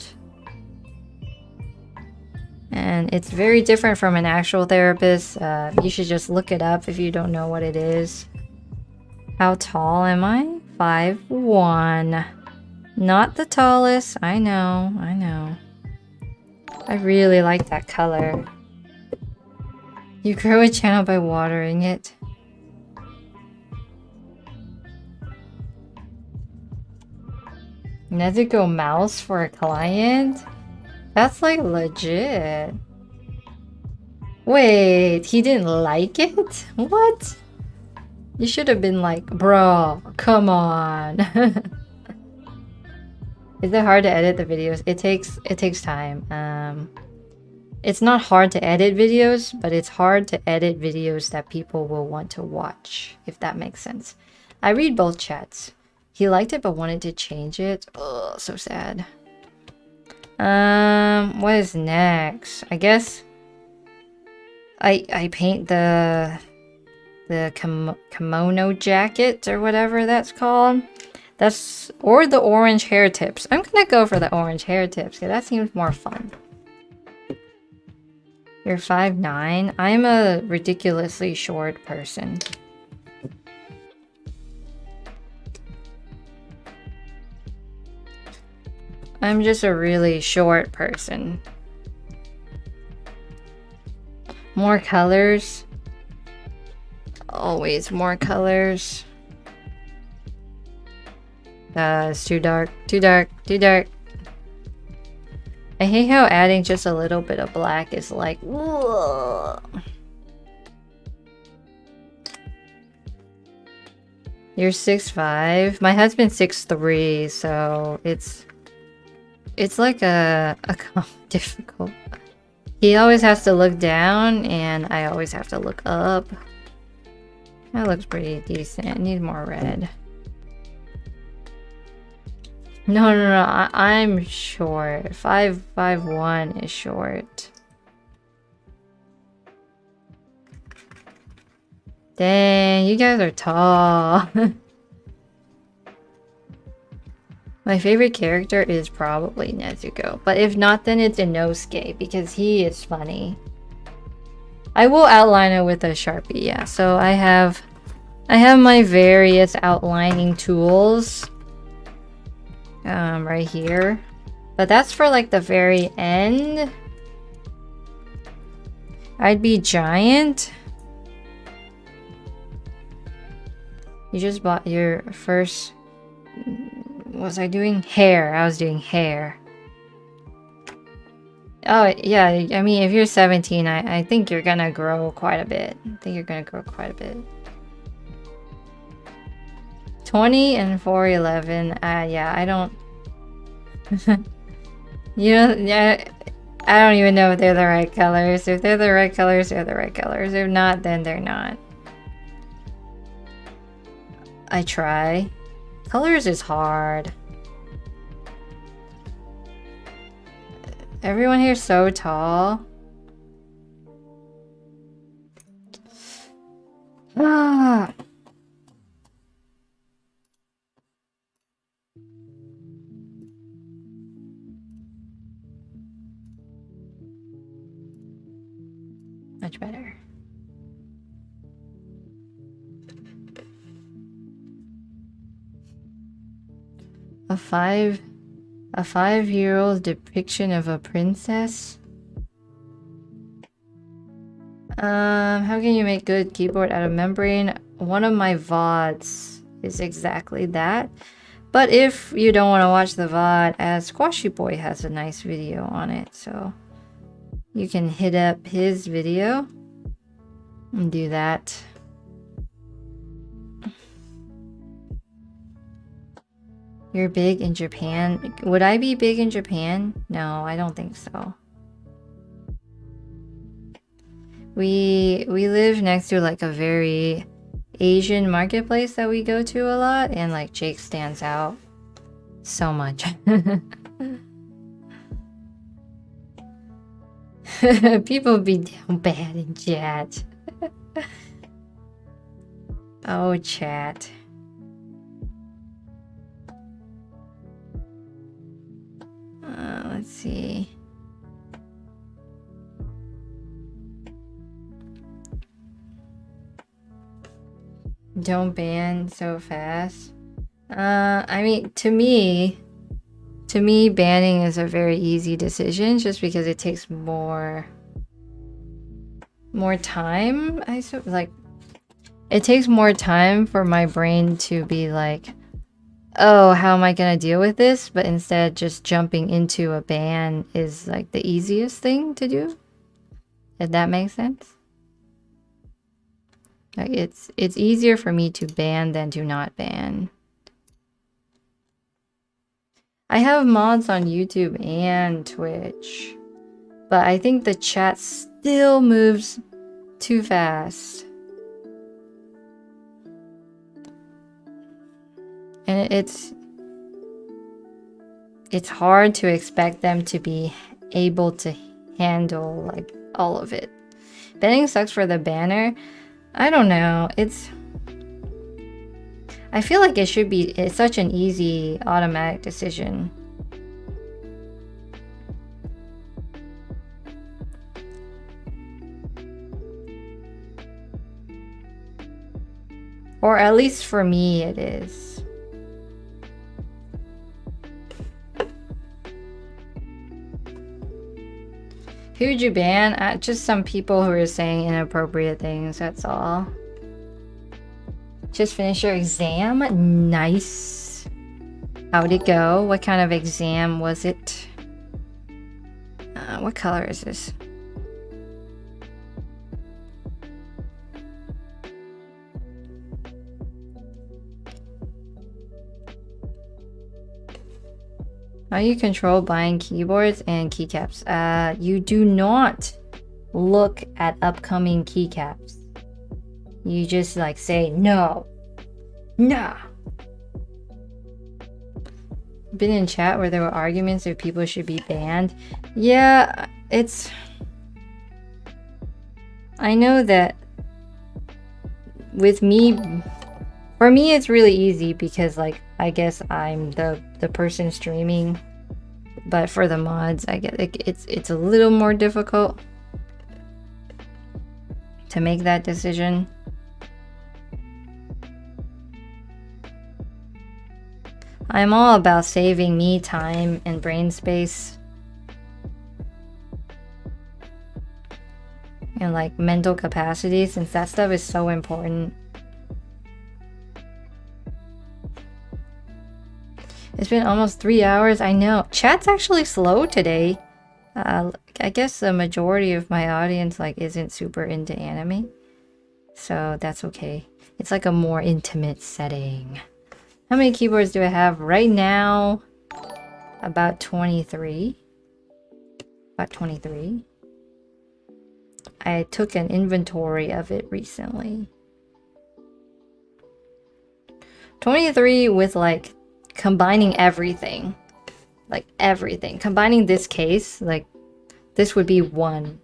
And it's very different from an actual therapist. You should just look it up if you don't know what it is. How tall am I? 5'1". Not the tallest. I know, I know. I really like that color. You grow a channel by watering it. Nezuko mouse for a client? That's like legit. Wait, he didn't like it? What? You should have been like, bro, come on. Is it hard to edit the videos? It takes time. It's not hard to edit videos, but it's hard to edit videos that people will want to watch, if that makes sense. I read both chats. He liked it but wanted to change it. Ugh, so sad. What is next? I guess I paint the kimono jacket or whatever that's called. Or the orange hair tips. I'm gonna go for the orange hair tips because that seems more fun. You're 5'9". I'm a ridiculously short person. I'm just a really short person. More colors. Always more colors. It's too dark, too dark, too dark. I hate how adding just a little bit of black is like, ugh. You're 6'5". My husband's 6'3", so it's like a difficult. He always has to look down, and I always have to look up. That looks pretty decent. Need more red. No. I'm short. 5'1" is short. Dang, you guys are tall. My favorite character is probably Nezuko, but if not, then it's Inosuke because he is funny. I will outline it with a Sharpie, yeah. So I have my various outlining tools right here. But that's for like the very end. I'd be giant. You just bought your first... Was I doing hair? I was doing hair. Oh, yeah. I mean, if you're 17, I think you're gonna grow quite a bit. 20 and 411. Yeah, I don't... yeah, I don't even know if they're the right colors. If they're the right colors, they're the right colors. If not, then they're not. I try. Colors is hard. Everyone here's so tall. Ah. Much better. A 5-year-old depiction of a princess? How can you make good keyboard out of membrane? One of my VODs is exactly that. But if you don't want to watch the VOD, as Squashy Boy has a nice video on it, so you can hit up his video and do that. You're big in Japan. Would I be big in Japan? No, I don't think so. We live next to like a very Asian marketplace that we go to a lot, and like Jake stands out so much. People be down bad in chat. Oh, chat. Let's see. Don't ban so fast. I mean, to me, banning is a very easy decision just because it takes more time. Like, it takes more time for my brain to be like, oh, how am I gonna deal with this? But instead, just jumping into a ban is like the easiest thing to do. If that makes sense. Like it's easier for me to ban than to not ban. I have mods on YouTube and Twitch, but I think the chat still moves too fast. And it's hard to expect them to be able to handle like all of it. Banning sucks for the banner. I don't know. I feel like it's such an easy automatic decision. Or at least for me it is. Who'd you ban? Just some people who are saying inappropriate things, that's all. Just finished your exam? Nice. How'd it go? What kind of exam was it? What color is this? How do you control buying keyboards and keycaps? You do not look at upcoming keycaps. You just like say no. Nah. Been in chat where there were arguments if people should be banned. Yeah, it's... I know that with me, for me it's really easy because like I guess I'm the person streaming, but for the mods I get it's a little more difficult to make that decision. I'm all about saving me time and brain space and like mental capacity, since that stuff is so important. It's been almost 3 hours. I know chat's actually slow today. I guess the majority of my audience like isn't super into anime, so that's okay. It's like a more intimate setting. How many keyboards do I have right now? About 23. About 23. I took an inventory of it recently. 23 with like combining everything. Like everything. Combining this case, like this would be one.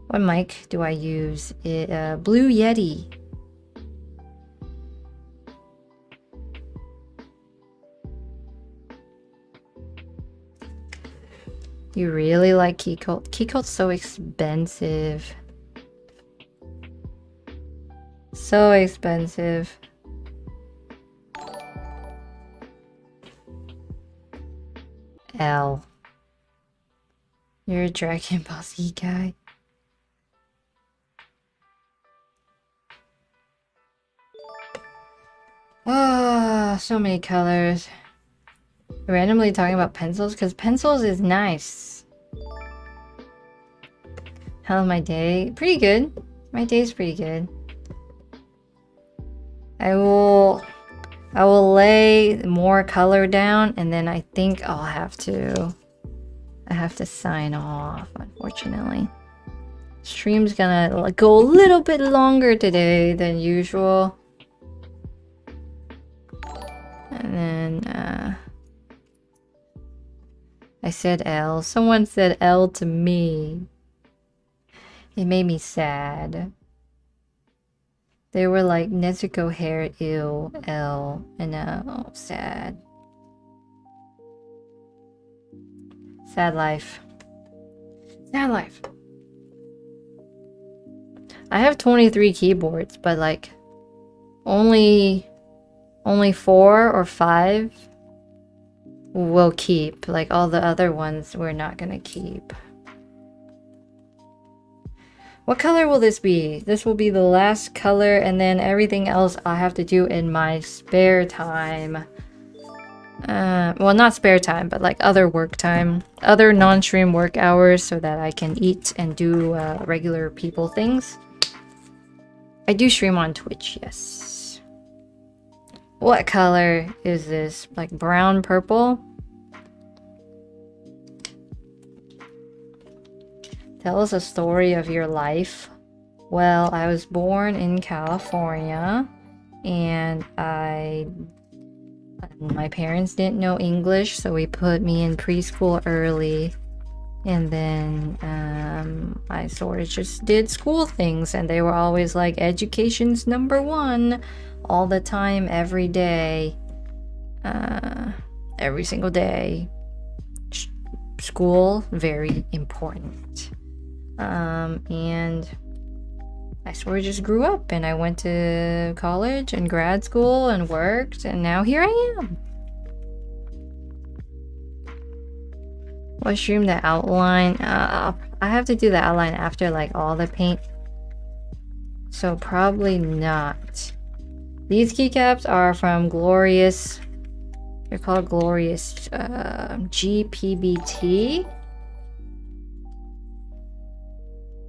What mic do I use? Blue Yeti. You really like Keycult? Keycult's so expensive. So expensive. L. You're a Dragon Ball Z guy. Ah, so many colors. Randomly talking about pencils because pencils is nice. How's my day? Pretty good. My day's pretty good. I will lay more color down and then I think I have to sign off, unfortunately. Stream's gonna go a little bit longer today than usual. And then I said L. Someone said L to me. It made me sad. They were like, Nezuko hair, ew, L, and oh, sad. Sad life. Sad life. I have 23 keyboards, but like, only 4 or 5 will keep. Like all the other ones we're not gonna keep. What color will this be? This will be the last color, and then everything else I have to do in my spare time. Well, not spare time, but like other work time. Other non-stream work hours so that I can eat and do regular people things. I do stream on Twitch, yes. What color is this? Like brown, purple? Tell us a story of your life. Well, I was born in California and my parents didn't know English, so we put me in preschool early. And then I sort of just did school things, and they were always like, education's #1 all the time, every day. Every single day. School, very important. And I sort of just grew up, and I went to college and grad school and worked, and now here I am. What stream the outline? I have to do the outline after like all the paint, so probably not. These keycaps are from Glorious They're called Glorious GPBT.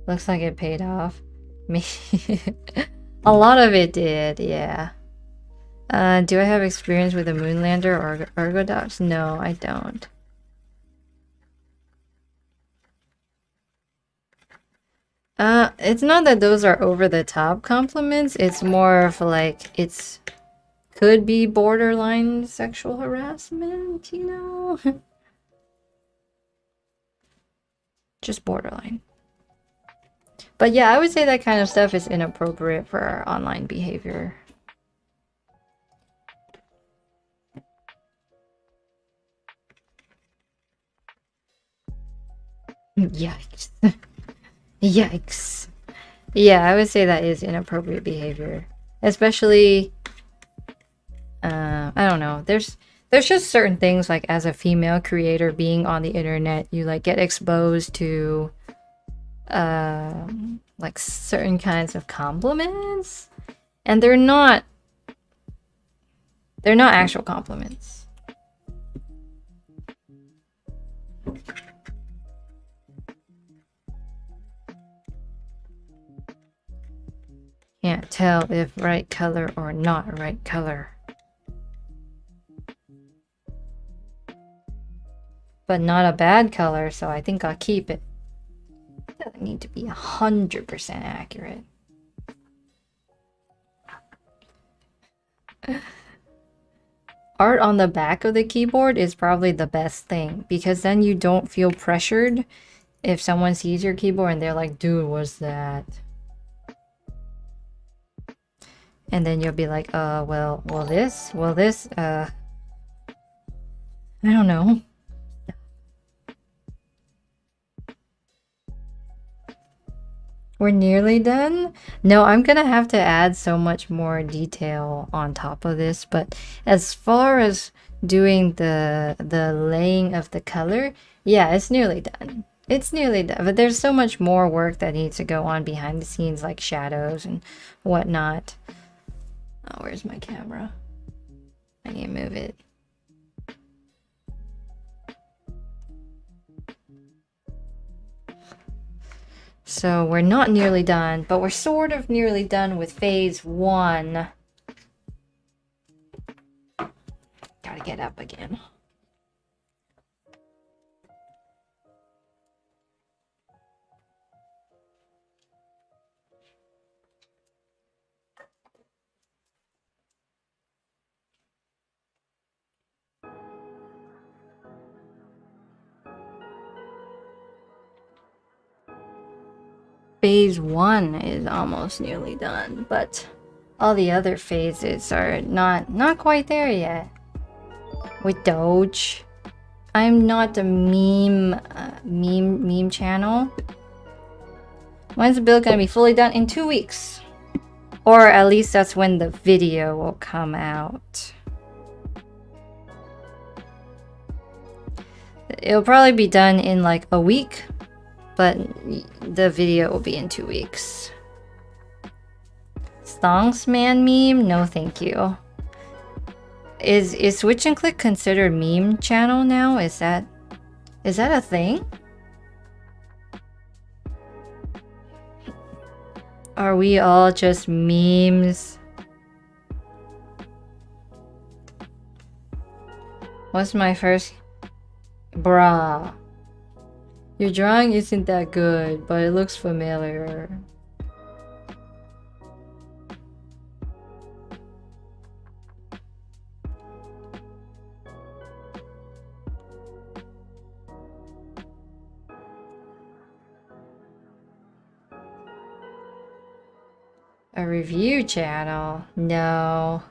Looks like it paid off. Me. A lot of it did, yeah. Do I have experience with a Moonlander or Ergodox? No, I don't. It's not that those are over-the-top compliments. It's more of like, it's could be borderline sexual harassment, you know? Just borderline. But yeah, I would say that kind of stuff is inappropriate for our online behavior. Yikes. Yikes. Yeah, I would say that is inappropriate behavior. Especially, I don't know. There's just certain things, like as a female creator being on the internet, you like get exposed to like certain kinds of compliments, and they're not actual compliments. Can't tell if right color or not right color. But not a bad color, so I think I'll keep it. It doesn't need to be 100% accurate. Art on the back of the keyboard is probably the best thing, because then you don't feel pressured if someone sees your keyboard and they're like, dude, what's that? And then you'll be like, well, this, I don't know. We're nearly done? No, I'm gonna have to add so much more detail on top of this, but as far as doing the laying of the color, yeah, it's nearly done. It's nearly done, but there's so much more work that needs to go on behind the scenes, like shadows and whatnot. Oh, where's my camera? I need to move it. So we're not nearly done, but we're sort of nearly done with phase 1. Gotta get up again. Phase 1 is almost nearly done, but all the other phases are not quite there yet. With Doge, I'm not a meme channel. When's the build gonna be fully done? In 2 weeks, or at least that's when the video will come out. It'll probably be done in like a week, but the video will be in 2 weeks. Stonks man meme? No thank you. Is Switch and Click considered meme channel now? Is that a thing? Are we all just memes? What's my first? Bruh. Your drawing isn't that good, but it looks familiar. A review channel? No.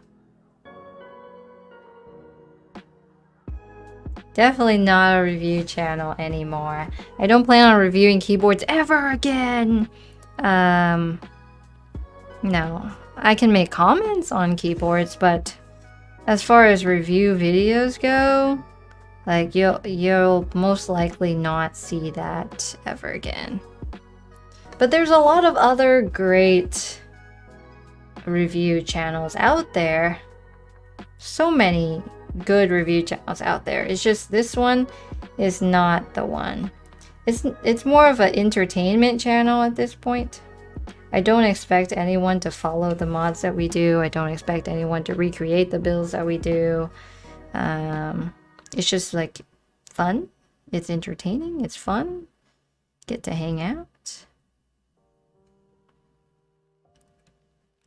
Definitely not a review channel anymore. I don't plan on reviewing keyboards ever again. No. I can make comments on keyboards, but as far as review videos go, like you'll most likely not see that ever again. But there's a lot of other great review channels out there. So many good review channels out there. It's just this one is not the one. It's more of an entertainment channel at this point. I don't expect anyone to follow the mods that we do. I don't expect anyone to recreate the builds that we do. It's just like fun. It's entertaining. It's fun. Get to hang out.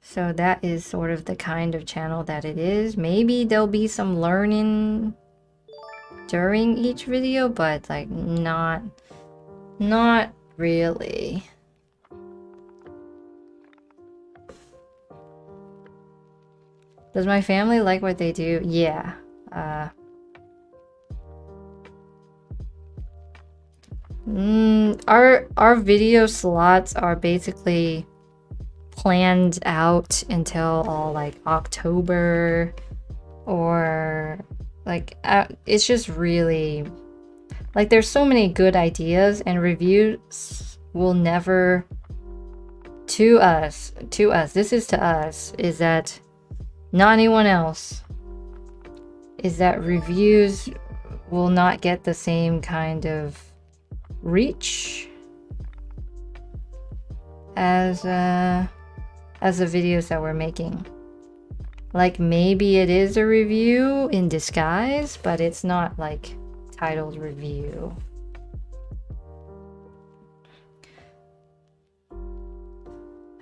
So that is sort of the kind of channel that it is. Maybe there'll be some learning during each video, but like not really. Does my family like what they do? Yeah. Our video slots are basically planned out until all like October, or like it's just really like there's so many good ideas, and reviews will never to us this is to us, is that not anyone else, is that reviews will not get the same kind of reach as the videos that we're making. Like maybe it is a review in disguise, but it's not like titled review.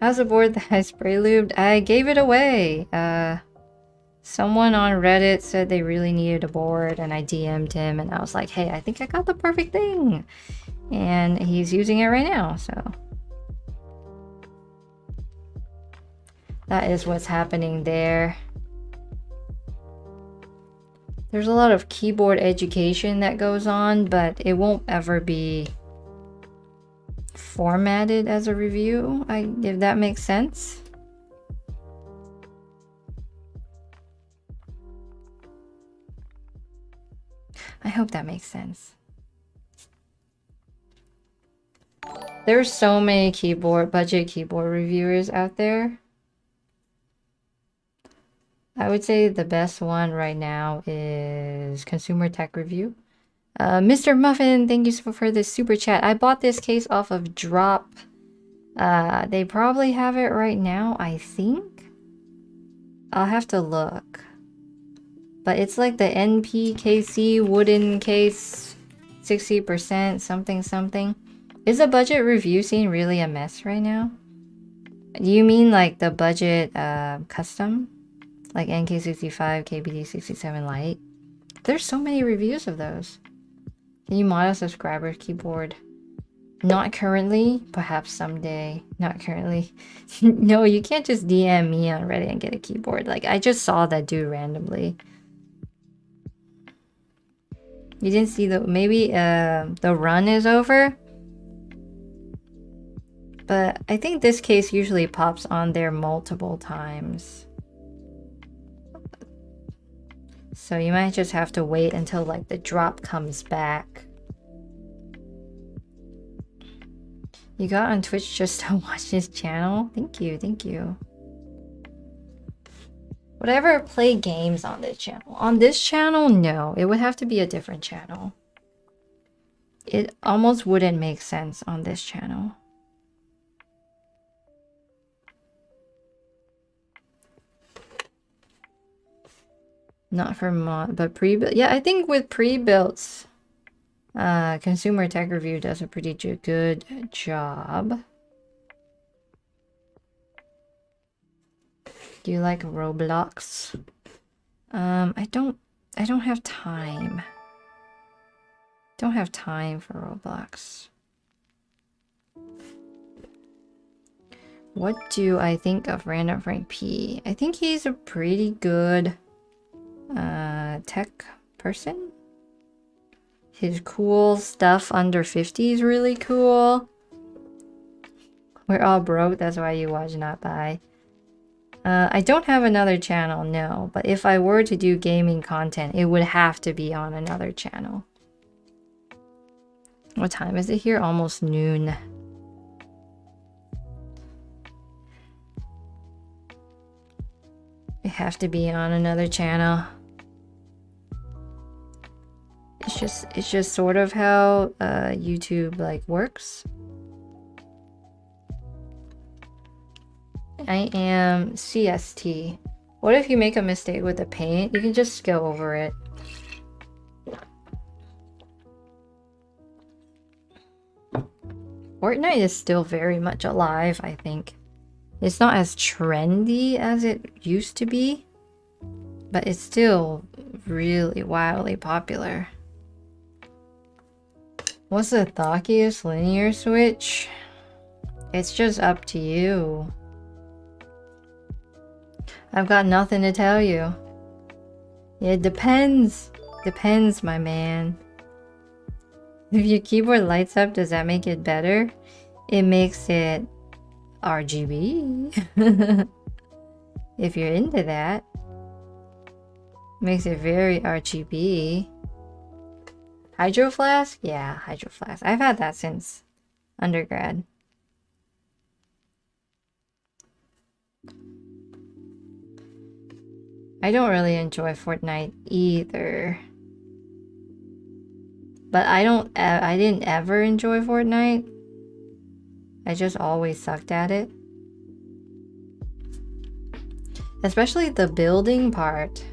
How's the board that I spray lubed? I gave it away. Someone on Reddit said they really needed a board, and I DM'd him and I was like, hey, I think I got the perfect thing. And he's using it right now, so. That is what's happening there. There's a lot of keyboard education that goes on, but it won't ever be formatted as a review, if that makes sense. I hope that makes sense. There's so many budget keyboard reviewers out there. I would say the best one right now is Consumer Tech Review. Mr. Muffin, thank you for this super chat. I bought this case off of Drop. They probably have it right now, I think. I'll have to look. But it's like the NPKC wooden case, 60%, something. Is the budget review scene really a mess right now? Do you mean like the budget custom? Like NK65, KBD67 Lite? There's so many reviews of those. Can you mod a subscriber keyboard? Not currently, perhaps someday. Not currently. No, you can't just DM me on Reddit and get a keyboard. Like, I just saw that dude randomly. You didn't see maybe the run is over? But I think this case usually pops on there multiple times. So you might just have to wait until like the drop comes back. You got on Twitch just to watch this channel? Thank you. Would I ever play games on this channel? On this channel, no. It would have to be a different channel. It almost wouldn't make sense on this channel. Not for mod, but pre-built. Yeah, I think with pre-builts, Consumer Tech Review does a pretty good job. Do you like Roblox? I don't have time. Don't have time for Roblox. What do I think of Random Frank P? I think he's a pretty good tech person. His cool stuff under 50 is really cool. We're all broke, that's why you watch, not buy. I don't have another channel, no, but if I were to do gaming content, it would have to be on another channel. What time is it here? Almost noon. It have to be on another channel. it's just sort of how YouTube like works. I am CST. What if you make a mistake with the paint? You can just go over it. Fortnite is still very much alive, I think. It's not as trendy as it used to be, but it's still really wildly popular. What's the thockiest linear switch? It's just up to you. I've got nothing to tell you. It depends. Depends, my man. If your keyboard lights up, does that make it better? It makes it RGB. If you're into that. Makes it very RGB. Hydro Flask? Yeah, Hydro Flask. I've had that since undergrad. I don't really enjoy Fortnite either. But I didn't ever enjoy Fortnite. I just always sucked at it. Especially the building part.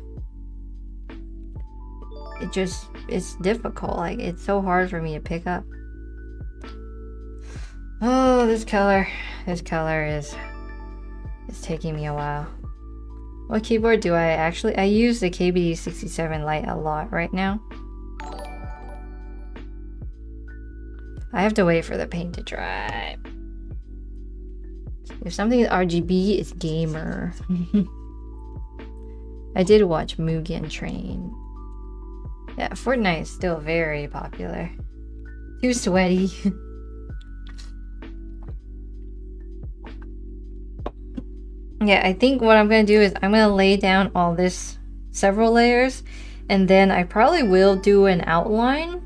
It's difficult. Like, it's so hard for me to pick up. Oh, this color is taking me a while. What keyboard do I actually... I use the KBD67 Lite a lot right now. I have to wait for the paint to dry. If something is RGB, it's gamer. I did watch Mugen Train. Yeah, Fortnite is still very popular. Too sweaty. Yeah, I think what I'm gonna do is I'm gonna lay down all this several layers, and then I probably will do an outline.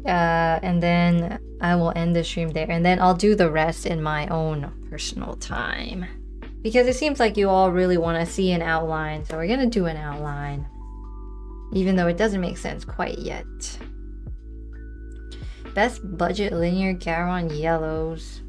And then I will end the stream there, and then I'll do the rest in my own personal time. Because it seems like you all really want to see an outline, so we're gonna do an outline. Even though it doesn't make sense quite yet. Best budget linear Garon yellows.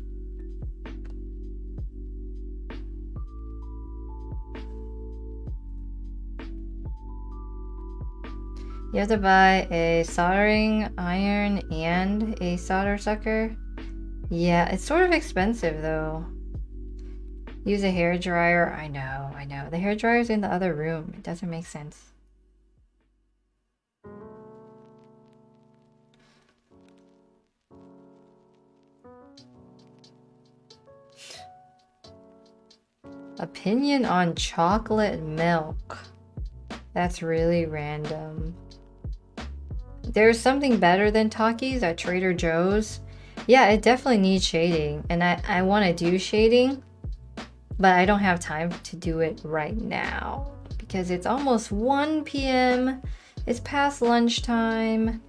You have to buy a soldering iron and a solder sucker. Yeah, it's sort of expensive though. Use a hair dryer. I know. The hair dryer's in the other room. It doesn't make sense. Opinion on chocolate milk. That's really random. There's something better than Takis at Trader Joe's. Yeah, it definitely needs shading, and I want to do shading, but I don't have time to do it right now because it's almost 1 p.m. It's past lunchtime,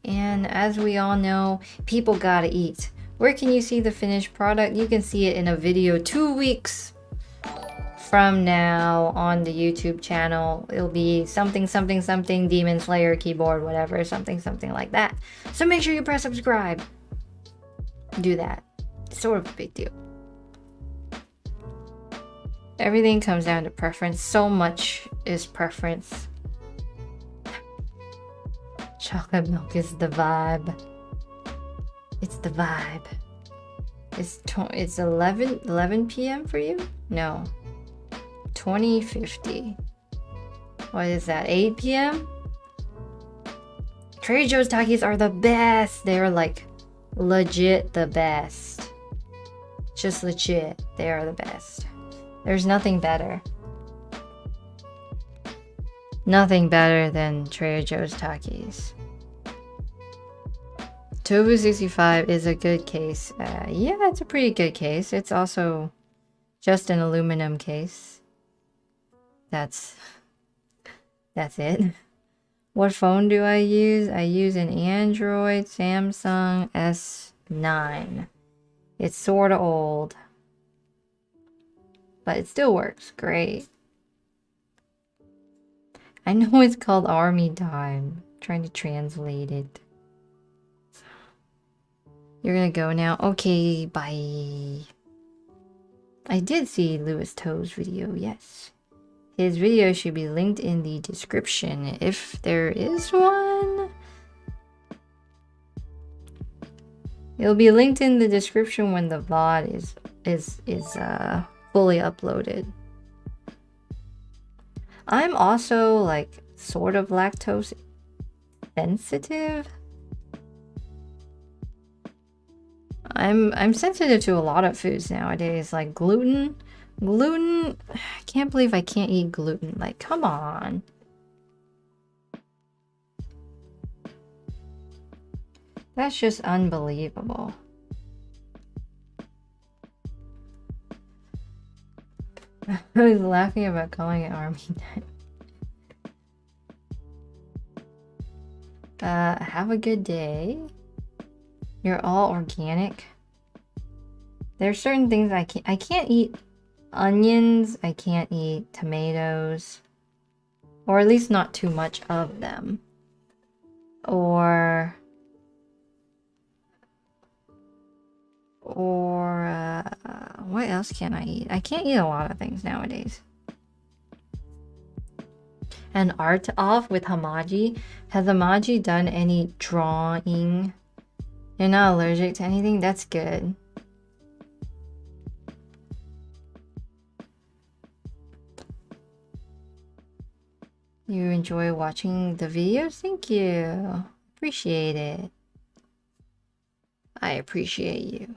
and as we all know, people gotta eat. Where can you see the finished product? You can see it in a video 2 weeks from now on the YouTube channel. It'll be something Demon Slayer keyboard, whatever, something like that. So make sure you press subscribe. Do that. It's sort of a big deal. Everything comes down to preference. So much is preference. Chocolate milk is the vibe. It's the vibe. It's 11 p.m. for you? No. 2050. What is that? 8 p.m. Trader Joe's Takis are the best. They're like legit the best. Just legit. They are the best. There's nothing better. Nothing better than Trader Joe's Takis. Tobu 65 is a good case. Yeah, it's a pretty good case. It's also just an aluminum case. That's it. What phone do I use? I use an Android Samsung S9. It's sort of old, but it still works great. I know it's called Army Time. trying to translate it. You're gonna go now? Okay, bye. I did see Louis Toe's video, yes. His video should be linked in the description if there is one. It'll be linked in the description when the VOD is fully uploaded. I'm also like sort of lactose sensitive. I'm sensitive to a lot of foods nowadays, like gluten. Gluten, I can't believe I can't eat gluten. Like, come on. That's just unbelievable. I was laughing about calling it army night. Have a good day. You're all organic. There's certain things I can't eat onions, I can't eat tomatoes, or at least not too much of them. Or what else can I eat? I can't eat a lot of things nowadays. And art off with Hamaji. Has Hamaji done any drawing? You're not allergic to anything? That's good. You enjoy watching the videos? Thank you. Appreciate it. I appreciate you.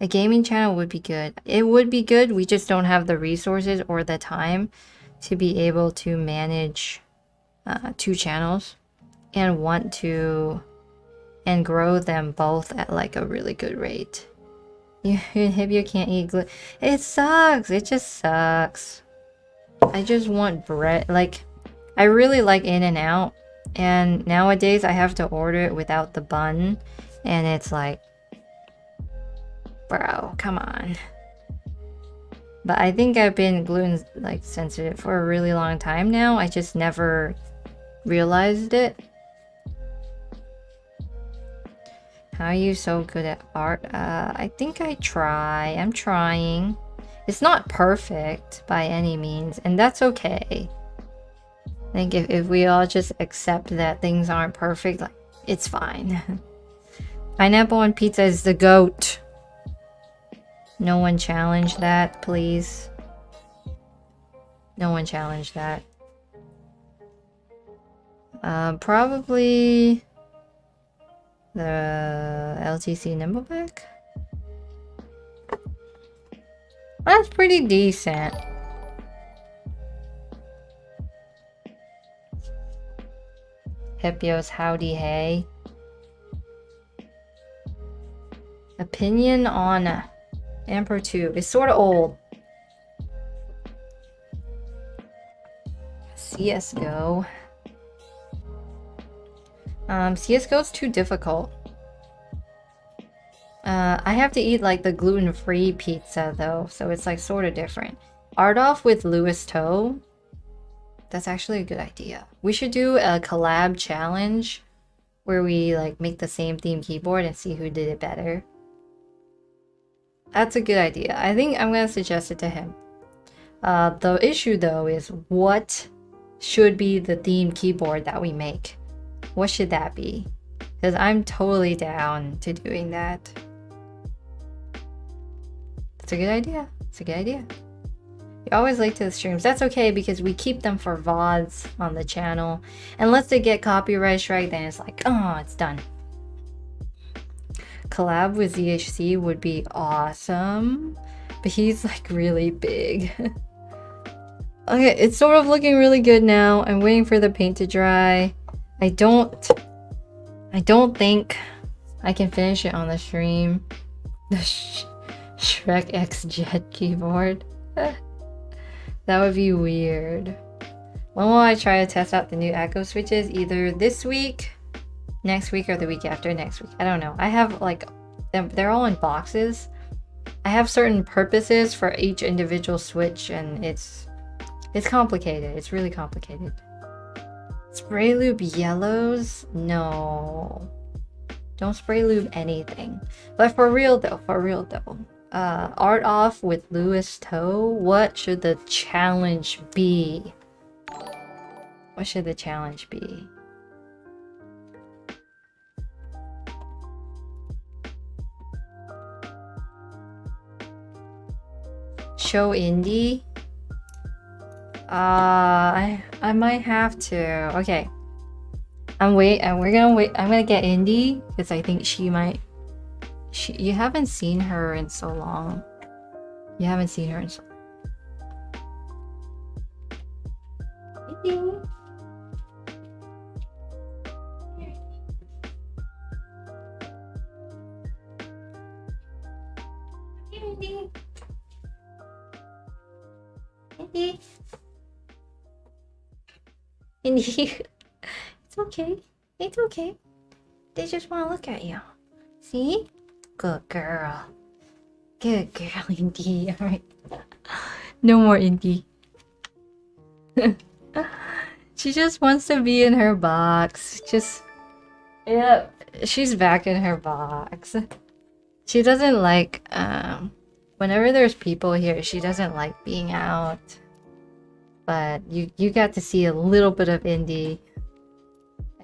A gaming channel would be good. It would be good. We just don't have the resources or the time to be able to manage 2 channels and want to and grow them both at like a really good rate. You can't eat gluten. It sucks. It just sucks. I just want bread. Like, I really like In-N-Out, and nowadays I have to order it without the bun, and it's like, bro, come on. But I think I've been gluten like sensitive for a really long time now. I just never realized it. How are you so good at art? I think I try. I'm trying. It's not perfect by any means, and that's okay. I think if we all just accept that things aren't perfect, like, it's fine. Pineapple on pizza is the GOAT. No one challenge that, please. No one challenge that. Probably the LTC Nimbleback. That's pretty decent. Hipio's howdy hey. Opinion on Emperor 2. It's sort of old. CSGO. CSGO's too difficult. I have to eat like the gluten-free pizza though, so it's like sort of different. Art off with Louis Toe. That's actually a good idea. We should do a collab challenge where we like make the same theme keyboard and see who did it better. That's a good idea. I think I'm gonna suggest it to him. The issue though is what should be the theme keyboard that we make? What should that be? Because I'm totally down to doing that. It's a good idea. It's a good idea. You always late to the streams. That's okay because we keep them for VODs on the channel. Unless they get copyright strike, then it's like, oh, it's done. Collab with ZHC would be awesome. But he's like really big. Okay, it's sort of looking really good now. I'm waiting for the paint to dry. I don't think I can finish it on the stream. The Shrek X Jet keyboard. That would be weird. When will I try to test out the new Echo switches? Either this week, next week, or the week after next week. I don't know. I have like, they're all in boxes. I have certain purposes for each individual switch, and it's complicated. It's really complicated. Spray lube yellows? No. Don't spray lube anything. But for real though, art off with Lewis Toe. What should the challenge be? What should the challenge be? Show indie? I might have to. Okay. I'm gonna get indie because I think she might. You haven't seen her in so long. You haven't seen her in so. Indie. Indie. Indie. Indie. It's okay. It's okay. They just want to look at you. See? Good girl. Good girl, Indy. Alright. No more Indy. She just wants to be in her box. Yep. She's back in her box. She doesn't like, whenever there's people here, she doesn't like being out. But you got to see a little bit of Indy.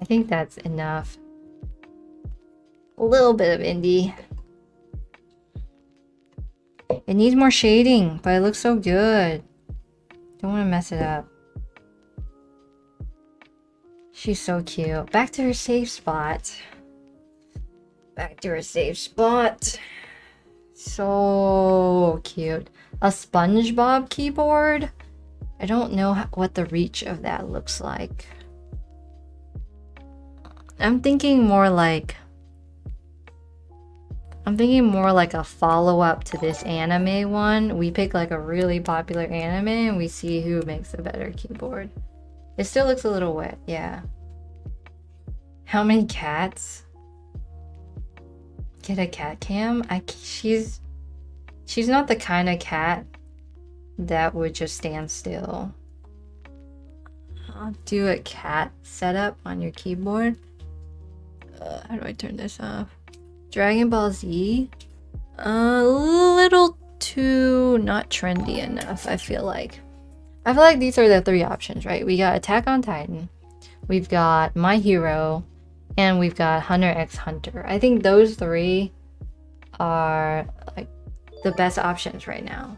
I think that's enough. A little bit of Indy. It needs more shading, but it looks so good. Don't want to mess it up. She's so cute. Back to her safe spot. Back to her safe spot. So cute. A SpongeBob keyboard? I don't know what the reach of that looks like. I'm thinking more like a follow-up to this anime one. We pick like a really popular anime and we see who makes a better keyboard. It still looks a little wet, yeah. How many cats? Get a cat cam? She's not the kind of cat that would just stand still. I'll do a cat setup on your keyboard. How do I turn this off? Dragon Ball Z? A little too not trendy enough, I feel like. I feel like these are the three options, right? We got Attack on Titan, we've got My Hero, and we've got Hunter x Hunter. I think those three are like the best options right now.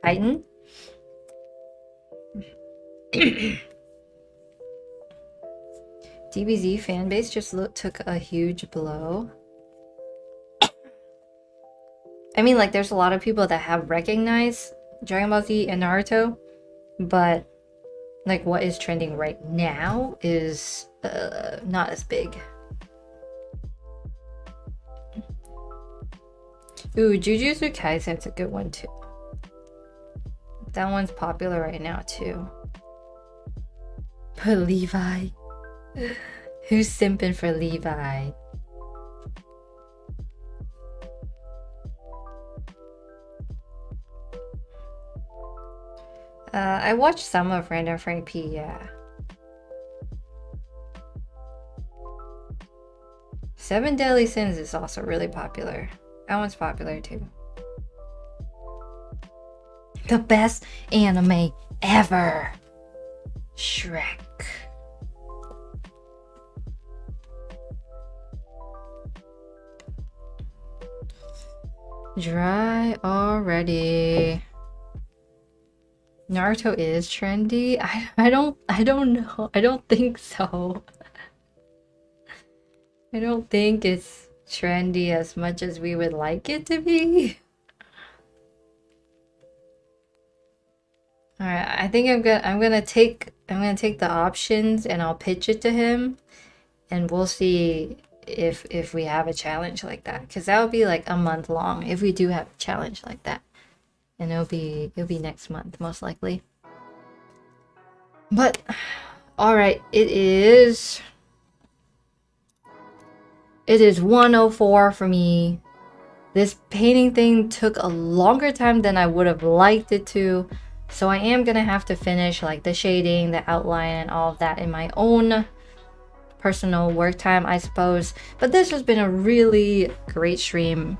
Titan? DBZ fanbase just took a huge blow. I mean, like, there's a lot of people that have recognized Dragon Ball Z and Naruto, but like what is trending right now is not as big. Ooh, Jujutsu Kaisen's a good one too. That one's popular right now too. But Levi. Who's simping for Levi? I watched some of Random Frank P, yeah. Seven Deadly Sins is also really popular. That one's popular too. The best anime ever. Shrek. Dry already. Naruto is trendy. I don't know. I don't think so. I don't think it's trendy as much as we would like it to be. All right, I think I'm gonna take the options and I'll pitch it to him, and we'll see if we have a challenge like that, because that'll be like a month long if we do have a challenge like that, and it'll be next month most likely. But all right, it is It is 1:04 for me. This painting thing took a longer time than I would have liked it to. So I am gonna have to finish like the shading, the outline, and all of that in my own personal work time, I suppose. But this has been a really great stream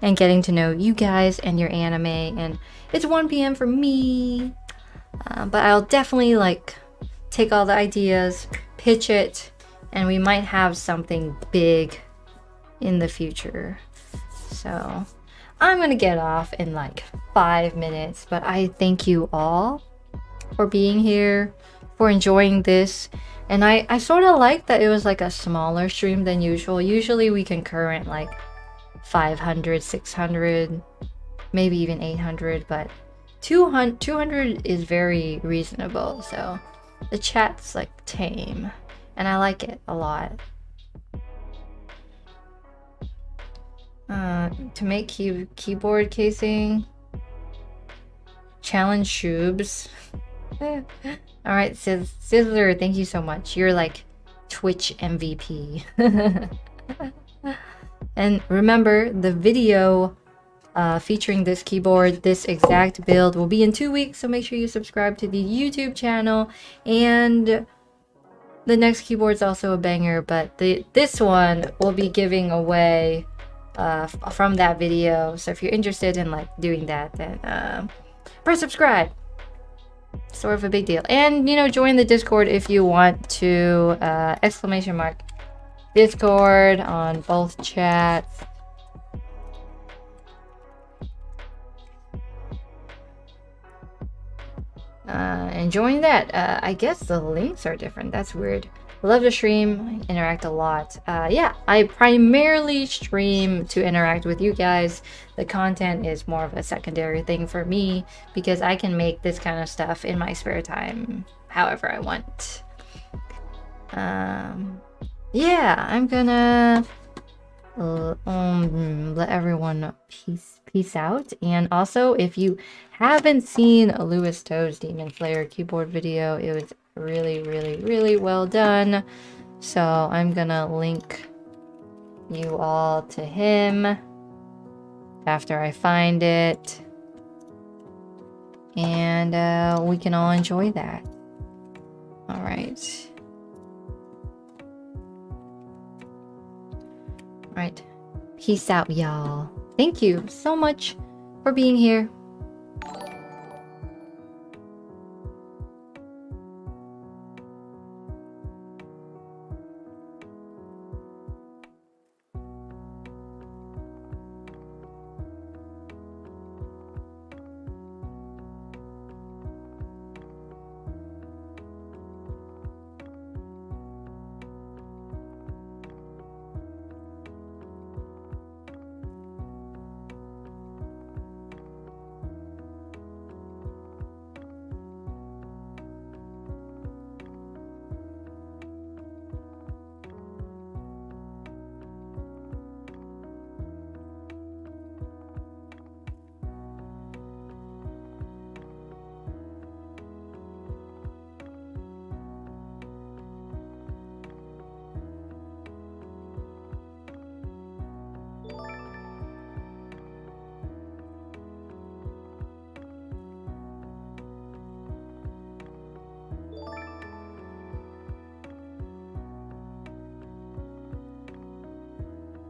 and getting to know you guys and your anime. And it's 1 p.m. for me. But I'll definitely like take all the ideas, pitch it, and we might have something big in the future. So I'm gonna get off in like 5 minutes, but I thank you all for being here, for enjoying this. And I sort of like that it was like a smaller stream than usual. Usually we can current like 500, 600, maybe even 800, but 200 is very reasonable. So the chat's like tame and I like it a lot. To make keyboard casing, challenge shoobs. Alright, Sizzler, thank you so much. You're like Twitch MVP. And remember, the video featuring this keyboard, this exact build, will be in 2 weeks, so make sure you subscribe to the YouTube channel. And the next keyboard's also a banger, but this one will be giving away from that video. So if you're interested in like doing that, then press subscribe. Sort of a big deal. And you know, join the Discord if you want to. Exclamation mark Discord on both chats. And join that. I guess the links are different. That's weird. Love to stream, interact a lot. Yeah, I primarily stream to interact with you guys. The content is more of a secondary thing for me because I can make this kind of stuff in my spare time however I want. Yeah, I'm gonna let everyone peace out. And also, if you haven't seen Lewis Toe's Demon Slayer keyboard video, it was really well done. So I'm gonna link you all to him after I find it, and we can all enjoy that. All right. Peace out, y'all. Thank you so much for being here.